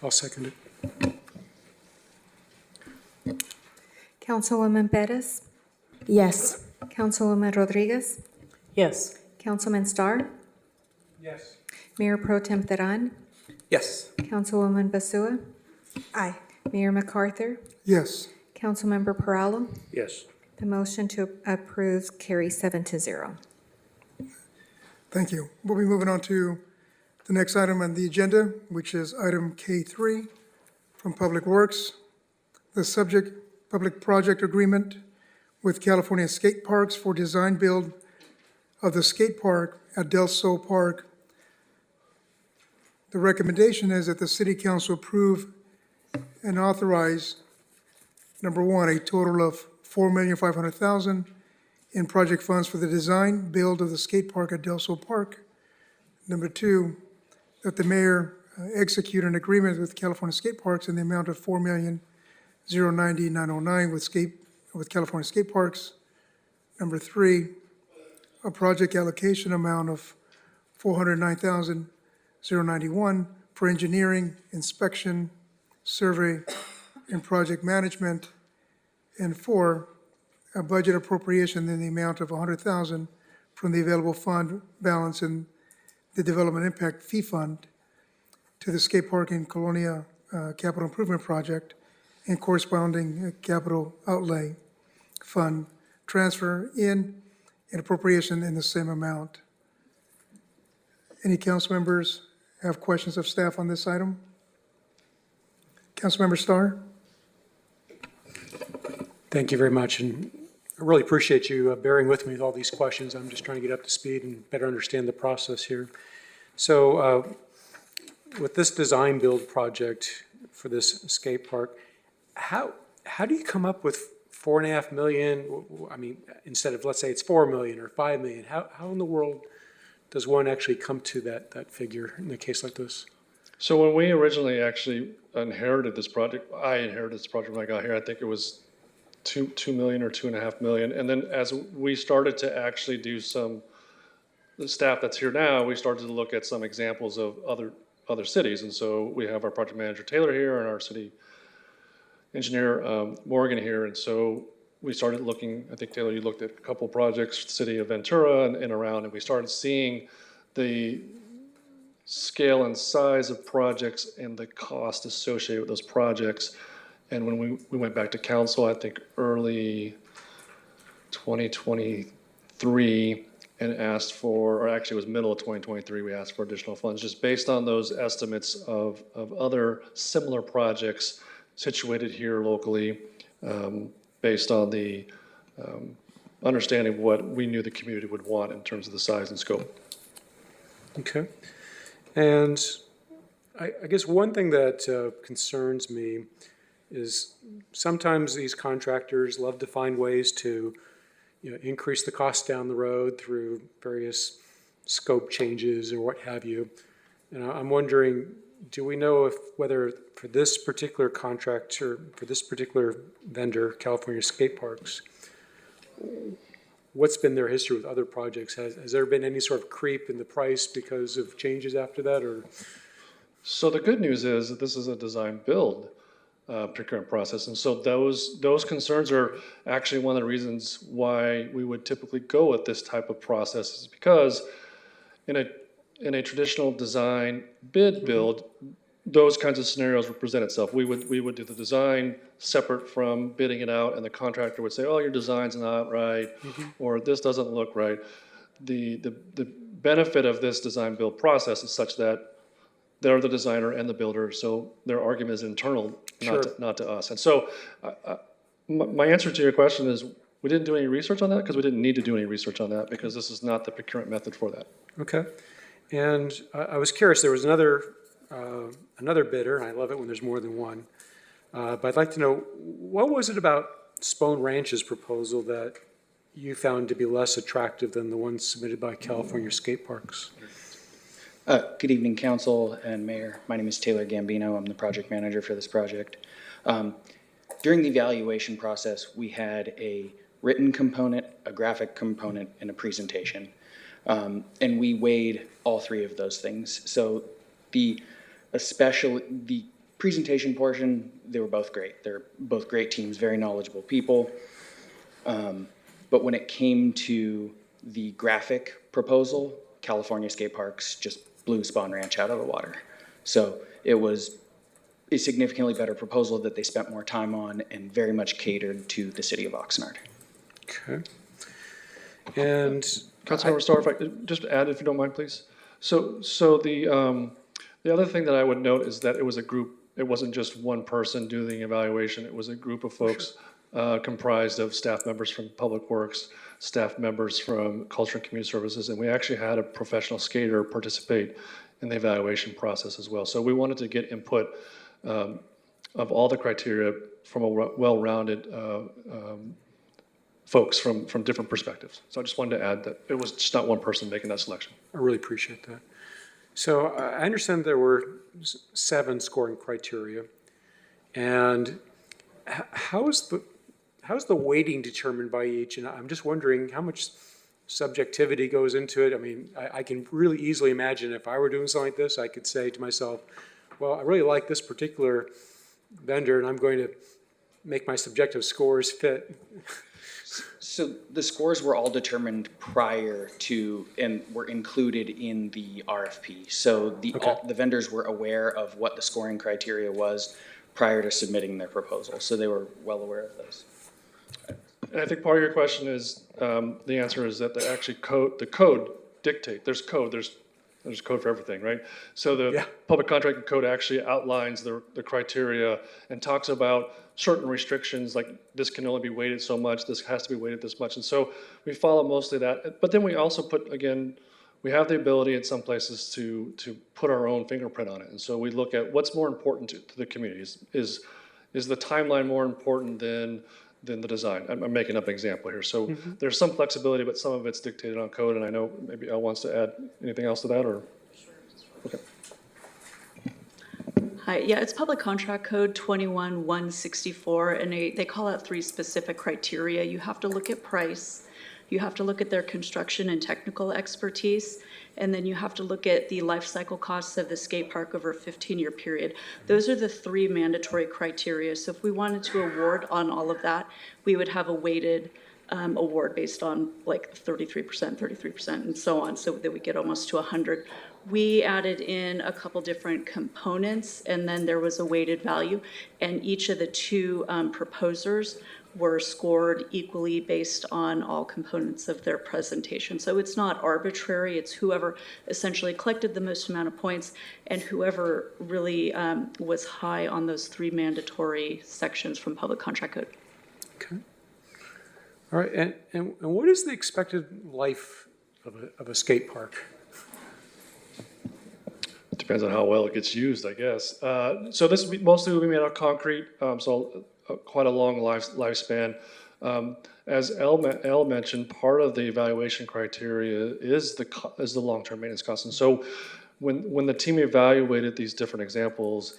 I'll second it. Councilwoman Perez? Yes. Councilwoman Rodriguez? Yes. Councilman Starr? Yes. Mayor Pro Tem Teran? Yes. Councilwoman Basua? Aye. Mayor MacArthur? Yes. Councilmember Perallo? Yes. The motion to approve carries 7-0. Thank you. We'll be moving on to the next item on the agenda, which is item K3 from Public Works. The subject, public project agreement with California Skate Parks for design build of the skate park at Del Sol Park. The recommendation is that the city council approve and authorize, number one, a total of $4,500,000 in project funds for the design build of the skate park at Del Sol Park. Number two, that the mayor execute an agreement with California Skate Parks in the amount of $4,090,909 with California Skate Parks. Number 3, a project allocation amount of $409,091 for engineering, inspection, survey, and project management. And 4, a budget appropriation in the amount of $100,000 from the available fund balance in the Development Impact Fee Fund to the skate park in Colonia Capital Improvement Project and corresponding capital outlay fund transfer in and appropriation in the same amount. Any council members have questions of staff on this item? Councilmember Starr? Thank you very much, and I really appreciate you bearing with me with all these questions. I'm just trying to get up to speed and better understand the process here. So with this design build project for this skate park, how do you come up with $4.5 million? I mean, instead of, let's say it's 4 million or 5 million, how in the world does one actually come to that figure in a case like this? So when we originally actually inherited this project, I inherited this project when I got here, I think it was 2 million or 2.5 million. And then as we started to actually do the staff that's here now, we started to look at some examples of other cities. And so we have our project manager Taylor here and our city engineer Morgan here. And so we started looking, I think Taylor, you looked at a couple projects, city of Ventura and around, and we started seeing the scale and size of projects and the cost associated with those projects. And when we went back to council, I think early 2023, and asked for, or actually it was middle of 2023, we asked for additional funds, just based on those estimates of other similar projects situated here locally, based on the understanding of what we knew the community would want in terms of the size and scope. Okay. And I guess one thing that concerns me is sometimes these contractors love to find ways to increase the cost down the road through various scope changes or what have you. And I'm wondering, do we know whether for this particular contract or for this particular vendor, California Skate Parks, what's been their history with other projects? Has there been any sort of creep in the price because of changes after that, or? So the good news is that this is a design build procurement process, and so those concerns are actually one of the reasons why we would typically go with this type of process, is because in a traditional design bid build, those kinds of scenarios would present itself. We would do the design separate from bidding it out, and the contractor would say, "Oh, your design's not right," or "This doesn't look right." The benefit of this design build process is such that they're the designer and the builder, so their argument is internal, not to us. And so my answer to your question is we didn't do any research on that because we didn't need to do any research on that because this is not the procurement method for that. Okay. And I was curious, there was another bidder, and I love it when there's more than one, but I'd like to know, what was it about Spone Ranch's proposal that you found to be less attractive than the one submitted by California Skate Parks? Good evening, Council and Mayor. My name is Taylor Gambino. I'm the project manager for this project. During the evaluation process, we had a written component, a graphic component, and a presentation. And we weighed all three of those things. So the presentation portion, they were both great. They're both great teams, very knowledgeable people. But when it came to the graphic proposal, California Skate Parks just blew Spone Ranch out of the water. So it was a significantly better proposal that they spent more time on and very much catered to the city of Oxnard. Okay. And Councilmember Starr, if I could just add, if you don't mind, please. So the other thing that I would note is that it was a group. It wasn't just one person doing the evaluation. It was a group of folks comprised of staff members from Public Works, staff members from Culture and Community Services, and we actually had a professional skater participate in the evaluation process as well. So we wanted to get input of all the criteria from a well-rounded folks from different perspectives. So I just wanted to add that it was just not one person making that selection. I really appreciate that. So I understand there were 7 scoring criteria. And how's the weighting determined by each? And I'm just wondering how much subjectivity goes into it. I mean, I can really easily imagine if I were doing something like this, I could say to myself, well, I really like this particular vendor, and I'm going to make my subjective scores fit. So the scores were all determined prior to and were included in the RFP. So the vendors were aware of what the scoring criteria was prior to submitting their proposal. So they were well aware of those. And I think part of your question is, the answer is that the code dictate, there's code for everything, right? So the public contracting code actually outlines the criteria and talks about certain restrictions, like this can only be weighted so much, this has to be weighted this much. And so we follow mostly that. But then we also put, again, we have the ability in some places to put our own fingerprint on it. And so we look at what's more important to the community. Is the timeline more important than the design? I'm making up an example here. So there's some flexibility, but some of it's dictated on code. And I know maybe Elle wants to add anything else to that, or? Okay. Hi, yeah, it's Public Contract Code 21164, and they call out 3 specific criteria. You have to look at price, you have to look at their construction and technical expertise, and then you have to look at the life cycle costs of the skate park over a 15-year period. Those are the 3 mandatory criteria. So if we wanted to award on all of that, we would have a weighted award based on like 33%, and so on, so that we get almost to 100. We added in a couple different components, and then there was a weighted value, and each of the 2 proposers were scored equally based on all components of their presentation. So it's not arbitrary, it's whoever essentially collected the most amount of points and whoever really was high on those 3 mandatory sections from Public Contract Code. Okay. All right, and what is the expected life of a skate park? Depends on how well it gets used, I guess. So this mostly will be made out of concrete, so quite a long lifespan. As Elle mentioned, part of the evaluation criteria is the long-term maintenance cost. And so when the team evaluated these different examples,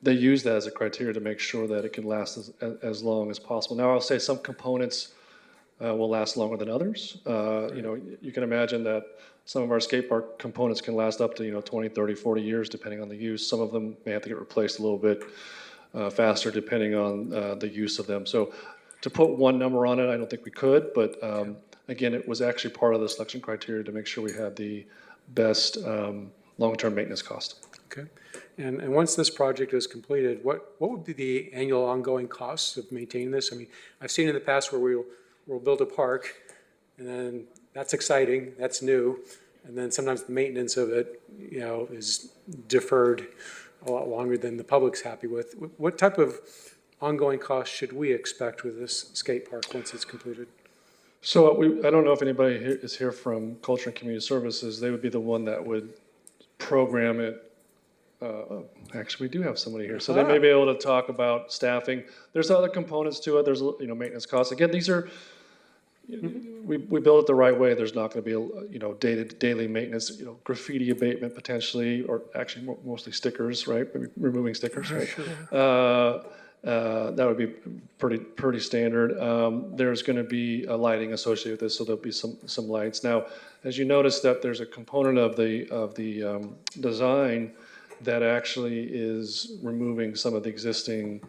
they used that as a criteria to make sure that it can last as long as possible. Now, I'll say some components will last longer than others. You can imagine that some of our skate park components can last up to 20, 30, 40 years, depending on the use. Some of them may have to get replaced a little bit faster, depending on the use of them. So to put one number on it, I don't think we could, but again, it was actually part of the selection criteria to make sure we had the best long-term maintenance cost. Okay. And once this project is completed, what would be the annual ongoing costs of maintaining this? I mean, I've seen in the past where we'll build a park, and then that's exciting, that's new, and then sometimes the maintenance of it, is deferred a lot longer than the public's happy with. What type of ongoing costs should we expect with this skate park once it's completed? So I don't know if anybody is here from Culture and Community Services. They would be the one that would program it. Actually, we do have somebody here, so they may be able to talk about staffing. There's other components to it. There's maintenance costs. Again, these are we build it the right way. There's not going to be daily maintenance. Graffiti abatement potentially, or actually mostly stickers, right? Maybe removing stickers, right? Sure. That would be pretty standard. There's going to be a lighting associated with this, so there'll be some lights. Now, as you notice, that there's a component of the design that actually is removing some of the existing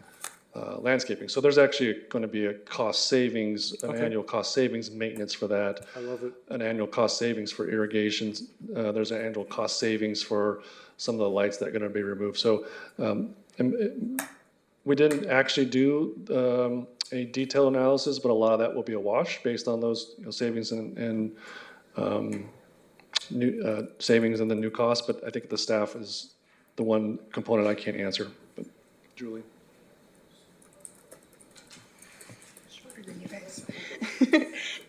landscaping. So there's actually going to be a cost savings, annual cost savings maintenance for that. I love it. An annual cost savings for irrigation. There's an annual cost savings for some of the lights that are going to be removed. So we didn't actually do a detailed analysis, but a lot of that will be a wash based on those savings and new savings and the new cost. But I think the staff is the one component I can't answer. But Julie.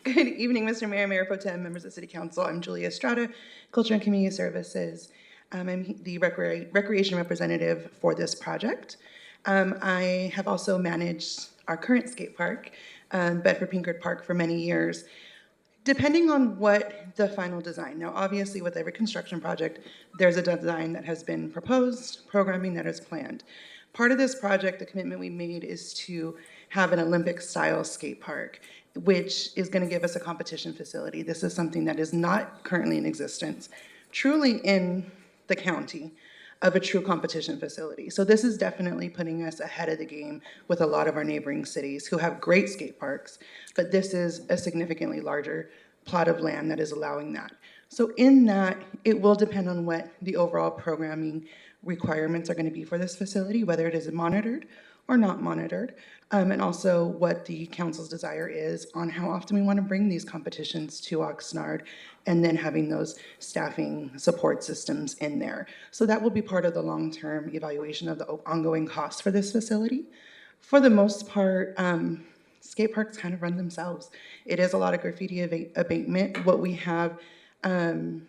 Good evening, Mr. Mayor, Mayor Pro Tem, members of City Council. I'm Julia Estrada, Culture and Community Services. I'm the recreation representative for this project. I have also managed our current skate park, Bedford Pinkard Park, for many years. Depending on what the final design. Now, obviously, with every construction project, there's a design that has been proposed, programming that is planned. Part of this project, the commitment we made is to have an Olympic-style skate park, which is going to give us a competition facility. This is something that is not currently in existence, truly in the county, of a true competition facility. So this is definitely putting us ahead of the game with a lot of our neighboring cities who have great skate parks, but this is a significantly larger plot of land that is allowing that. So in that, it will depend on what the overall programming requirements are going to be for this facility, whether it is monitored or not monitored, and also what the council's desire is on how often we want to bring these competitions to Oxnard, and then having those staffing support systems in there. So that will be part of the long-term evaluation of the ongoing costs for this facility. For the most part, skate parks kind of run themselves. It is a lot of graffiti abatement. What we have gotten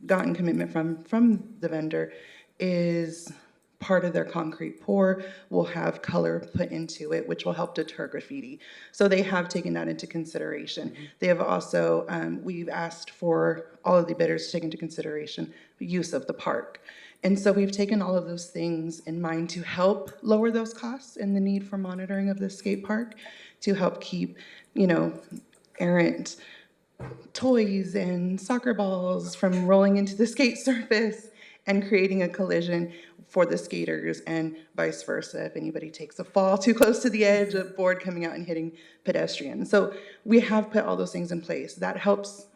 commitment from the vendor is part of their concrete pour will have color put into it, which will help deter graffiti. So they have taken that into consideration. They have also, we've asked for all of the bidders to take into consideration the use of the park. And so we've taken all of those things in mind to help lower those costs and the need for monitoring of the skate park, to help keep, errant toys and soccer balls from rolling into the skate surface and creating a collision for the skaters, and vice versa. If anybody takes a fall too close to the edge, a board coming out and hitting pedestrians. So we have put all those things in place. That helps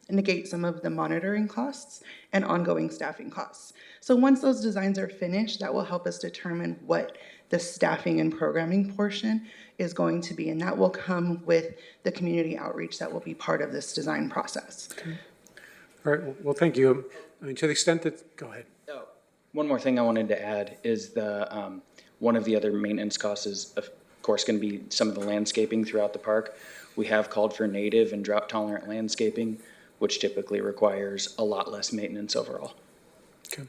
negate some of the monitoring costs and ongoing staffing costs. So once those designs are finished, that will help us determine what the staffing and programming portion is going to be, and that will come with the community outreach that will be part of this design process. Okay. All right, well, thank you. I mean, to the extent that, go ahead. One more thing I wanted to add is the one of the other maintenance costs is, of course, going to be some of the landscaping throughout the park. We have called for native and drought-tolerant landscaping, which typically requires a lot less maintenance overall. Okay.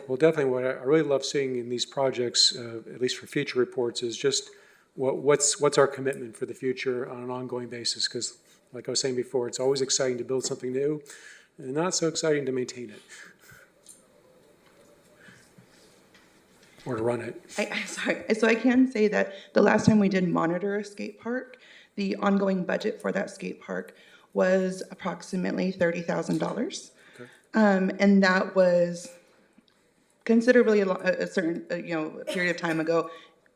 Well, definitely what I really love seeing in these projects, at least for future reports, is just what's our commitment for the future on an ongoing basis. Because like I was saying before, it's always exciting to build something new and not so exciting to maintain it. Or to run it. Sorry. So I can say that the last time we did monitor a skate park, the ongoing budget for that skate park was approximately $30,000. Okay. And that was considerably a certain period of time ago.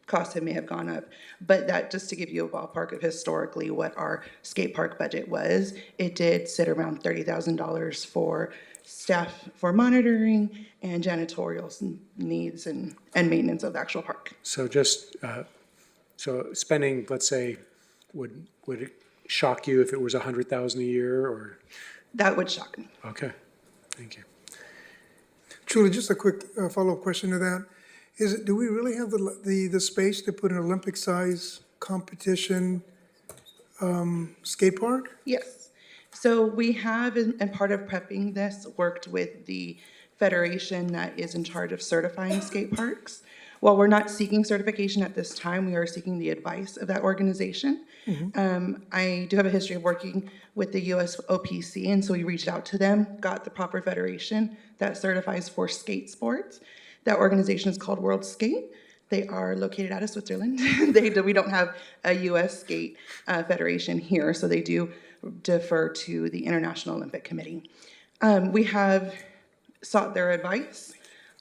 Costs may have gone up, but that just to give you a ballpark of historically what our skate park budget was, it did sit around $30,000 for staff for monitoring and janitorial needs and maintenance of the actual park. So just, so spending, let's say, would it shock you if it was $100,000 a year or? That would shock me. Okay, thank you. Truly, just a quick follow-up question to that. Do we really have the space to put an Olympic-size competition skate park? Yes. So we have, and part of prepping this, worked with the federation that is in charge of certifying skate parks. While we're not seeking certification at this time, we are seeking the advice of that organization. Mm-hmm. I do have a history of working with the US OPC, and so we reached out to them, got the proper federation that certifies for skate sports. That organization is called World Skate. They are located out of Switzerland. We don't have a US skate federation here, so they do defer to the International Olympic Committee. We have sought their advice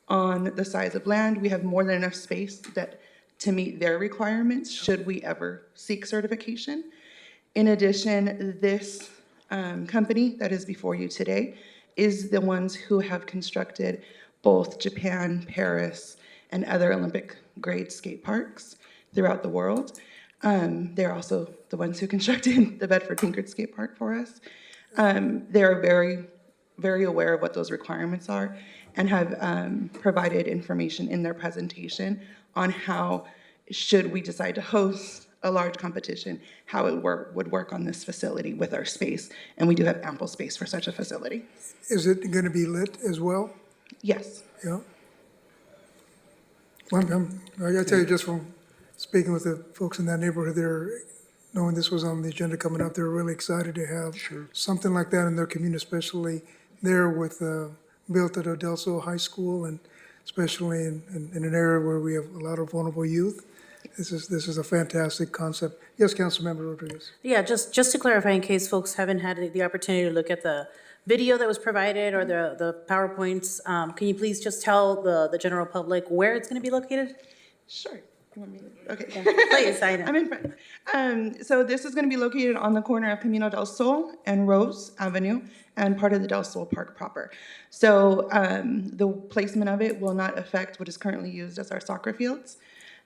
on the size of land. We have more than enough space to meet their requirements should we ever seek certification. In addition, this company that is before you today is the ones who have constructed both Japan, Paris, and other Olympic grade skate parks throughout the world. They're also the ones who constructed the Bedford-Pinkerton skate park for us. They're very, very aware of what those requirements are and have provided information in their presentation on how, should we decide to host a large competition, how it would work on this facility with our space. And we do have ample space for such a facility. Is it going to be lit as well? Yes. Yeah. Well, I got to tell you, just from speaking with the folks in that neighborhood, they're knowing this was on the agenda coming up, they were really excited to have something like that in their community, especially there with, built at Odelso High School, and especially in an area where we have a lot of vulnerable youth. This is a fantastic concept. Yes, Councilmember Rodriguez. Yeah, just to clarify, in case folks haven't had the opportunity to look at the video that was provided or the PowerPoints, can you please just tell the general public where it's going to be located? Sure. You want me to- Okay. Please, I know. I'm in front. So this is going to be located on the corner of Camino del Sol and Rose Avenue and part of the Del Sol Park proper. So the placement of it will not affect what is currently used as our soccer fields.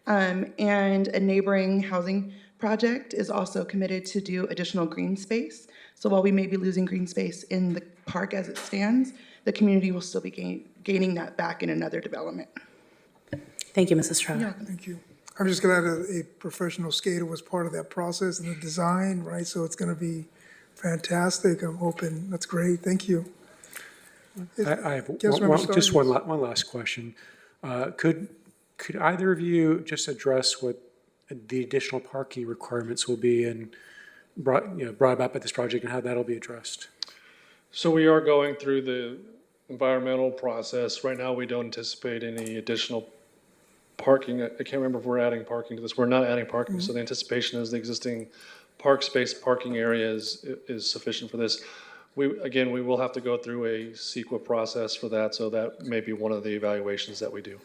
And a neighboring housing project is also committed to do additional green space. So while we may be losing green space in the park as it stands, the community will still be gaining that back in another development. Thank you, Mrs. Trout. Thank you. I'm just glad a professional skater was part of that process and the design, right? So it's going to be fantastic. I'm hoping that's great. Thank you. I have Councilmember just Starnes. one last question. Could either of you just address what the additional parking requirements will be and brought about by this project and how that'll be addressed? So we are going through the environmental process. Right now, we don't anticipate any additional parking. I can't remember if we're adding parking to this. We're not adding parking. So the anticipation is the existing park space parking area is sufficient for this. We will have to go through a CEQA process for that. So that may be one of the evaluations that we do.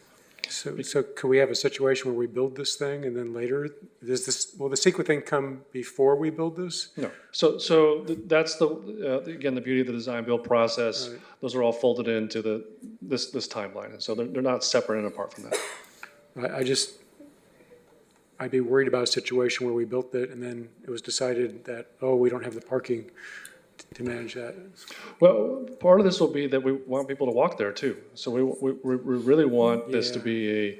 So could we have a situation where we build this thing and then later, will the CEQA thing come before we build this? No. So that's again, the beauty of the design build process. Right. Those are all folded into this timeline. And so they're not separate and apart from that. I'd be worried about a situation where we built it and then it was decided that, oh, we don't have the parking to manage that. Well, part of this will be that we want people to walk there too. So we really want this to be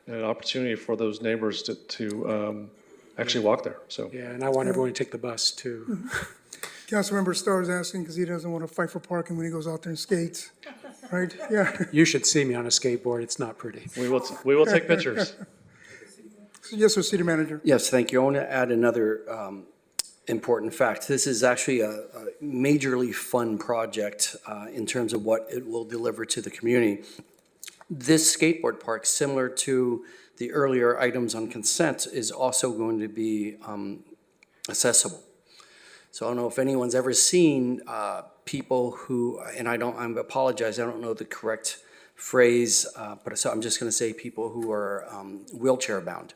an opportunity for those neighbors to actually walk there. So yeah, and I want everyone to take the bus too. Councilmember Starr is asking because he doesn't want to fight for parking when he goes out there and skates, right? Yeah. You should see me on a skateboard. It's not pretty. We will take pictures. Yes, sir, City Manager. Yes, thank you. I want to add another important fact. This is actually a majorly fun project in terms of what it will deliver to the community. This skateboard park, similar to the earlier items on consent, is also going to be accessible. So I don't know if anyone's ever seen people who, and I apologize, I don't know the correct phrase, but so I'm just going to say people who are wheelchair bound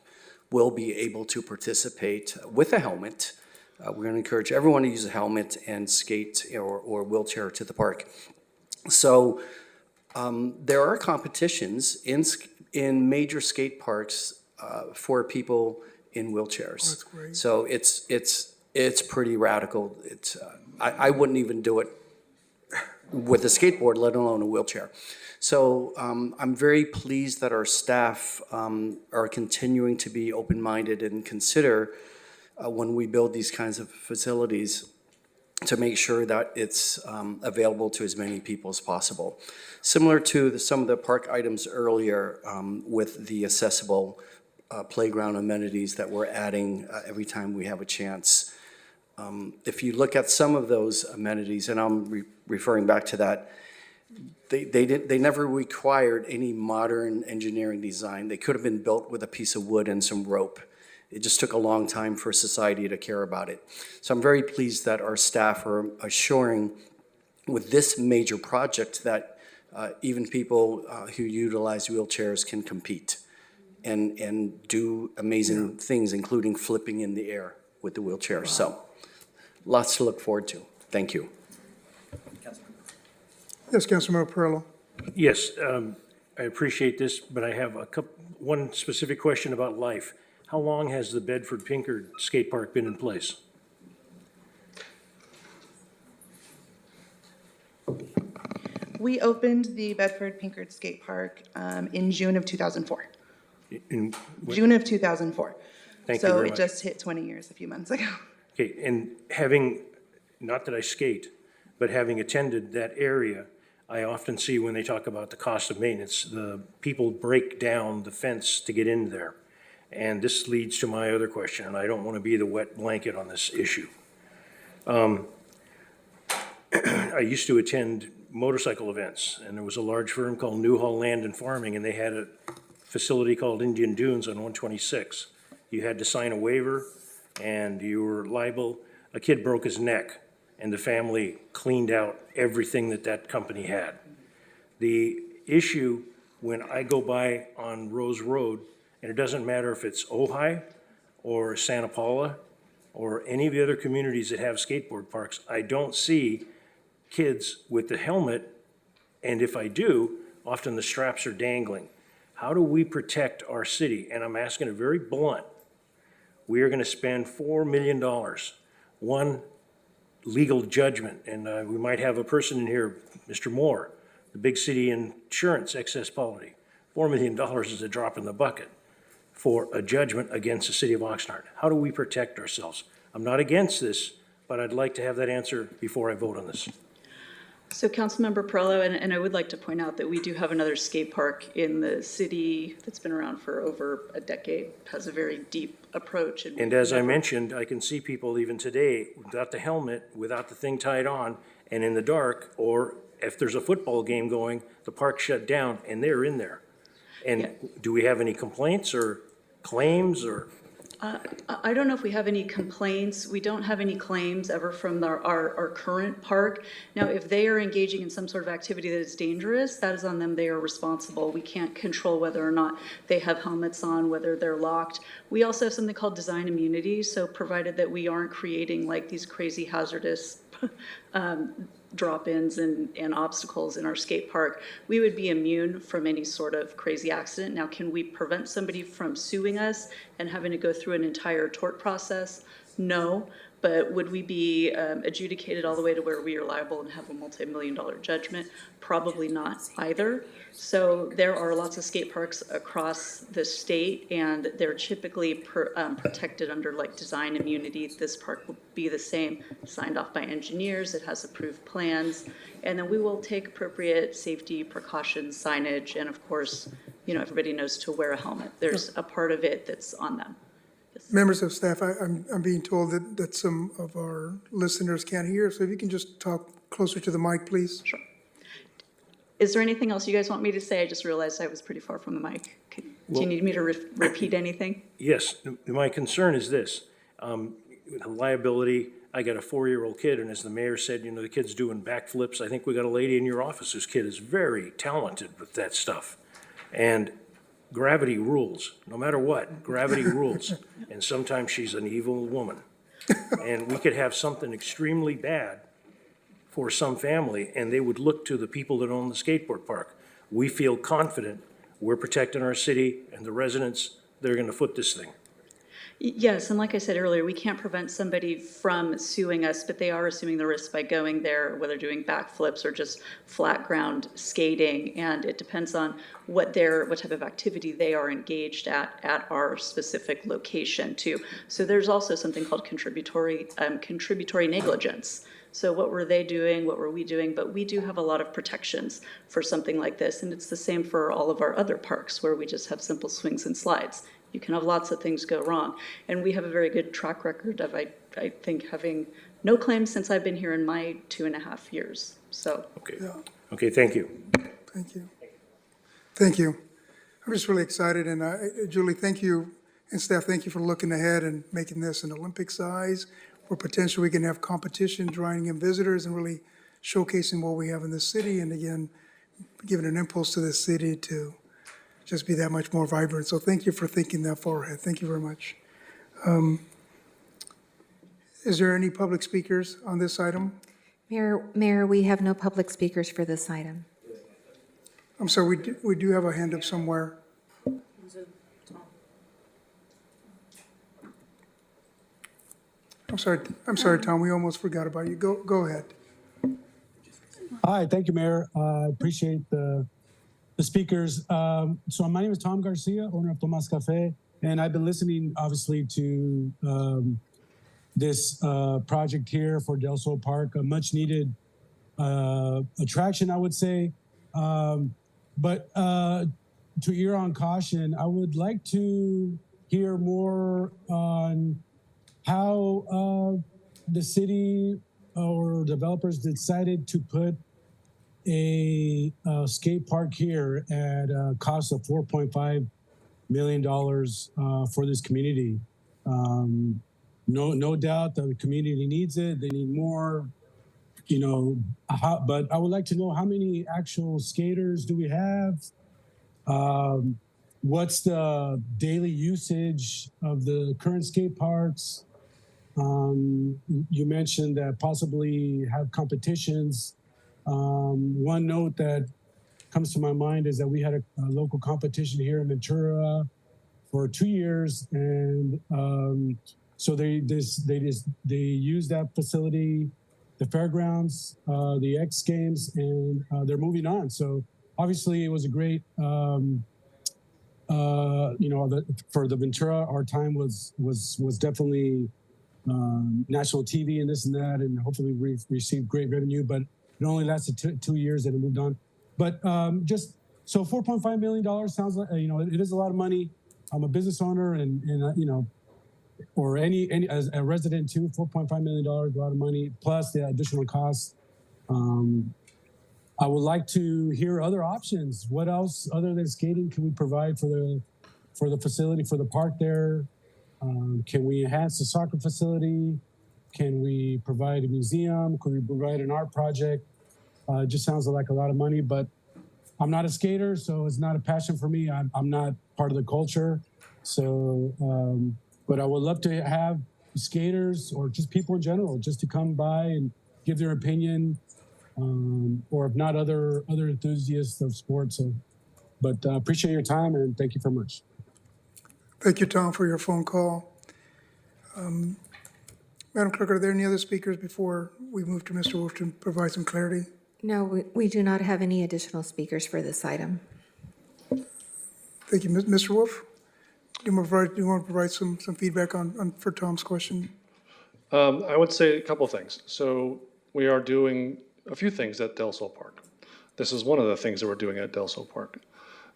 will be able to participate with a helmet. We're going to encourage everyone to use a helmet and skate or wheelchair to the park. So there are competitions in major skate parks for people in wheelchairs. Oh, that's great. So it's pretty radical. I wouldn't even do it with a skateboard, let alone a wheelchair. So I'm very pleased that our staff are continuing to be open-minded and consider when we build these kinds of facilities to make sure that it's available to as many people as possible. Similar to some of the park items earlier with the accessible playground amenities that we're adding every time we have a chance. If you look at some of those amenities, and I'm referring back to that, they never required any modern engineering design. They could have been built with a piece of wood and some rope. It just took a long time for society to care about it. So I'm very pleased that our staff are assuring with this major project that even people who utilize wheelchairs can compete and do amazing things, including flipping in the air with the wheelchair. Wow. So lots to look forward to. Thank you. Yes, Councilmember Perillo. Yes, I appreciate this, but I have one specific question about life. How long has the Bedford-Pinkard skate park been in place? We opened the Bedford-Pinkard Skate Park in June of 2004. June of 2004. Thank you very much. So it just hit 20 years a few months ago. Okay, and having, not that I skate, but having attended that area, I often see when they talk about the cost of maintenance, the people break down the fence to get in there. And this leads to my other question, and I don't want to be the wet blanket on this issue. I used to attend motorcycle events, and there was a large firm called Newhall Land and Farming, and they had a facility called Indian Dunes on 126. You had to sign a waiver, and you were liable. A kid broke his neck, and the family cleaned out everything that that company had. The issue, when I go by on Rose Road, and it doesn't matter if it's Ojai or Santa Paula or any of the other communities that have skateboard parks, I don't see kids with the helmet, and if I do, often the straps are dangling. How do we protect our city? And I'm asking it very blunt. We are going to spend $4 million, one legal judgment, and we might have a person in here, Mr. Moore, the big city insurance excess policy. $4 million is a drop in the bucket for a judgment against the city of Oxnard. How do we protect ourselves? I'm not against this, but I'd like to have that answer before I vote on this. So Councilmember Perello, and I would like to point out that we do have another skate park in the city that's been around for over a decade, has a very deep approach. And as I mentioned, I can see people even today without the helmet, without the thing tied on, and in the dark, or if there's a football game going, the park shut down, and they're in there. And do we have any complaints or claims or? I don't know if we have any complaints. We don't have any claims ever from our current park. Now, if they are engaging in some sort of activity that is dangerous, that is on them. They are responsible. We can't control whether or not they have helmets on, whether they're locked. We also have something called design immunity. So provided that we aren't creating like these crazy hazardous drop-ins and obstacles in our skate park, we would be immune from any sort of crazy accident. Now, can we prevent somebody from suing us and having to go through an entire tort process? No. But would we be adjudicated all the way to where we are liable and have a multi-million-dollar judgment? Probably not either. So there are lots of skate parks across the state, and they're typically protected under like design immunity. This park will be the same, signed off by engineers. It has approved plans, and then we will take appropriate safety precautions, signage, and of course, you know, everybody knows to wear a helmet. There's a part of it that's on them. Members of staff, I'm being told that some of our listeners can't hear, so if you can just talk closer to the mic, please. Sure. Is there anything else you guys want me to say? I just realized I was pretty far from the mic. Do you need me to repeat anything? Yes, my concern is this. Liability, I got a 4-year-old kid, and as the mayor said, you know, the kid's doing backflips. I think we got a lady in your office whose kid is very talented with that stuff. And gravity rules, no matter what, gravity rules. And sometimes she's an evil woman. And we could have something extremely bad for some family, and they would look to the people that own the skateboard park. We feel confident we're protecting our city and the residents, they're gonna foot this thing. Yes, and like I said earlier, we can't prevent somebody from suing us, but they are assuming the risk by going there, whether doing backflips or just flat ground skating. And it depends on what type of activity they are engaged at our specific location too. So there's also something called contributory negligence. So what were they doing? What were we doing? But we do have a lot of protections for something like this. And it's the same for all of our other parks where we just have simple swings and slides. You can have lots of things go wrong. And we have a very good track record of, I think, having no claims since I've been here in my 2.5 years. So. Okay. Yeah. Okay, thank you. Thank you. Thank you. I'm just really excited. And Julie, thank you. And staff, thank you for looking ahead and making this an Olympic size where potentially we can have competition, drawing in visitors and really showcasing what we have in this city. And again, giving an impulse to this city to just be that much more vibrant. So thank you for thinking that far ahead. Thank you very much. Is there any public speakers on this item? Mayor, we have no public speakers for this item. I'm sorry, we do have a hand up somewhere. I'm sorry, Tom, we almost forgot about you. Go ahead. Hi, thank you, Mayor. I appreciate the speakers. So my name is Tom Garcia, owner of Tomas Cafe, and I've been listening, obviously, to this project here for Del Sol Park, a much-needed attraction, I would say. But to err on caution, I would like to hear more on how the city or developers decided to put a skate park here at a cost of $4.5 million for this community. No doubt the community needs it. They need more, but I would like to know how many actual skaters do we have? What's the daily usage of the current skate parks? You mentioned that possibly have competitions. One note that comes to my mind is that we had a local competition here in Ventura for 2 years, and so they use that facility, the fairgrounds, the X Games, and they're moving on. So obviously, it was a great. For the Ventura, our time was definitely national TV and this and that, and hopefully we received great revenue. But it only lasted 2 years, and it moved on. But just so $4.5 million sounds like it is a lot of money. I'm a business owner, and or any as a resident too. $4.5 million, a lot of money plus the additional costs. I would like to hear other options. What else other than skating can we provide for the facility, for the park there? Can we enhance the soccer facility? Can we provide a museum? Can we provide an art project? It just sounds like a lot of money, but I'm not a skater, so it's not a passion for me. I'm not part of the culture. So, but I would love to have skaters or just people in general just to come by and give their opinion. Or if not, other enthusiasts of sports. So, but appreciate your time and thank you very much. Thank you, Tom, for your phone call. Madam Clerk, are there any other speakers before we move to Mr. Wolf to provide some clarity? No, we do not have any additional speakers for this item. Thank you, Mr. Wolf. Do you want to provide some feedback for Tom's question? I would say a couple of things. So we are doing a few things at Del Sol Park. This is one of the things that we're doing at Del Sol Park.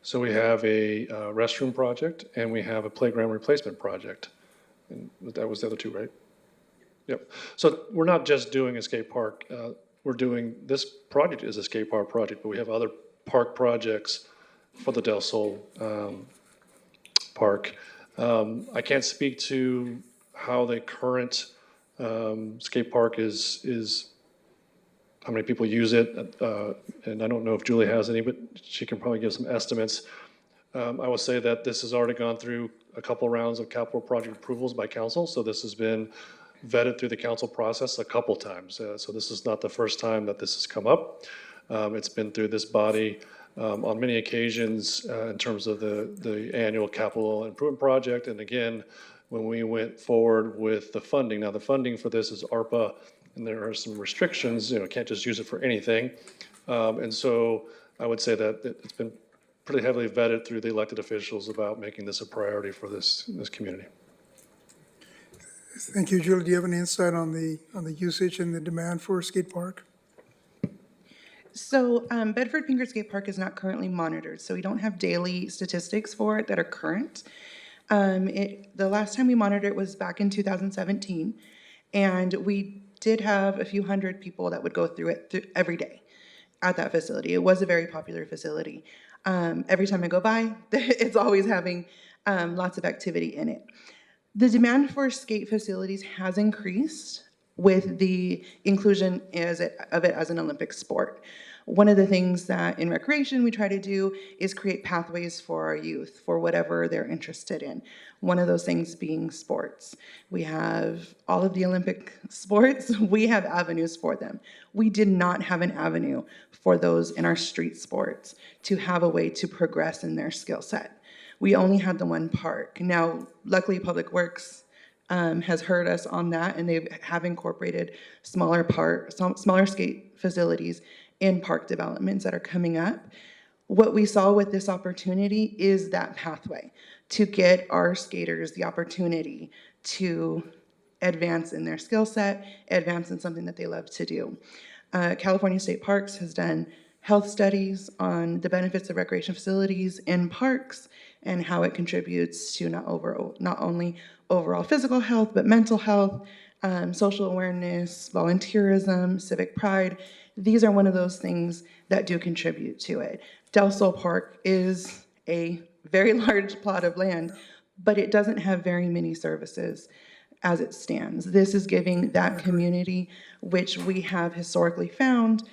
So we have a restroom project and we have a playground replacement project. And that was the other two, right? Yep. So we're not just doing a skate park. We're doing, this project is a skate park project, but we have other park projects for the Del Sol Park. I can't speak to how the current skate park is how many people use it, and I don't know if Julie has any, but she can probably give some estimates. I will say that this has already gone through a couple rounds of capital project approvals by council, so this has been vetted through the council process a couple times. So this is not the first time that this has come up. It's been through this body on many occasions in terms of the annual capital improvement project, and again, when we went forward with the funding. Now the funding for this is ARPA, and there are some restrictions, can't just use it for anything. And so I would say that it's been pretty heavily vetted through the elected officials about making this a priority for this community. Thank you, Julie. Do you have any insight on the usage and the demand for a skate park? So Bedford Pinker Skate Park is not currently monitored, so we don't have daily statistics for it that are current. The last time we monitored it was back in 2017, and we did have a few hundred people that would go through it every day at that facility. It was a very popular facility. Every time I go by, it's always having lots of activity in it. The demand for skate facilities has increased with the inclusion of it as an Olympic sport. One of the things that in recreation we try to do is create pathways for our youth for whatever they're interested in. One of those things being sports. We have all of the Olympic sports, we have avenues for them. We did not have an avenue for those in our street sports to have a way to progress in their skill set. We only had the one park. Now, luckily Public Works has heard us on that, and they have incorporated smaller skate facilities in park developments that are coming up. What we saw with this opportunity is that pathway to get our skaters the opportunity to advance in their skill set, advance in something that they love to do. California State Parks has done health studies on the benefits of recreation facilities in parks, and how it contributes to not only overall physical health, but mental health, social awareness, volunteerism, civic pride. These are one of those things that do contribute to it. Del Sol Park is a very large plot of land, but it doesn't have very many services as it stands. This is giving that community, which we have historically found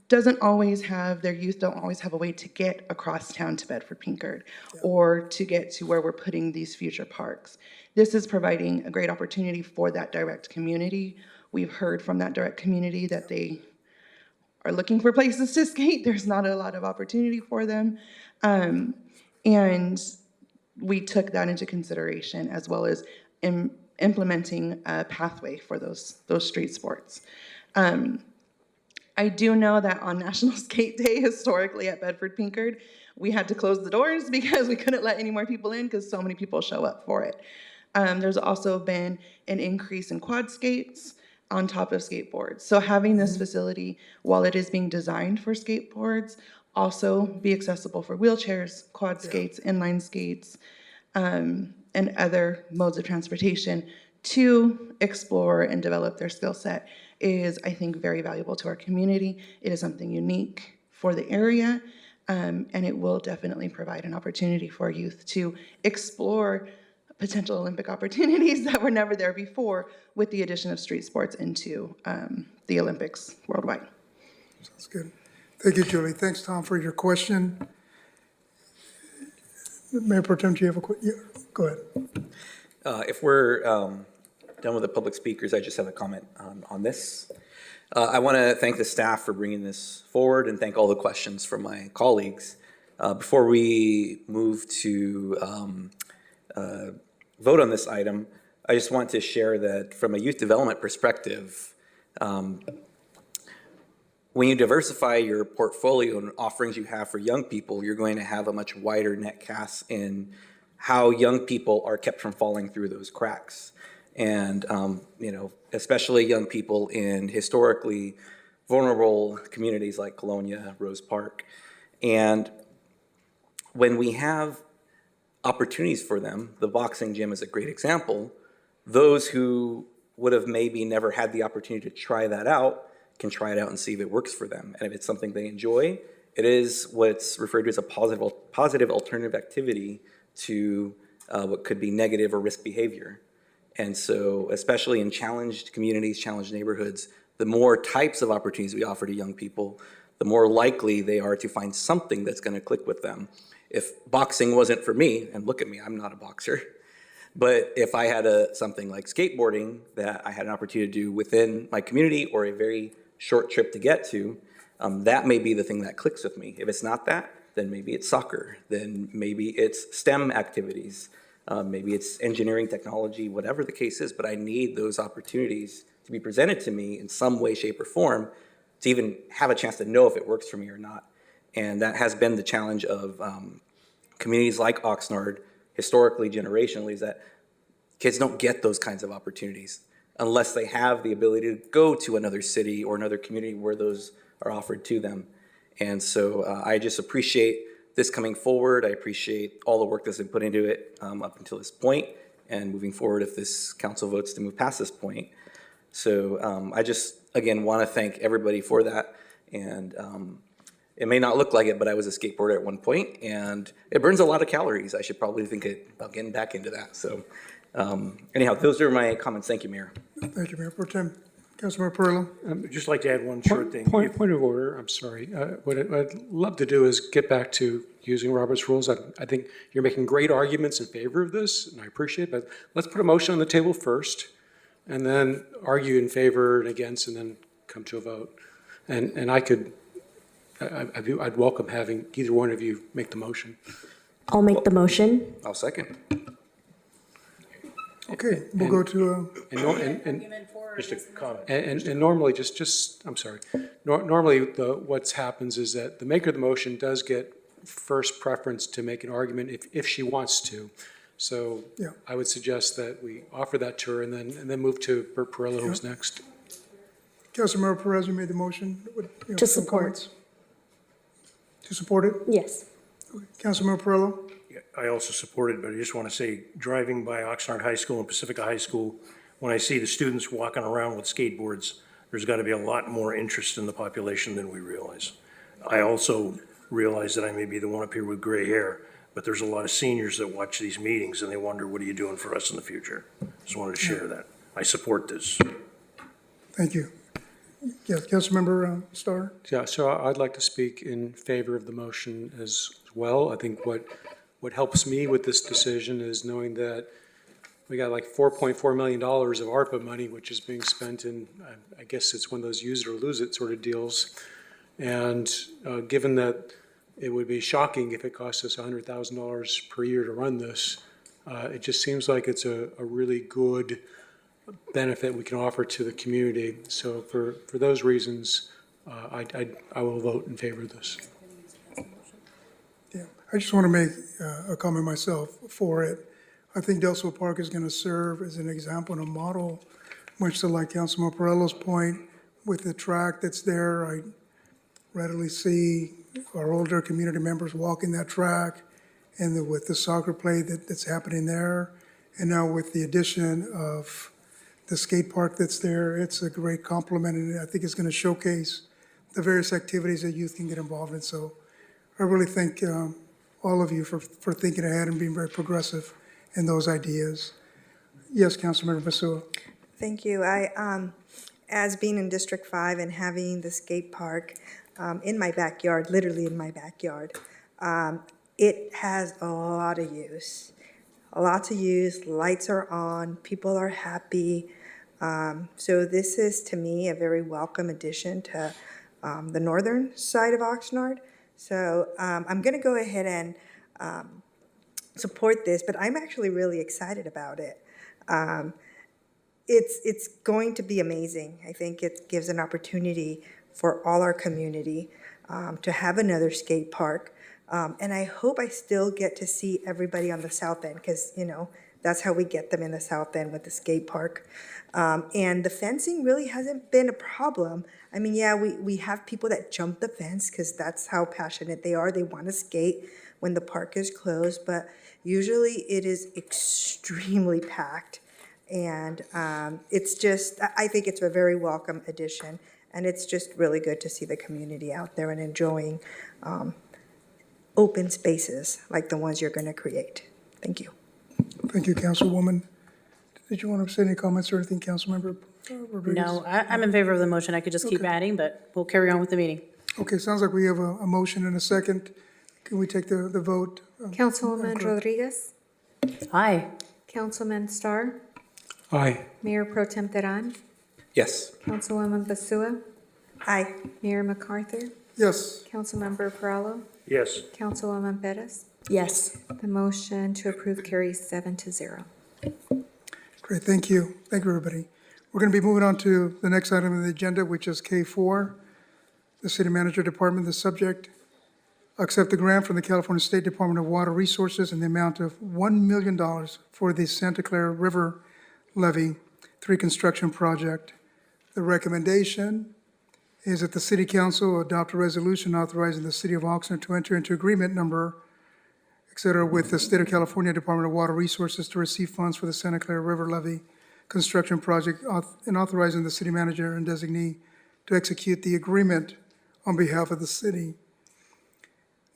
doesn't always have, their youth don't always have a way to get across town to Bedford Pinkard or to get to where we're putting these future parks. This is providing a great opportunity for that direct community. We've heard from that direct community that they are looking for places to skate. There's not a lot of opportunity for them. And we took that into consideration, as well as implementing a pathway for those street sports. I do know that on National Skate Day, historically at Bedford Pinkard, we had to close the doors because we couldn't let any more people in because so many people show up for it. There's also been an increase in quad skates on top of skateboards. So having this facility, while it is being designed for skateboards, also be accessible for wheelchairs, quad skates, inline skates, and other modes of transportation to explore and develop their skill set is, I think, very valuable to our community. It is something unique for the area, and it will definitely provide an opportunity for youth to explore potential Olympic opportunities that were never there before with the addition of street sports into the Olympics worldwide. Sounds good. Thank you, Julie. Thanks, Tom, for your question. Mayor Pro Tem, do you have a question? Yeah, go ahead. If we're done with the public speakers, I just have a comment on this. I want to thank the staff for bringing this forward and thank all the questions from my colleagues. Before we move to vote on this item, I just want to share that from a youth development perspective, when you diversify your portfolio and offerings you have for young people, you're going to have a much wider net cast in how young people are kept from falling through those cracks. And, especially young people in historically vulnerable communities like Colonia, Rose Park. And when we have opportunities for them, the boxing gym is a great example, those who would have maybe never had the opportunity to try that out can try it out and see if it works for them. And if it's something they enjoy, it is what's referred to as a positive alternative activity to what could be negative or risk behavior. And so, especially in challenged communities, challenged neighborhoods, the more types of opportunities we offer to young people, the more likely they are to find something that's going to click with them. If boxing wasn't for me, and look at me, I'm not a boxer, but if I had something like skateboarding that I had an opportunity to do within my community or a very short trip to get to, that may be the thing that clicks with me. If it's not that, then maybe it's soccer, then maybe it's STEM activities, maybe it's engineering, technology, whatever the case is, but I need those opportunities to be presented to me in some way, shape, or form to even have a chance to know if it works for me or not. And that has been the challenge of communities like Oxnard, historically, generationally, is that kids don't get those kinds of opportunities unless they have the ability to go to another city or another community where those are offered to them. And so I just appreciate this coming forward. I appreciate all the work that's been put into it up until this point and moving forward if this council votes to move past this point. So I just, again, want to thank everybody for that. And it may not look like it, but I was a skateboarder at one point, and it burns a lot of calories. I should probably think about getting back into that. So anyhow, those are my comments. Thank you, Mayor. Thank you, Mayor Pro Tem. Councilmember Perillo. I'd just like to add one short thing. Point of order, I'm sorry. What I'd love to do is get back to using Robert's rules. I think you're making great arguments in favor of this, and I appreciate it, but let's put a motion on the table first, and then argue in favor and against, and then come to a vote. And I'd welcome having either one of you make the motion. I'll make the motion. I'll second. Okay, we'll go to just a comment. And normally, I'm sorry. Normally, what happens is that the maker of the motion does get first preference to make an argument if she wants to. So yeah. I would suggest that we offer that to her and then move to Bert Perillo, who's next. Councilmember Perez, you made the motion. To support. Comments? To support it? Yes. Okay. Councilmember Perillo? I also support it, but I just want to say, driving by Oxnard High School and Pacifica High School, when I see the students walking around with skateboards, there's got to be a lot more interest in the population than we realize. I also realize that I may be the one up here with gray hair, but there's a lot of seniors that watch these meetings and they wonder, what are you doing for us in the future? Just wanted to share that. I support this. Thank you. Yes, Councilmember Starr? Yeah, so I'd like to speak in favor of the motion as well. I think what helps me with this decision is knowing that we got like $4.4 million of ARPA money, which is being spent in, I guess it's one of those use it or lose it sort of deals. And given that it would be shocking if it cost us $100,000 per year to run this, it just seems like it's a really good benefit we can offer to the community. So for those reasons, I will vote in favor of this. Yeah, I just want to make a comment myself for it. I think Del Park is going to serve as an example and a model, much to like Councilman Morello's point, with the track that's there. I readily see our older community members walking that track, and with the soccer play that's happening there, and now with the addition of the skate park that's there, it's a great complement, and I think it's going to showcase the various activities that youth can get involved in. So I really thank all of you for thinking ahead and being very progressive in those ideas. Yes, Councilmember Basua. Thank you. As being in District 5 and having the skate park in my backyard, literally in my backyard, it has a lot of use. Lots of use, lights are on, people are happy. So this is, to me, a very welcome addition to the northern side of Oxnard. So I'm going to go ahead and support this, but I'm actually really excited about it. It's going to be amazing. I think it gives an opportunity for all our community to have another skate park. And I hope I still get to see everybody on the south end, because, you know, that's how we get them in the south end with the skate park. And the fencing really hasn't been a problem. I mean, yeah, we have people that jump the fence because that's how passionate they are. They want to skate when the park is closed, but usually it is extremely packed. And it's just, I think it's a very welcome addition. And it's just really good to see the community out there and enjoying open spaces like the ones you're going to create. Thank you. Thank you, Councilwoman. Did you want to say any comments or anything, Councilmember Rodriguez? No, I'm in favor of the motion. I could just keep adding, but we'll carry on with the meeting. Okay, sounds like we have a motion and a second. Can we take the vote? Councilwoman Rodriguez? Aye. Councilman Starr? Aye. Mayor Pro Tem Teran? Yes. Councilwoman Basua? Aye. Mayor MacArthur? Yes. Councilmember Perallo? Yes. Councilwoman Perez? Yes. The motion to approve carries 7-0. Great, thank you. Thank you, everybody. We're going to be moving on to the next item on the agenda, which is K4, the City Manager Department. The subject, accept a grant from the California State Department of Water Resources in the amount of $1 million for the Santa Clara River Levee 3 construction project. The recommendation is that the City Council adopt a resolution authorizing the City of Oxnard to enter into agreement number, et cetera, with the State of California Department of Water Resources to receive funds for the Santa Clara River Levee construction project and authorizing the city manager and designee to execute the agreement on behalf of the city.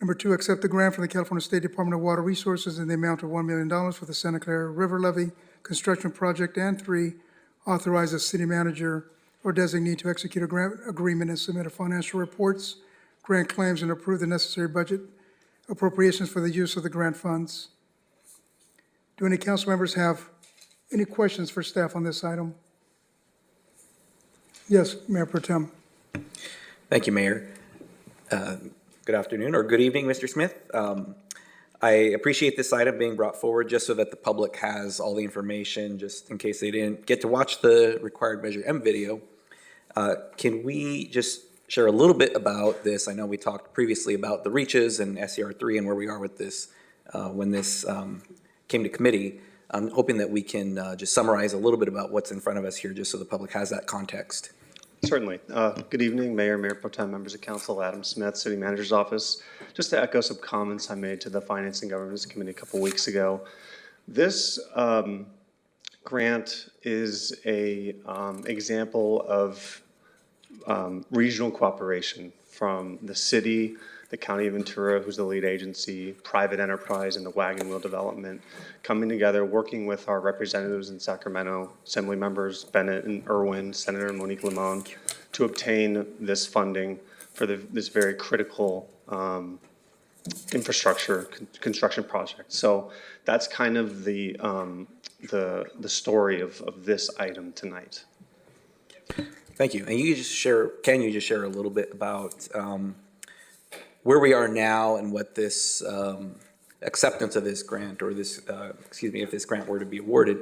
Number 2, accept the grant from the California State Department of Water Resources in the amount of $1 million for the Santa Clara River Levee construction project. And 3, authorize the city manager or designee to execute a grant agreement and submit a financial reports, grant claims, and approve the necessary budget appropriations for the use of the grant funds. Do any council members have any questions for staff on this item? Yes, Mayor Pro Tem. Thank you, Mayor. Good afternoon or good evening, Mr. Smith. I appreciate this item being brought forward just so that the public has all the information, just in case they didn't get to watch the required Measure M video. Can we just share a little bit about this? I know we talked previously about the reaches and SCR3 and where we are with this when this came to committee. I'm hoping that we can just summarize a little bit about what's in front of us here just so the public has that context. Certainly. Good evening, Mayor, Mayor Pro Tem, members of council, Adam Smith, City Manager's Office. Just to echo some comments I made to the Finance and Governance Committee a couple weeks ago. This grant is a example of regional cooperation from the city, the County of Ventura, who's the lead agency, private enterprise, and the Wagon Wheel Development coming together, working with our representatives in Sacramento, Assembly members Bennett and Irwin, Senator Monique Limon, to obtain this funding for this very critical infrastructure construction project. So that's kind of the story of this item tonight. Thank you. And can you just share a little bit about where we are now and what this acceptance of this grant, or this, if this grant were to be awarded,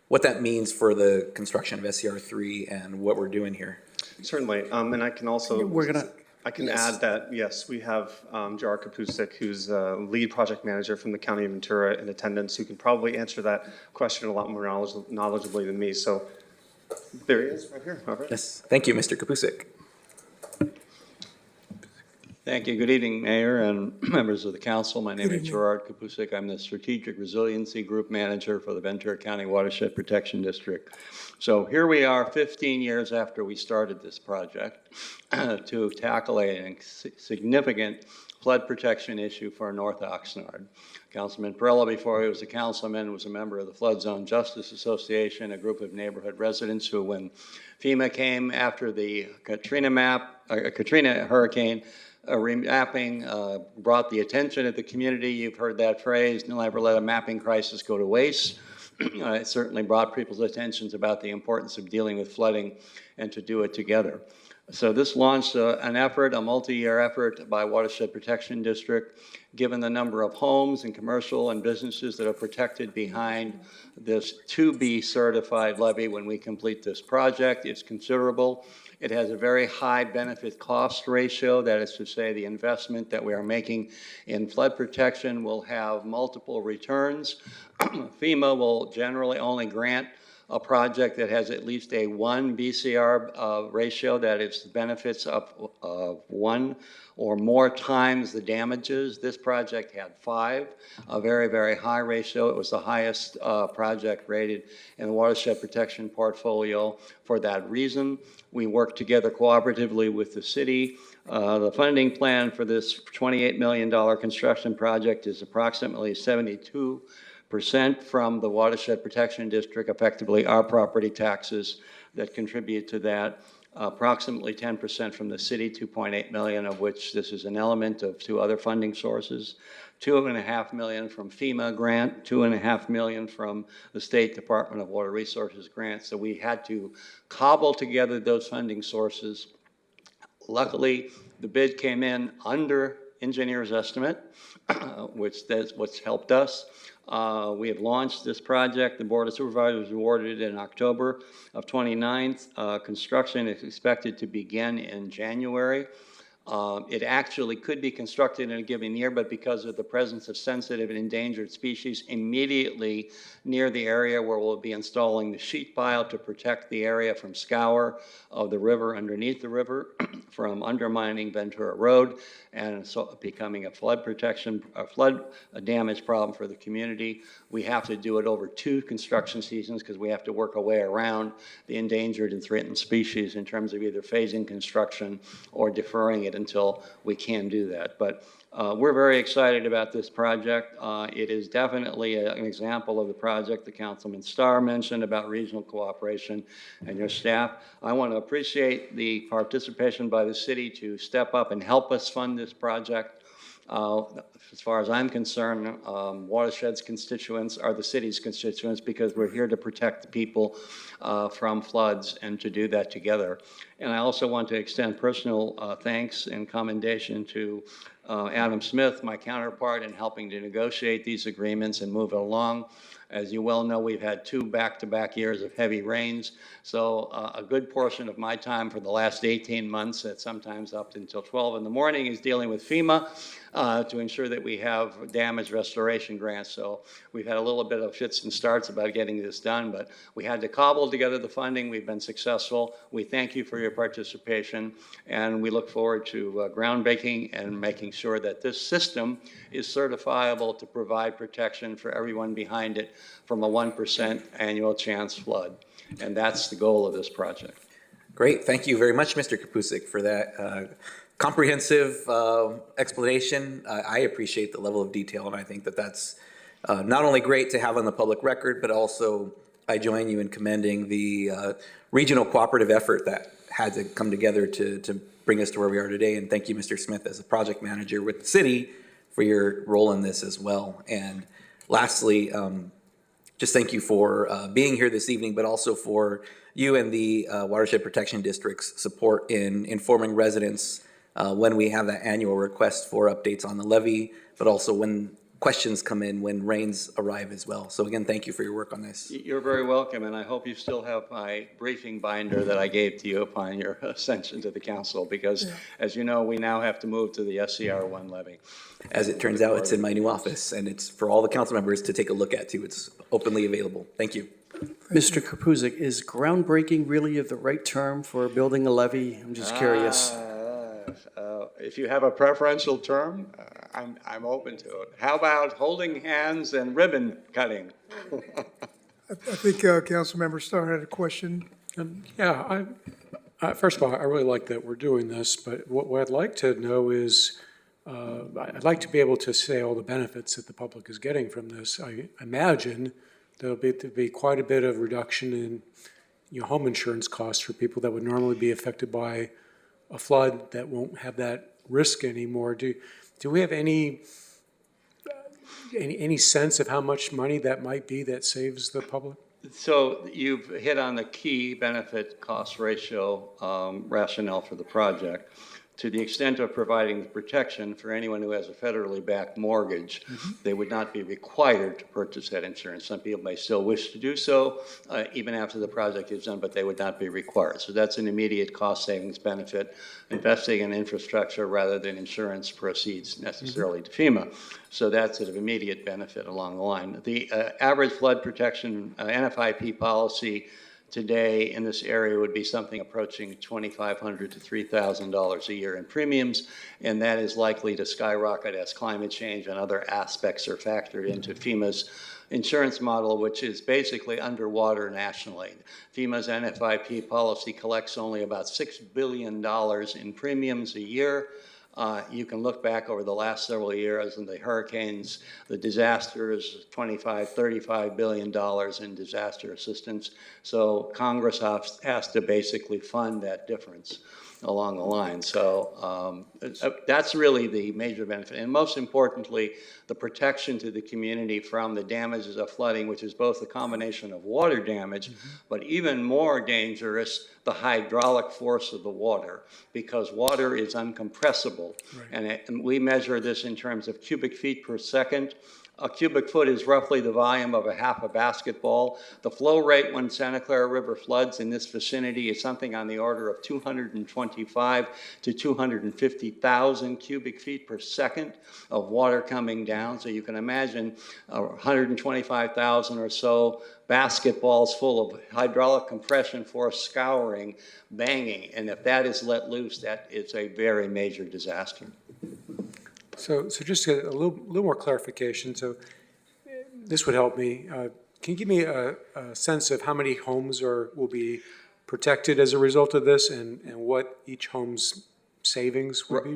what that means for the construction of SCR3 and what we're doing here? Certainly. And I can also add that, yes, we have Jar Kapusik, who's lead project manager from the County of Ventura, in attendance, who can probably answer that question a lot more knowledgeably than me. So there he is, right here. All right. Yes. Thank you, Mr. Kapusik. Thank you. Good evening, Mayor and members of the council. My name is Gerard Kapusik. I'm the Strategic Resiliency Group Manager for the Ventura County Watershed Protection District. So here we are 15 years after we started this project to tackle a significant flood protection issue for North Oxnard. Councilman Perella, before he was a councilman, was a member of the Flood Zone Justice Association, a group of neighborhood residents who, when FEMA came after the Katrina hurricane, remapping brought the attention of the community. You've heard that phrase, "Never ever let a mapping crisis go to waste." It certainly brought people's attentions about the importance of dealing with flooding and to do it together. So this launched an effort, a multi-year effort by Watershed Protection District, given the number of homes and commercial and businesses that are protected behind this to-be certified levee when we complete this project. It's considerable. It has a very high benefit cost ratio. That is to say, the investment that we are making in flood protection will have multiple returns. FEMA will generally only grant a project that has at least a 1 BCR ratio, that is the benefits of 1 or more times the damages. This project had 5, a very, very high ratio. It was the highest project rated in the watershed protection portfolio. For that reason, we worked together cooperatively with the city. The funding plan for this $28 million construction project is approximately 72% from the Watershed Protection District, effectively our property taxes that contribute to that. Approximately 10% from the city, $2.8 million, of which this is an element of 2 other funding sources. $2.5 million from FEMA grant, $2.5 million from the State Department of Water Resources grant. So we had to cobble together those funding sources. Luckily, the bid came in under engineer's estimate, which is what's helped us. We have launched this project. The Board of Supervisors awarded it in October of 29. Construction is expected to begin in January. It actually could be constructed in a given year, but because of the presence of sensitive and endangered species immediately near the area where we'll be installing the sheet pile to protect the area from scour of the river underneath the river, from undermining Ventura Road, and so becoming a flood damage problem for the community. We have to do it over 2 construction seasons because we have to work our way around the endangered and threatened species in terms of either phasing construction or deferring it until we can do that. But we're very excited about this project. It is definitely an example of the project that Councilman Starr mentioned about regional cooperation and your staff. I want to appreciate the participation by the city to step up and help us fund this project. As far as I'm concerned, Watershed's constituents are the city's constituents because we're here to protect the people from floods and to do that together. And I also want to extend personal thanks and commendation to Adam Smith, my counterpart, in helping to negotiate these agreements and move it along. As you well know, we've had 2 back-to-back years of heavy rains. So a good portion of my time for the last 18 months, sometimes up until 12 in the morning, is dealing with FEMA to ensure that we have damage restoration grants. So we've had a little bit of fits and starts about getting this done, but we had to cobble together the funding. We've been successful. We thank you for your participation, and we look forward to groundbreaking and making sure that this system is certifiable to provide protection for everyone behind it from a 1% annual chance flood. And that's the goal of this project. Great. Thank you very much, Mr. Kapusik, for that comprehensive explanation. I appreciate the level of detail, and I think that that's not only great to have on the public record, but also I join you in commending the regional cooperative effort that had to come together to bring us to where we are today. And thank you, Mr. Smith, as a project manager with the city, for your role in this as well. And lastly, just thank you for being here this evening, but also for you and the Watershed Protection District's support in informing residents when we have that annual request for updates on the levee, but also when questions come in when rains arrive as well. So again, thank you for your work on this. You're very welcome, and I hope you still have my briefing binder that I gave to you upon your ascension to the council, because as you know, we now have to move to the SCR1 levy. As it turns out, it's in my new office, and it's for all the council members to take a look at too. It's openly available. Thank you. Mr. Kapusik, is groundbreaking really the right term for building a levee? I'm just curious. If you have a preferential term, I'm open to it. How about holding hands and ribbon cutting? I think Councilmember Starr had a question. Yeah, first of all, I really like that we're doing this, but what I'd like to know is, I'd like to be able to say all the benefits that the public is getting from this. I imagine there'll be quite a bit of reduction in home insurance costs for people that would normally be affected by a flood that won't have that risk anymore. Do we have any sense of how much money that might be that saves the public? So you've hit on the key benefit cost ratio rationale for the project. To the extent of providing protection for anyone who has a federally backed mortgage, they would not be required to purchase that insurance. Some people may still wish to do so even after the project is done, but they would not be required. So that's an immediate cost savings benefit, investing in infrastructure rather than insurance proceeds necessarily to FEMA. So that's an immediate benefit along the line. The average flood protection NFIP policy today in this area would be something approaching $2,500 to $3,000 a year in premiums, and that is likely to skyrocket as climate change and other aspects are factored into FEMA's insurance model, which is basically underwater nationally. FEMA's NFIP policy collects only about $6 billion in premiums a year. You can look back over the last several years and the hurricanes, the disasters, $25–35 billion in disaster assistance. So Congress has to basically fund that difference along the line. So that's really the major benefit. And most importantly, the protection to the community from the damages of flooding, which is both a combination of water damage, but even more dangerous, the hydraulic force of the water, because water is uncompressible. Right. And we measure this in terms of cubic feet per second. A cubic foot is roughly the volume of half a basketball. The flow rate when Santa Clara River floods in this vicinity is something on the order of 225 to 250,000 cubic feet per second of water coming down. So you can imagine 125,000 or so basketballs full of hydraulic compression force scouring, banging. And if that is let loose, that is a very major disaster. So just a little more clarification. So this would help me. Can you give me a sense of how many homes will be protected as a result of this, and what each home's savings would be?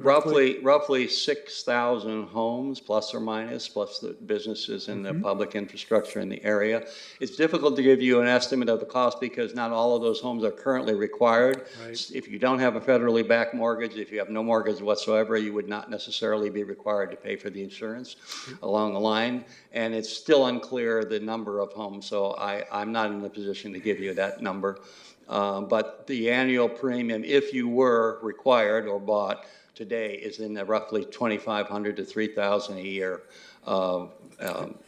Roughly 6,000 homes, plus or minus, plus the businesses and the public infrastructure in the area. It's difficult to give you an estimate of the cost because not all of those homes are currently required. Right. If you don't have a federally backed mortgage, if you have no mortgage whatsoever, you would not necessarily be required to pay for the insurance along the line. And it's still unclear the number of homes, so I'm not in a position to give you that number. But the annual premium, if you were required or bought today is in the roughly 2,500 to 3,000 a year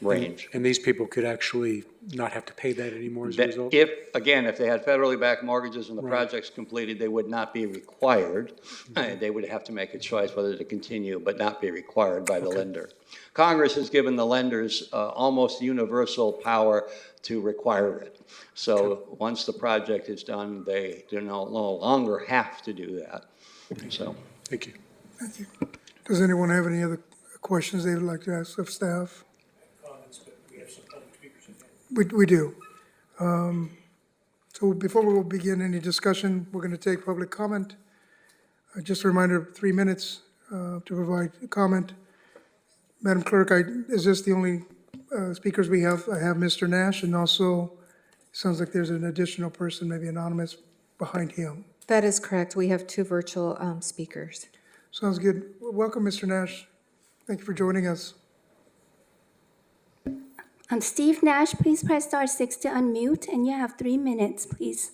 range. And these people could actually not have to pay that anymore as a result? If they had federally backed mortgages and the project's completed, they would not be required. They would have to make a choice whether to continue, but not be required by the lender. Congress has given the lenders almost universal power to require it. So once the project is done, they do no longer have to do that. So. Thank you. Thank you. Does anyone have any other questions they would like to ask of staff? We do. So before we will begin any discussion, we're going to take public comment. Just a reminder, 3 minutes to provide comment. Madam Clerk, is this the only speakers we have? I have Mr. Nash, and also sounds like there's an additional person, maybe anonymous, behind him. That is correct. We have 2 virtual speakers. Sounds good. Welcome, Mr. Nash. Thank you for joining us. Steve Nash, please press star 6 to unmute, and you have 3 minutes, please.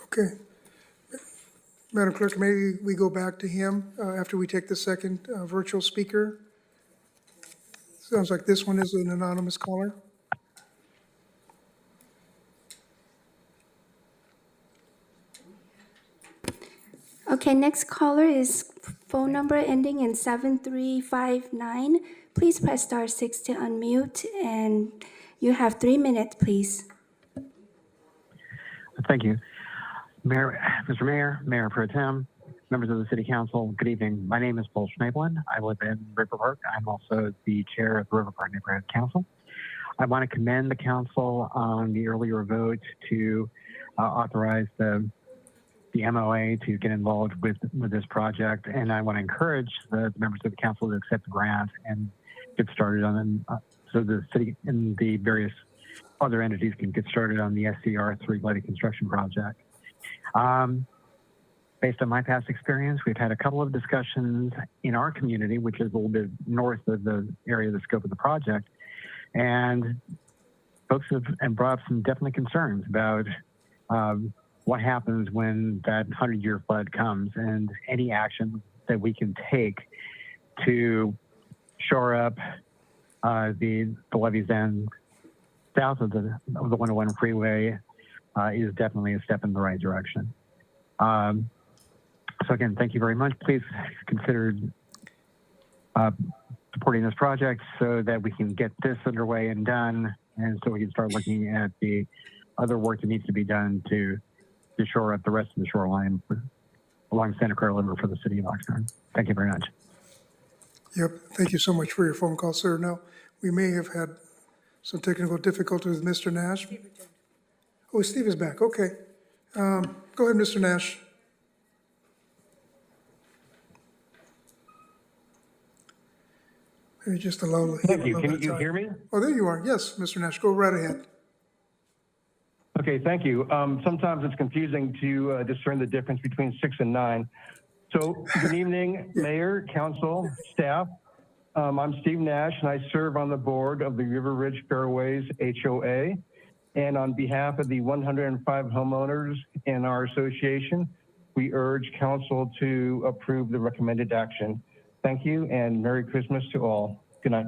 Okay. Madam Clerk, maybe we go back to him after we take the second virtual speaker. Sounds like this one is an anonymous caller. Okay, next caller is phone number ending in 7359. Please press star 6 to unmute, and you have 3 minutes, please. Thank you. Mr. Mayor, Mayor Pro Tem, members of the City Council, good evening. My name is Paul Schnablin. I live in River Park. I'm also the chair of the River Park Neighborhood Council. I want to commend the council on the earlier vote to authorize the MOA to get involved with this project, and I want to encourage the members of the council to accept the grant and get started on it, so the city and the various other entities can get started on the SCR3 lighting construction project. Based on my past experience, we've had a couple of discussions in our community, which is a little bit north of the area of the scope of the project, and folks have brought up some definite concerns about what happens when that 100-year flood comes, and any action that we can take to shore up the levees and south of the 101 freeway is definitely a step in the right direction. So again, thank you very much. Please consider supporting this project so that we can get this underway and done, and so we can start looking at the other work that needs to be done to shore up the rest of the shoreline along Santa Clara River for the city of Oxnard. Thank you very much. Yep, thank you so much for your phone call, sir. Now, we may have had some technical difficulties with Mr. Nash. Oh, Steve is back, okay. Go ahead, Mr. Nash. Maybe just allow him. Thank you. Can you hear me? Oh, there you are. Yes, Mr. Nash, go right ahead. Okay, thank you. Sometimes it's confusing to discern the difference between 6 and 9. So good evening, Mayor, Council, staff. I'm Steve Nash, and I serve on the board of the River Ridge Fairways HOA. And on behalf of the 105 homeowners in our association, we urge council to approve the recommended action. Thank you, and Merry Christmas to all. Good night.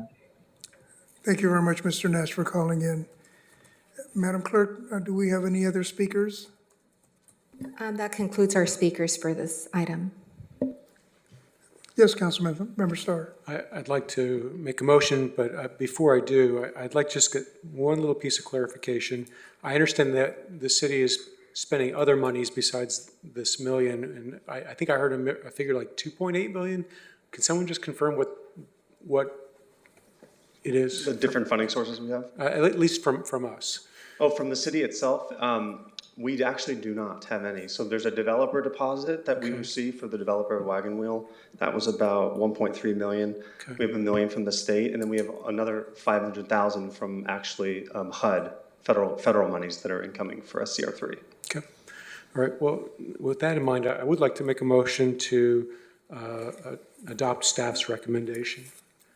Thank you very much, Mr. Nash, for calling in. Madam Clerk, do we have any other speakers? That concludes our speakers for this item. Yes, Councilmember Starr. I'd like to make a motion, but before I do, I'd like to just get one little piece of clarification. I understand that the city is spending other monies besides this million, and I think I heard a figure like 2.8 million. Can someone just confirm what it is? The different funding sources we have? At least from us. Oh, from the city itself? We actually do not have any. So there's a developer deposit that we received for the developer of Wagon Wheel. That was about 1.3 million. We have $1 million from the state, and then we have another 500,000 from actually HUD, federal monies that are incoming for SCR3. Okay. All right. Well, with that in mind, I would like to make a motion to adopt staff's recommendation.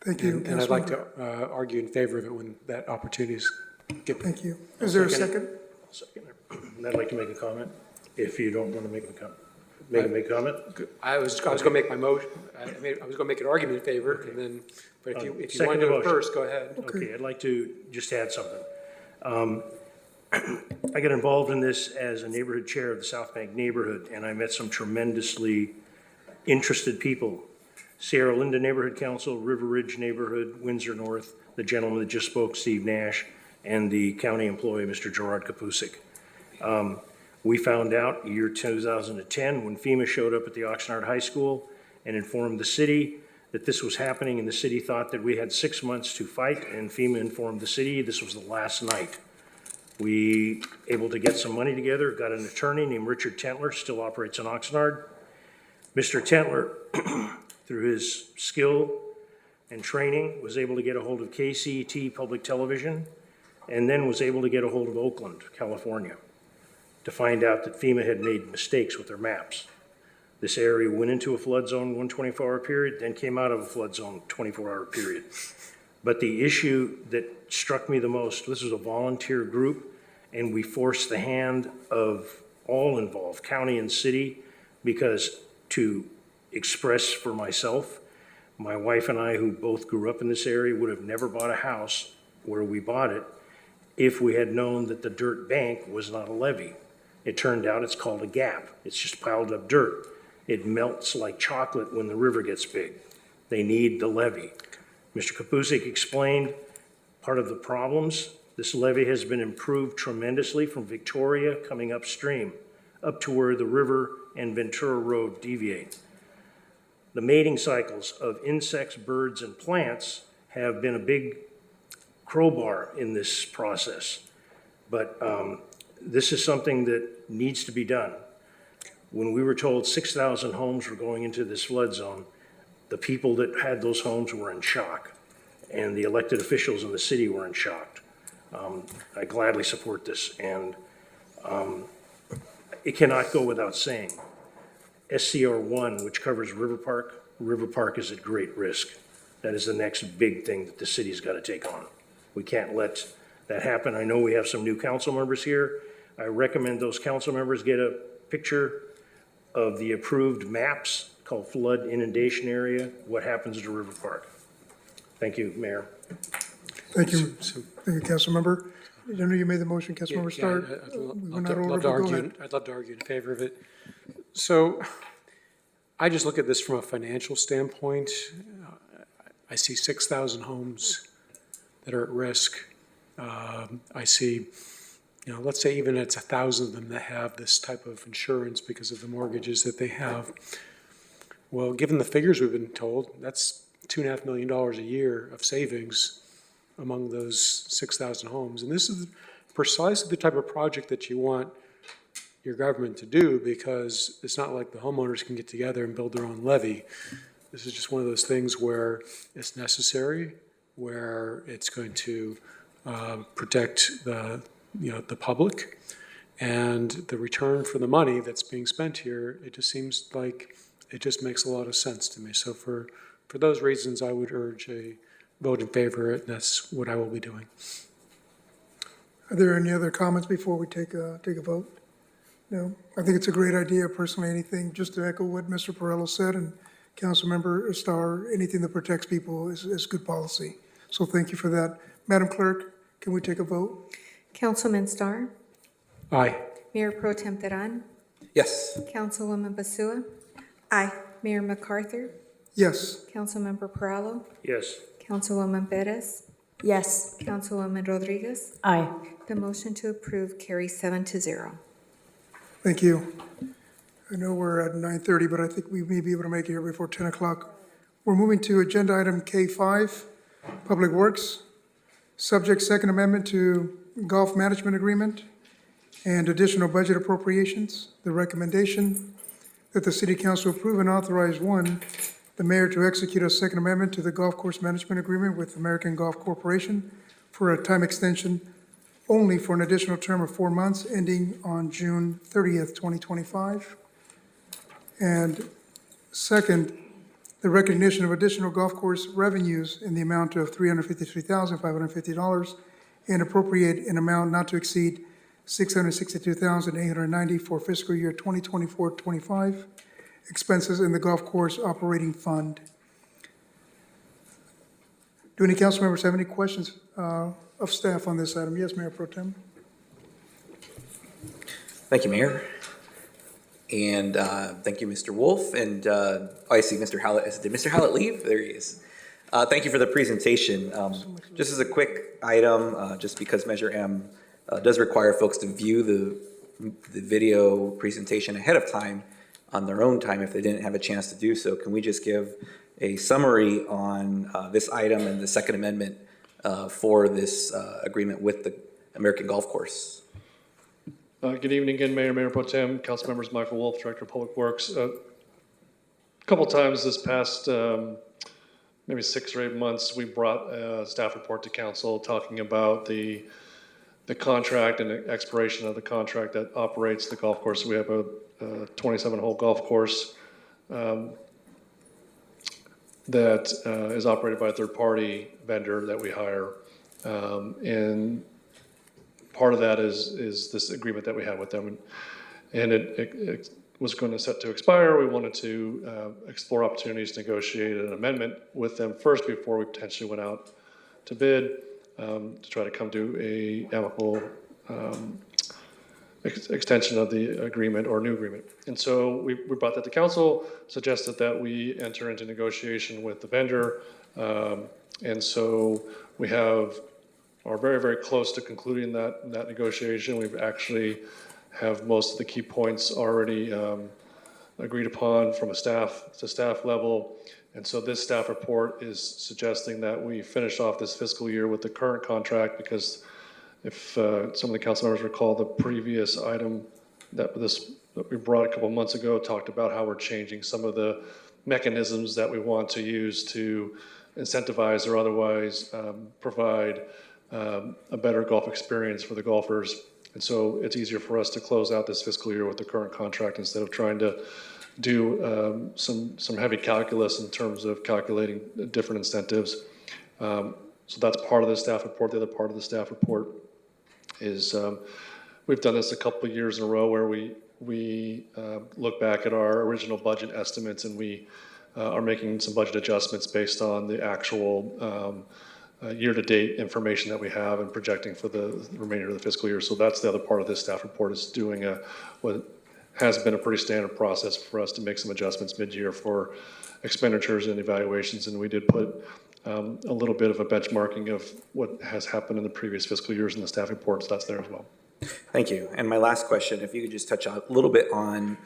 Thank you. And I'd like to argue in favor of it when that opportunity Thank you. Is there a second? Second. And I'd like to make a comment, if you don't want to make a comment. Make a comment? I was going to make my motion, I was going to make an argument in favor, and then, but if you want Second to do it motion. first, go ahead. Okay, I'd like to just add something. I got involved in this as a neighborhood chair of the South Bank neighborhood, and I met some tremendously interested people. Sierra Linda Neighborhood Council, River Ridge Neighborhood, Windsor North, the gentleman that just spoke, Steve Nash, and the county employee, Mr. Gerard Kapusik. We found out year 2010 when FEMA showed up at the Oxnard High School and informed the city that this was happening, and the city thought that we had 6 months to fight, and FEMA informed the city this was the last night. We able to get some money together, got an attorney named Richard Tentler, still operates in Oxnard. Mr. Tentler, through his skill and training, was able to get a hold of KCET Public Television, and then was able to get a hold of Oakland, California, to find out that FEMA had made mistakes with their maps. This area went into a flood zone 124-hour period, then came out of a flood zone 24-hour period. But the issue that struck me the most, this was a volunteer group, and we forced the hand of all involved, county and city, because to express for myself, my wife and I, who both grew up in this area, would have never bought a house where we bought it if we had known that the dirt bank was not a levee. It turned out it's called a gap. It's just piled up dirt. It melts like chocolate when the river gets big. They need the levee. Mr. Kapusik explained part of the problems. This levee has been improved tremendously from Victoria coming upstream up to where the river and Ventura Road deviate. The mating cycles of insects, birds, and plants have been a big crowbar in this process. But this is something that needs to be done. When we were told 6,000 homes were going into this flood zone, the people that had those homes were in shock, and the elected officials in the city were in shock. I gladly support this, and it cannot go without saying. SCR1, which covers River Park is at great risk. That is the next big thing that the city's got to take on. We can't let that happen. I know we have some new council members here. I recommend those council members get a picture of the approved maps called flood inundation area, what happens to River Park. Thank you, Mayor. Thank you. Thank you, Councilmember. I know you made the motion, Councilmember Starr. I'd love to argue in favor of it. So I just look at this from a financial standpoint. I see 6,000 homes that are at risk. I see, let's say even it's 1,000 of them that have this type of insurance because of the mortgages that they have. Well, given the figures we've been told, that's $2.5 million a year of savings among those 6,000 homes. And this is precisely the type of project that you want your government to do, because it's not like the homeowners can get together and build their own levee. This is just one of those things where it's necessary, where it's going to protect the public, and the return for the money that's being spent here, it just seems like it just makes a lot of sense to me. So for those reasons, I would urge a vote in favor, and that's what I will be doing. Are there any other comments before we take a vote? No, I think it's a great idea personally. Anything, just to echo what Mr. Perello said, and Councilmember Starr, anything that protects people is good policy. So thank you for that. Madam Clerk, can we take a vote? Councilman Starr? Aye. Mayor Pro Tem Teran? Yes. Councilwoman Basua? Aye. Mayor MacArthur? Yes. Councilmember Perallo? Yes. Councilwoman Perez? Yes. Councilwoman Rodriguez? Aye. The motion to approve carries 7-0. Thank you. I know we're at 9:30, but I think we may be able to make it here before 10 o'clock. We're moving to agenda item K5, Public Works. Subject Second Amendment to Golf Management Agreement and additional budget appropriations. The recommendation that the City Council approve and authorize, one, the mayor to execute a Second Amendment to the Golf Course Management Agreement with American Golf Corporation for a time extension only for an additional term of 4 months ending on June 30th, 2025. And second, the recognition of additional golf course revenues in the amount of $353,550 and appropriate an amount not to exceed $662,890 for fiscal year 2024-25 expenses in the golf course operating fund. Do any council members have any questions of staff on this item? Yes, Mayor Pro Tem. Thank you, Mayor. And thank you, Mr. Wolf. And I see Mr. Hallett. Did Mr. Hallett leave? There he is. Thank you for the presentation. Just as a quick item, just because Measure M does require folks to view the video presentation ahead of time on their own time if they didn't have a chance to do so, can we just give a summary on this item and the Second Amendment for this agreement with the American Golf Course? Good evening again, Mayor Pro Tem, Council Members, Michael Wolf, Director of Public Works. A couple times this past maybe 6 or 8 months, we brought a staff report to council talking about the contract and the expiration of the contract that operates the golf course. We have a 27-hole golf course that is operated by a third-party vendor that we hire. And part of that is this agreement that we have with them. And it was going to set to expire. We wanted to explore opportunities to negotiate an amendment with them first before we potentially went out to bid to try to come to a amicable extension of the agreement or new agreement. And so we brought that to council, suggested that we enter into negotiation with the vendor. And so we are very, very close to concluding that negotiation. We've actually have most of the key points already agreed upon from a staff level. And so this staff report is suggesting that we finish off this fiscal year with the current contract, because if some of the council members recall, the previous item that we brought a couple of months ago talked about how we're changing some of the mechanisms that we want to use to incentivize or otherwise provide a better golf experience for the golfers. And so it's easier for us to close out this fiscal year with the current contract instead of trying to do some heavy calculus in terms of calculating different incentives. So that's part of the staff report. The other part of the staff report is we've done this a couple of years in a row where we look back at our original budget estimates, and we are making some budget adjustments based on the actual year-to-date information that we have and projecting for the remainder of the fiscal year. So that's the other part of this staff report, is doing what has been a pretty standard process for us to make some adjustments mid-year for expenditures and evaluations. And we did put a little bit of a benchmarking of what has happened in the previous fiscal years in the staff report, so that's there as well. Thank you. And my last question, if you could just touch a little bit on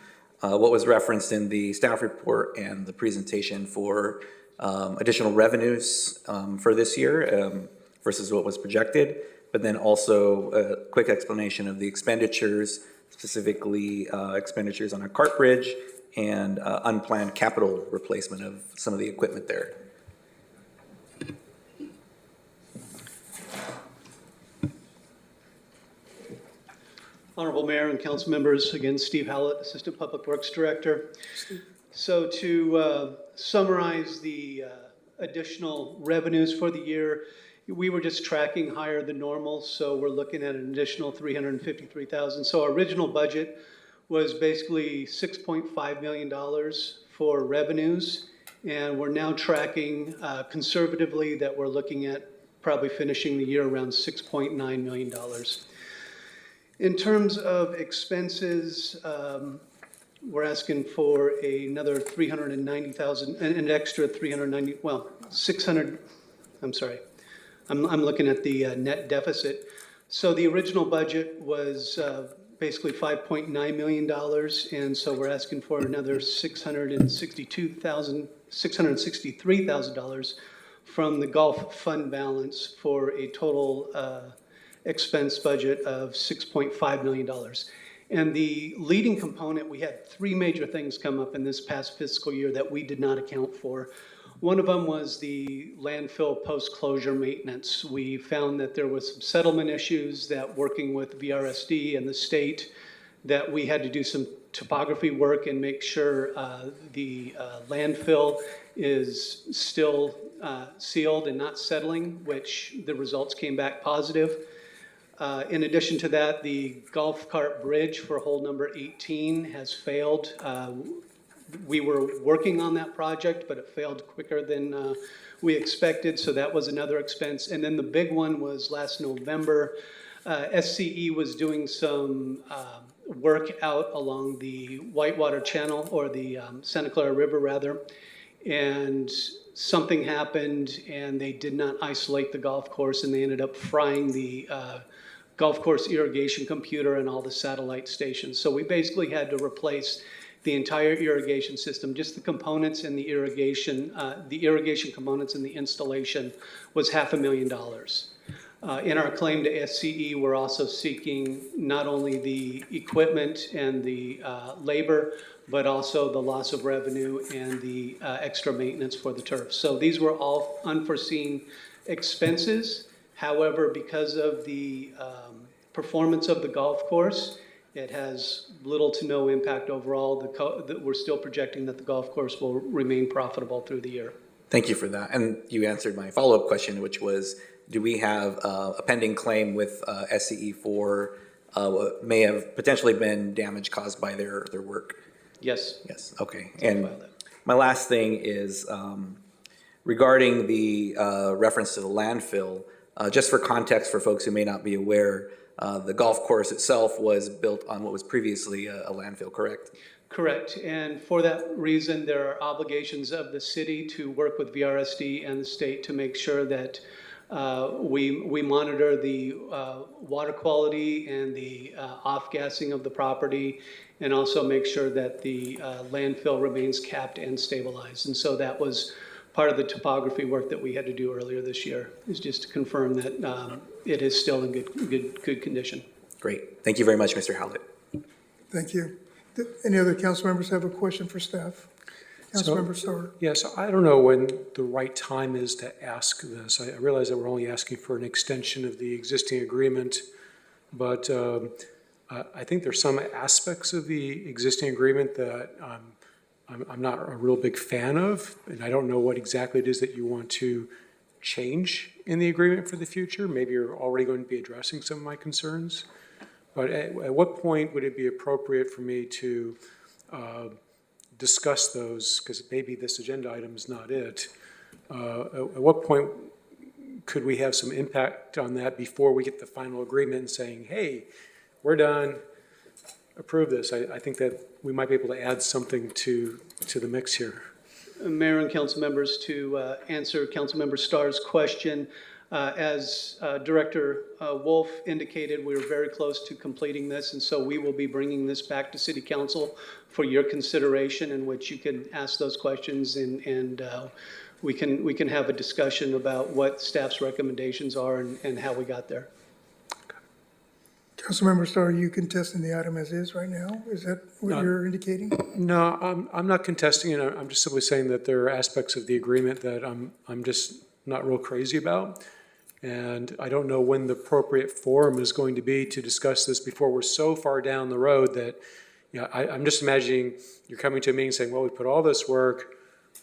what was referenced in the staff report and the presentation for additional revenues for this year versus what was projected, but then also a quick explanation of the expenditures, specifically expenditures on a cart bridge and unplanned capital replacement of some of the equipment there. Honorable Mayor and council members, again, Steve Hallett, Assistant Public Works Director. So to summarize the additional revenues for the year, we were just tracking higher than normal, so we're looking at an additional $353,000. So our original budget was basically $6.5 million for revenues, and we're now tracking conservatively that we're looking at probably finishing the year around $6.9 million. In terms of expenses, we're asking for another $390,000, an extra 390, well, 600, I'm sorry. I'm looking at the net deficit. So the original budget was basically $5.9 million, and so we're asking for another $663,000 from the golf fund balance for a total expense budget of $6.5 million. And the leading component, we had 3 major things come up in this past fiscal year that we did not account for. One of them was the landfill post-closure maintenance. We found that there was some settlement issues that, working with VRSD and the state, that we had to do some topography work and make sure the landfill is still sealed and not settling, which the results came back positive. In addition to that, the golf cart bridge for hole number 18 has failed. We were working on that project, but it failed quicker than we expected, so that was another expense. And then the big one was last November. SCE was doing some work out along the Whitewater Channel, or the Santa Clara River rather, and something happened and they did not isolate the golf course, and they ended up frying the golf course irrigation computer and all the satellite stations. So we basically had to replace the entire irrigation system. Just the components and the irrigation components and the installation was $500,000. In our claim to SCE, we're also seeking not only the equipment and the labor, but also the loss of revenue and the extra maintenance for the turf. So these were all unforeseen expenses. However, because of the performance of the golf course, it has little to no impact overall. We're still projecting that the golf course will remain profitable through the year. Thank you for that. And you answered my follow-up question, which was, do we have a pending claim with SCE for what may have potentially been damage caused by their work? Yes. Yes, okay. And my last thing is regarding the reference to the landfill. Just for context for folks who may not be aware, the golf course itself was built on what was previously a landfill, correct? Correct, and for that reason, there are obligations of the city to work with VRSD and the state to make sure that we monitor the water quality and the off-gassing of the property, and also make sure that the landfill remains capped and stabilized. And so that was part of the topography work that we had to do earlier this year, is just to confirm that it is still in good condition. Great. Thank you very much, Mr. Howlett. Thank you. Any other council members have a question for staff? Councilmember Starr. Yes, I don't know when the right time is to ask this. I realize that we're only asking for an extension of the existing agreement, but I think there's some aspects of the existing agreement that I'm not a real big fan of, and I don't know what exactly it is that you want to change in the agreement for the future. Maybe you're already going to be addressing some of my concerns, but at what point would it be appropriate for me to discuss those, because maybe this agenda item is not it. At what point could we have some impact on that before we get the final agreement saying, hey, we're done, approve this? I think that we might be able to add something to the mix here. Mayor and council members, to answer Councilmember Starr's question, as Director Wolf indicated, we were very close to completing this, and so we will be bringing this back to City Council for your consideration, in which you can ask those questions, and we can have a discussion about what staff's recommendations are and how we got there. Councilmember Starr, are you contesting the item as is right now? Is that what you're indicating? No, I'm not contesting it. I'm just simply saying that there are aspects of the agreement that I'm just not real crazy about. And I don't know when the appropriate forum is going to be to discuss this before we're so far down the road that, I'm just imagining you're coming to a meeting saying, well, we put all this work,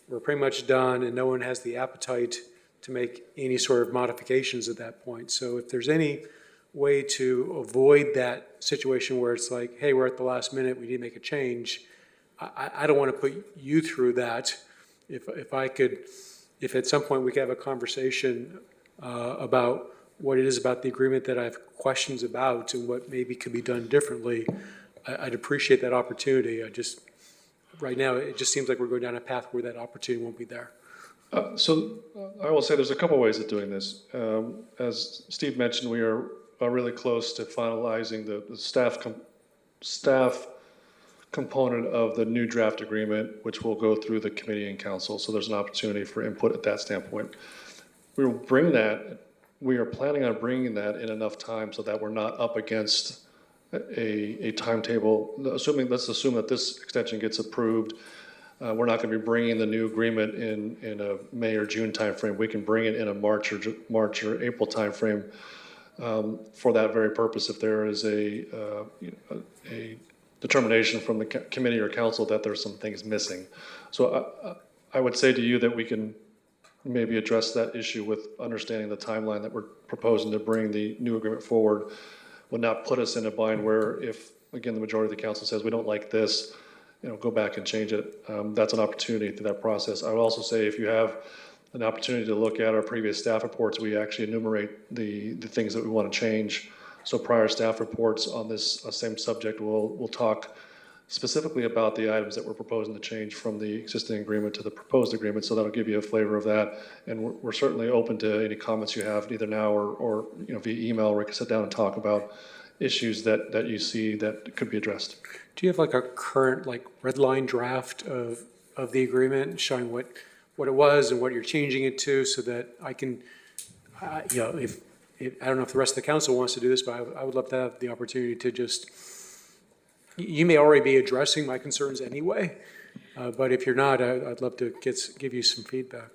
we're pretty much done, and no one has the appetite to make any sort of modifications at that point. So if there's any way to avoid that situation where it's like, hey, we're at the last minute, we need to make a change, I don't want to put you through that. If at some point we could have a conversation about what it is about the agreement that I have questions about and what maybe could be done differently, I'd appreciate that opportunity. Right now, it just seems like we're going down a path where that opportunity won't be there. So I will say there's a couple ways of doing this. As Steve mentioned, we are really close to finalizing the staff component of the new draft agreement, which will go through the committee and council. So there's an opportunity for input at that standpoint. We are planning on bringing that in enough time so that we're not up against a timetable. Let's assume that this extension gets approved. We're not going to be bringing the new agreement in a May or June timeframe. We can bring it in a March or April timeframe for that very purpose. If there is a determination from the committee or council that there's some things missing, so I would say to you that we can maybe address that issue with understanding the timeline that we're proposing to bring the new agreement forward would not put us in a bind where if, again, the majority of the council says we don't like this, go back and change it. That's an opportunity through that process. I would also say if you have an opportunity to look at our previous staff reports, we actually enumerate the things that we want to change. So prior staff reports on this same subject will talk specifically about the items that we're proposing to change from the existing agreement to the proposed agreement. So that'll give you a flavor of that. And we're certainly open to any comments you have either now or via email, where we can sit down and talk about issues that you see that could be addressed. Do you have like a current red line draft of the agreement showing what it was and what you're changing it to, so that I can, if I don't know if the rest of the council wants to do this, but I would love to have the opportunity to just, you may already be addressing my concerns anyway, but if you're not, I'd love to give you some feedback.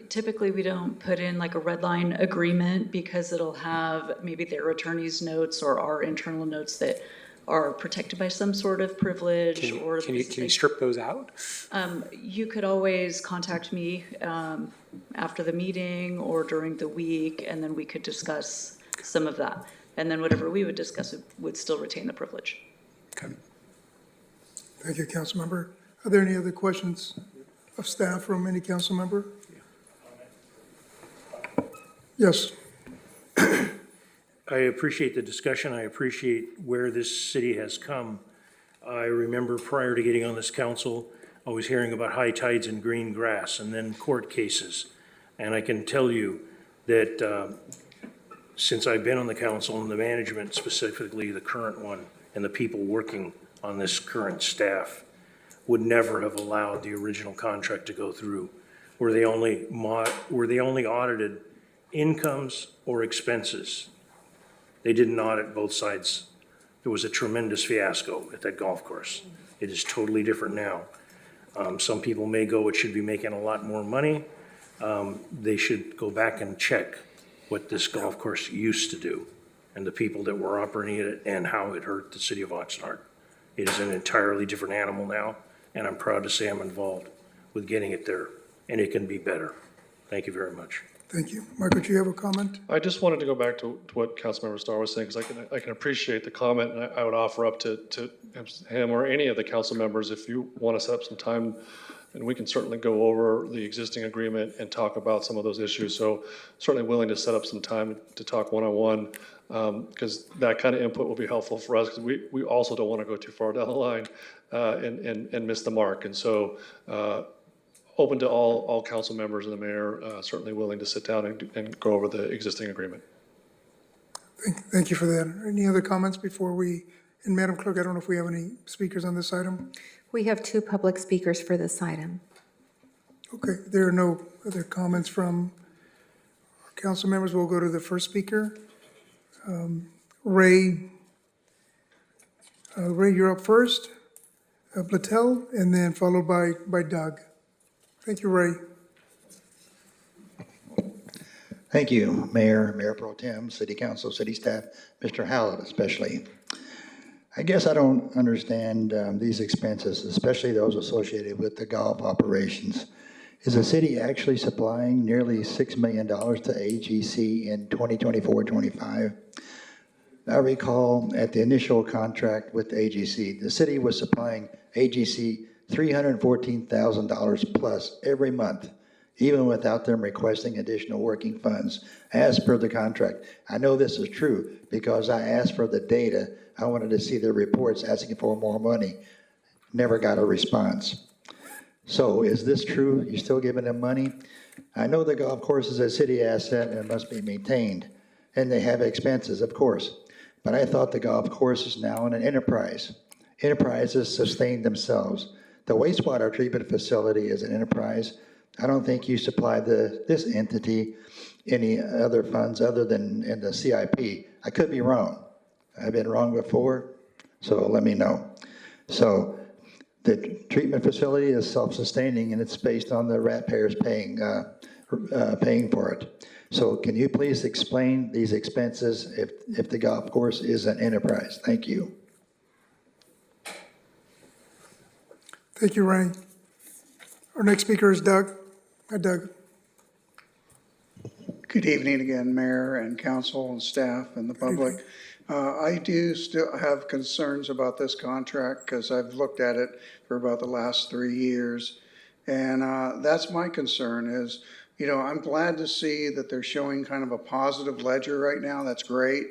Typically, we don't put in like a red line agreement because it'll have maybe their attorney's notes or our internal notes that are protected by some sort of privilege. Can you strip those out? You could always contact me after the meeting or during the week, and then we could discuss some of that. And then whatever we would discuss would still retain the privilege. Okay. Thank you, council member. Are there any other questions of staff from any council member? Yes. I appreciate the discussion. I appreciate where this city has come. I remember prior to getting on this council, always hearing about high tides and green grass and then court cases. And I can tell you that since I've been on the council and the management, specifically the current one, and the people working on this current staff would never have allowed the original contract to go through, where they only audited incomes or expenses. They didn't audit both sides. There was a tremendous fiasco at that golf course. It is totally different now. Some people may go, it should be making a lot more money. They should go back and check what this golf course used to do and the people that were operating it and how it hurt the city of Oxnard. It is an entirely different animal now, and I'm proud to say I'm involved with getting it there, and it can be better. Thank you very much. Thank you. Michael, do you have a comment? I just wanted to go back to what Councilmember Starr was saying, because I can appreciate the comment, and I would offer up to him or any of the council members, if you want to set up some time, and we can certainly go over the existing agreement and talk about some of those issues. So certainly willing to set up some time to talk one-on-one, because that kind of input will be helpful for us, because we also don't want to go too far down the line and miss the mark. And so open to all council members and the mayor, certainly willing to sit down and go over the existing agreement. Thank you for that. Any other comments before we, and Madam Clerk, I don't know if we have any speakers on this item? We have 2 public speakers for this item. Okay, there are no other comments from our council members. We'll go to the first speaker. Ray, you're up first. Blatel, and then followed by Doug. Thank you, Ray. Thank you, Mayor, Mayor Pro Tem, City Council, City Staff, Mr. Hallett especially. I guess I don't understand these expenses, especially those associated with the golf operations. Is the city actually supplying nearly $6 million to AGC in 2024-25? I recall at the initial contract with AGC, the city was supplying AGC $314,000 plus every month, even without them requesting additional working funds, as per the contract. I know this is true because I asked for the data. I wanted to see the reports asking for more money. Never got a response. So is this true? You still giving them money? I know the golf course is a city asset and must be maintained, and they have expenses, of course. But I thought the golf course is now an enterprise. Enterprises sustain themselves. The wastewater treatment facility is an enterprise. I don't think you supply this entity any other funds other than in the CIP. I could be wrong. I've been wrong before, so let me know. So the treatment facility is self-sustaining, and it's based on the ratepayers paying for it. So can you please explain these expenses if the golf course is an enterprise? Thank you. Thank you, Ray. Our next speaker is Doug. Hi, Doug. Good evening again, Mayor and Council and staff and the public. I do still have concerns about this contract because I've looked at it for about the last 3 years. And that's my concern is, you know, I'm glad to see that they're showing kind of a positive ledger right now. That's great.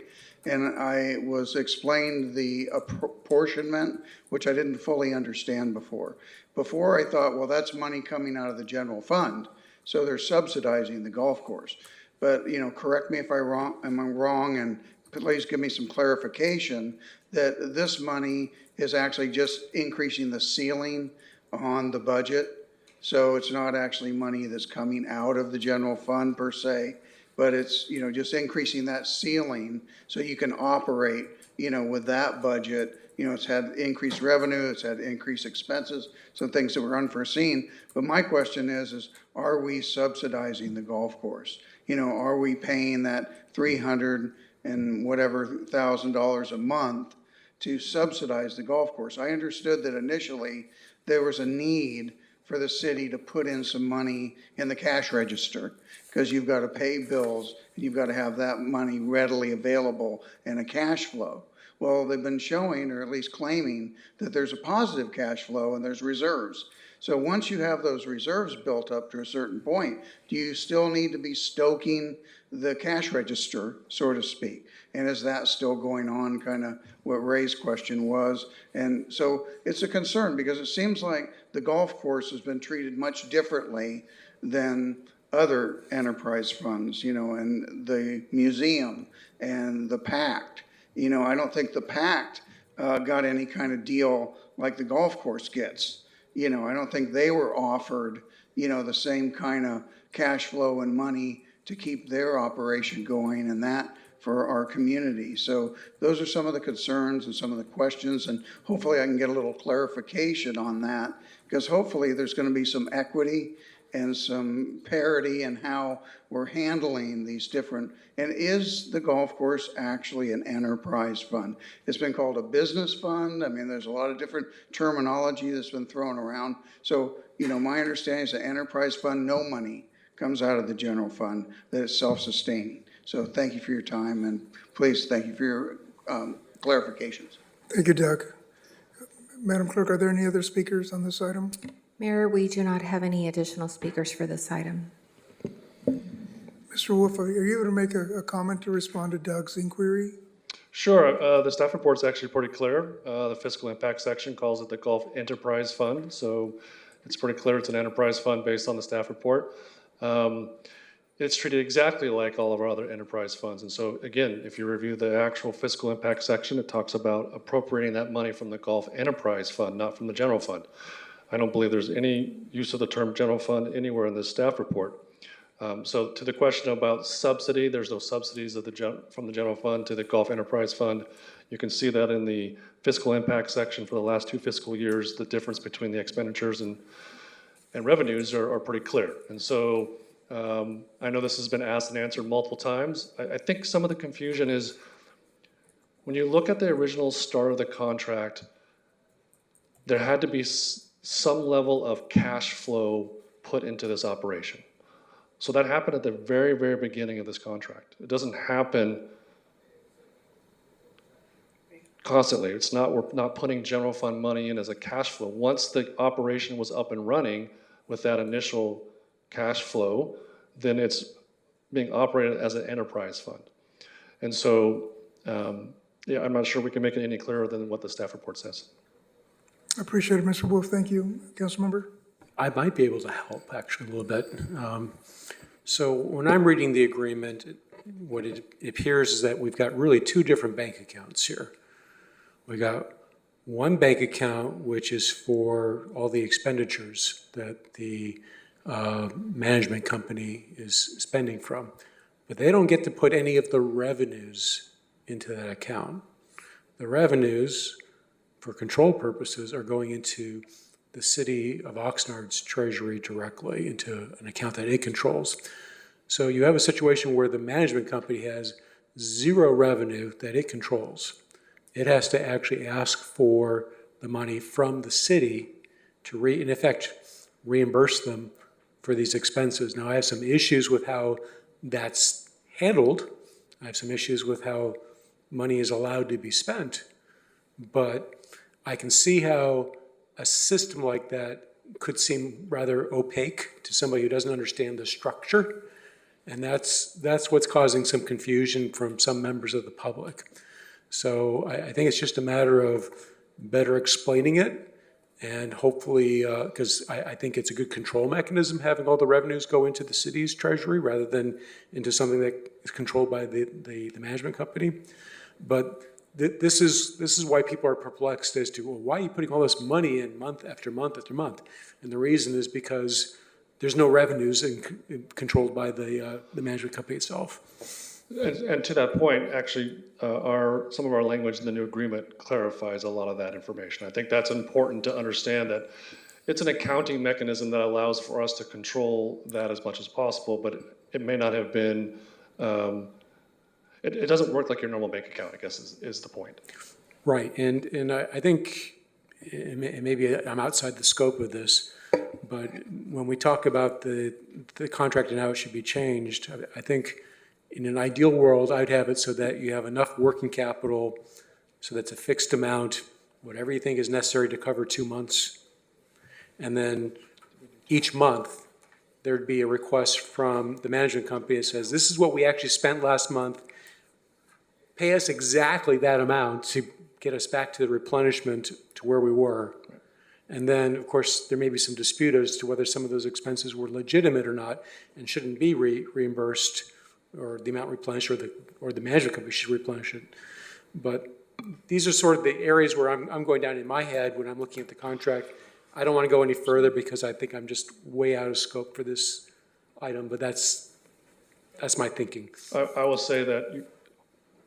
And I was explained the apportionment, which I didn't fully understand before. Before I thought, well, that's money coming out of the general fund. So they're subsidizing the golf course. But, you know, correct me if I'm wrong, and please give me some clarification that this money is actually just increasing the ceiling on the budget. So it's not actually money that's coming out of the general fund per se, but it's, you know, just increasing that ceiling so you can operate, you know, with that budget. You know, it's had increased revenue, it's had increased expenses, some things that were unforeseen. But my question is are we subsidizing the golf course? You know, are we paying that $300 and whatever $1,000 a month to subsidize the golf course? I understood that initially there was a need for the city to put in some money in the cash register because you've got to pay bills and you've got to have that money readily available in a cash flow. Well, they've been showing, or at least claiming, that there's a positive cash flow and there's reserves. So once you have those reserves built up to a certain point, do you still need to be stoking the cash register, so to speak? And is that still going on, kind of what Ray's question was? And so it's a concern because it seems like the golf course has been treated much differently than other enterprise funds, you know, and the museum and the PACT. You know, I don't think the PACT got any kind of deal like the golf course gets. You know, I don't think they were offered, you know, the same kind of cash flow and money to keep their operation going, and that for our community. So those are some of the concerns and some of the questions, and hopefully I can get a little clarification on that, because hopefully there's going to be some equity and some parity in how we're handling these different, and is the golf course actually an enterprise fund? It's been called a business fund. I mean, there's a lot of different terminology that's been thrown around. So, you know, my understanding is an enterprise fund, no money comes out of the general fund, that it's self-sustaining. So thank you for your time, and please thank you for your clarifications. Thank you, Doug. Madam Clerk, are there any other speakers on this item? Mayor, we do not have any additional speakers for this item. Mr. Wolf, are you able to make a comment to respond to Doug's inquiry? Sure. The staff report is actually pretty clear. The fiscal impact section calls it the Golf Enterprise Fund. So it's pretty clear it's an enterprise fund based on the staff report. It's treated exactly like all of our other enterprise funds. And so again, if you review the actual fiscal impact section, it talks about appropriating that money from the Golf Enterprise Fund, not from the general fund. I don't believe there's any use of the term general fund anywhere in this staff report. So to the question about subsidy, there's no subsidies of from the general fund to the Golf Enterprise Fund. You can see that in the fiscal impact section for the last 2 fiscal years. The difference between the expenditures and revenues are pretty clear. And so I know this has been asked and answered multiple times. I think some of the confusion is when you look at the original start of the contract, there had to be some level of cash flow put into this operation. So that happened at the very, very beginning of this contract. It doesn't happen constantly. It's not, we're not putting general fund money in as a cash flow. Once the operation was up and running with that initial cash flow, then it's being operated as an enterprise fund. And so, yeah, I'm not sure we can make it any clearer than what the staff report says. I appreciate it, Mr. Wolf. Thank you. Councilmember? I might be able to help actually a little bit. So when I'm reading the agreement, what it appears is that we've got really 2 different bank accounts here. We got one bank account, which is for all the expenditures that the management company is spending from, but they don't get to put any of the revenues into that account. The revenues, for control purposes, are going into the city of Oxnard's treasury directly into an account that it controls. So you have a situation where the management company has 0 revenue that it controls. It has to actually ask for the money from the city to, in effect, reimburse them for these expenses. Now, I have some issues with how that's handled. I have some issues with how money is allowed to be spent, but I can see how a system like that could seem rather opaque to somebody who doesn't understand the structure. And that's what's causing some confusion from some members of the public. So I think it's just a matter of better explaining it, and hopefully, because I think it's a good control mechanism having all the revenues go into the city's treasury rather than into something that is controlled by the management company. But this is why people are perplexed as to, well, why are you putting all this money in month after month after month? And the reason is because there's no revenues controlled by the management company itself. And to that point, actually, some of our language in the new agreement clarifies a lot of that information. I think that's important to understand, that it's an accounting mechanism that allows for us to control that as much as possible, but it may not have been, it doesn't work like your normal bank account, I guess is the point. Right, and I think, and maybe I'm outside the scope of this, but when we talk about the contract and how it should be changed, I think in an ideal world, I'd have it so that you have enough working capital, so that's a fixed amount, whatever you think is necessary to cover 2 months. And then each month, there'd be a request from the management company that says, this is what we actually spent last month. Pay us exactly that amount to get us back to the replenishment to where we were. And then, of course, there may be some dispute as to whether some of those expenses were legitimate or not and shouldn't be reimbursed, or the amount replenished, or the management company should replenish it. But these are sort of the areas where I'm going down in my head when I'm looking at the contract. I don't want to go any further because I think I'm just way out of scope for this item, but that's my thinking. I will say that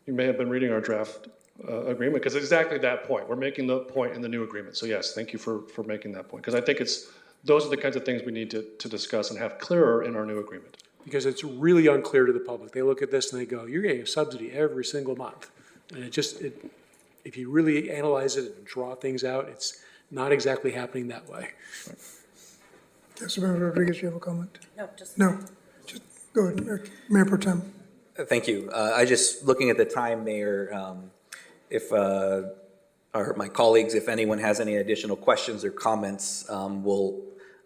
you may have been reading our draft agreement, because it's exactly that point. We're making the point in the new agreement. So yes, thank you for making that point, because I think those are the kinds of things we need to discuss and have clearer in our new agreement. Because it's really unclear to the public. They look at this and they go, you're getting a subsidy every single month. And if you really analyze it and draw things out, it's not exactly happening that way. Councilmember Rodriguez, you have a comment? No, just go ahead, Mayor Pro Tem. Thank you. I just, looking at the time, Mayor, if my colleagues, if anyone has any additional questions or comments,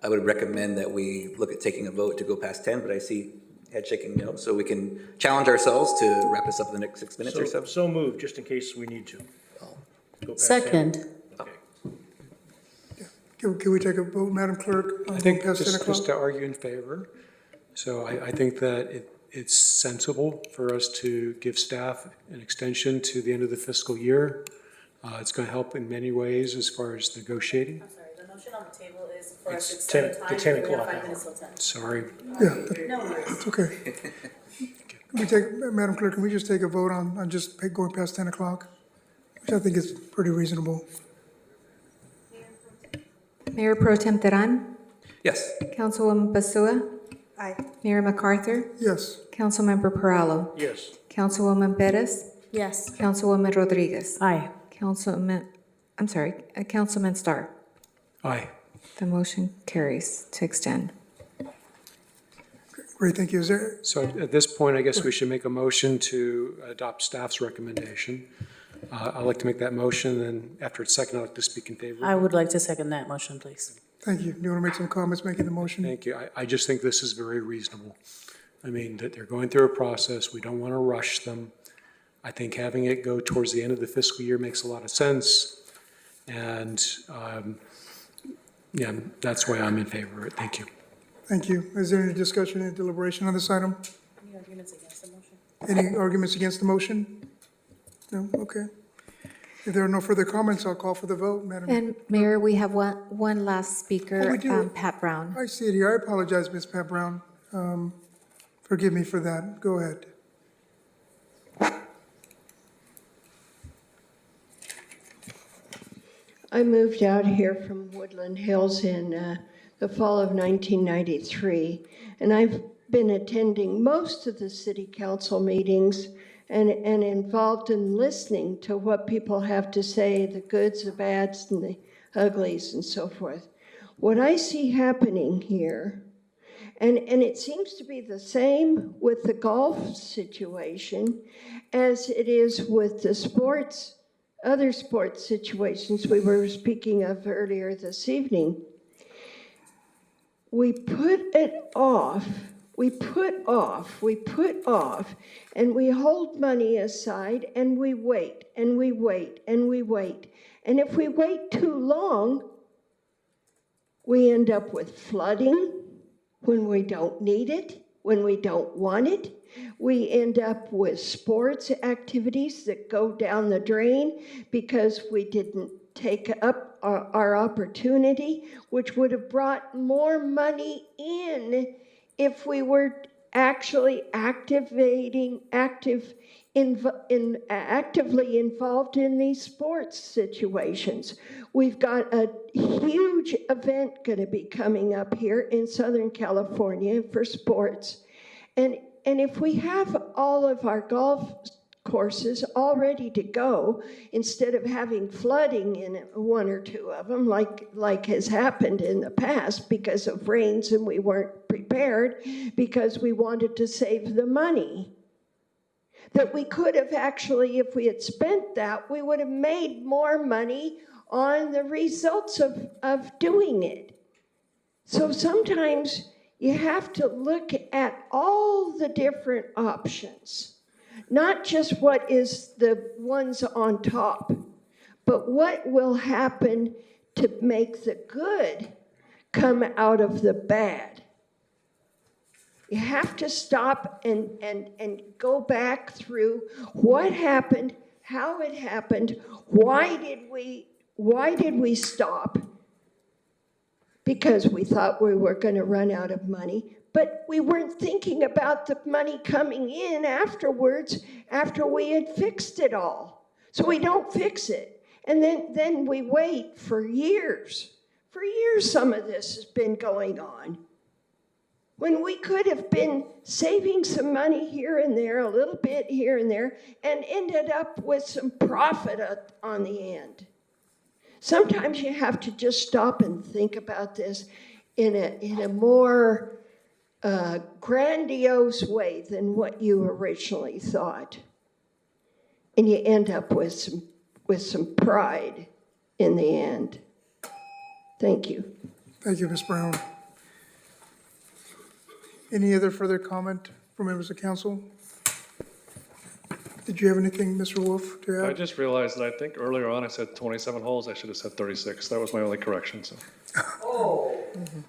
I would recommend that we look at taking a vote to go past 10, but I see head shaking no, so we can challenge ourselves to wrap this up in the next 6 minutes or so. So move, just in case we need to. Go past second. 10. Okay. Can we take a vote, Madam Clerk? I think past 10 o'clock? just to argue in favor. So I think that it's sensible for us to give staff an extension to the end of the fiscal year. It's going to help in many ways as far as negotiating. I'm sorry, the motion on the table is for us to It's extend 10 the to time. 10 We have o'clock. 5 minutes till 10. Sorry. Yeah, No worries. it's okay. Madam Clerk, can we just take a vote on just going past 10 o'clock? Which I think is pretty reasonable. Mayor Pro Tem Teran, Yes. Councilwoman Basua, Aye. Mayor MacArthur, Yes. Councilmember Perallo, Yes. Councilwoman Perez, Yes. Councilwoman Rodriguez, Aye. Councilman Starr. Aye. The motion carries to extend. Great, thank you. Is there, So at this point, I guess we should make a motion to adopt staff's recommendation. I'd like to make that motion, and after it's second, I'd like to speak in favor. I would like to second that motion, please. thank you. Do you want to make some comments making the motion? Thank you. I just think this is very reasonable. I mean, that they're going through a process. We don't want to rush them. I think having it go towards the end of the fiscal year makes a lot of sense. And, yeah, that's why I'm in favor of it. Thank you. Thank you. Is there any discussion and deliberation on this item? Any arguments against the motion? Any arguments against the motion? No? Okay. If there are no further comments, I'll call for the vote, Madam. And Mayor, we have one last speaker, Oh, we do? Pat Brown. I see it here. I apologize, Ms. Pat Brown. Forgive me for that. Go ahead. I moved out here from Woodland Hills in the fall of 1993, and I've been attending most of the city council meetings and involved in listening to what people have to say, the goods, the bads, and the uglies, and so forth. What I see happening here, And it seems to be the same with the golf situation as it is with the other sports situations we were speaking of earlier this evening. We put it off, we put off, and we hold money aside, and we wait, and we wait, and we wait. And if we wait too long, we end up with flooding when we don't need it, when we don't want it. We end up with sports activities that go down the drain because we didn't take up our opportunity, which would have brought more money in if we were actually actively involved in these sports situations. We've got a huge event going to be coming up here in Southern California for sports. And if we have all of our golf courses all ready to go, instead of having flooding in one or two of them, like has happened in the past because of rains and we weren't prepared because we wanted to save the money, that we could have actually, if we had spent that, we would have made more money on the results of doing it. So sometimes you have to look at all the different options, not just what is the ones on top, but what will happen to make the good come out of the bad. You have to stop and go back through what happened, how it happened, why did we stop? Because we thought we were going to run out of money, but we weren't thinking about the money coming in afterwards after we had fixed it all. So we don't fix it. And then we wait for years. For years some of this has been going on, when we could have been saving some money here and there, a little bit here and there, and ended up with some profit on the end. Sometimes you have to just stop and think about this in a more grandiose way than what you originally thought. And you end up with some pride in the end. Thank you. Thank you, Ms. Brown. Any other further comment from members of council? Did you have anything, Mr. Wolf, to add? I just realized that I think earlier on I said 27 holes. I should have said 36. That was my only correction, so.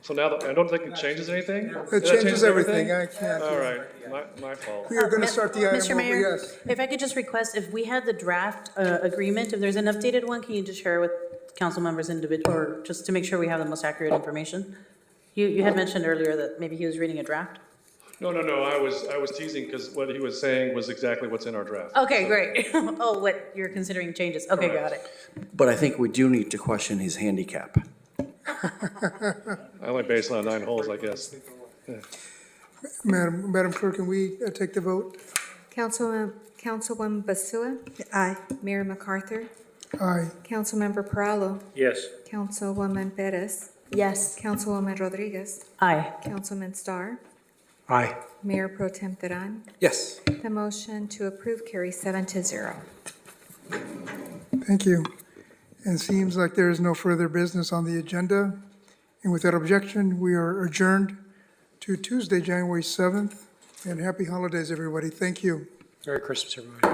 So now, I don't think it changes anything? It changes everything. I can't. All right, my fault. We are going to start the item Mr. over, Mayor, yes. if I could just request, if we had the draft agreement, if there's an updated one, can you just share with council members or just to make sure we have the most accurate information? You had mentioned earlier that maybe he was reading a draft? No, I was teasing because what he was saying was exactly what's in our draft. Okay, great. Oh, what you're considering changes. Okay, got it. But I think we do need to question his handicap. I only based it on 9 holes, I guess. Yeah. Madam Clerk, can we take the vote? Councilwoman Basua? Aye. Mayor MacArthur? Aye. Councilmember Paralo? Yes. Councilwoman Perez? Yes. Councilwoman Rodriguez? Aye. Councilman Starr? Aye. Mayor Pro Tem Teran? Yes. The motion to approve carries 7-0. Thank you. And it seems like there is no further business on the agenda. And without objection, we are adjourned to Tuesday, January 7th. And happy holidays, everybody. Thank you. Merry Christmas, everybody.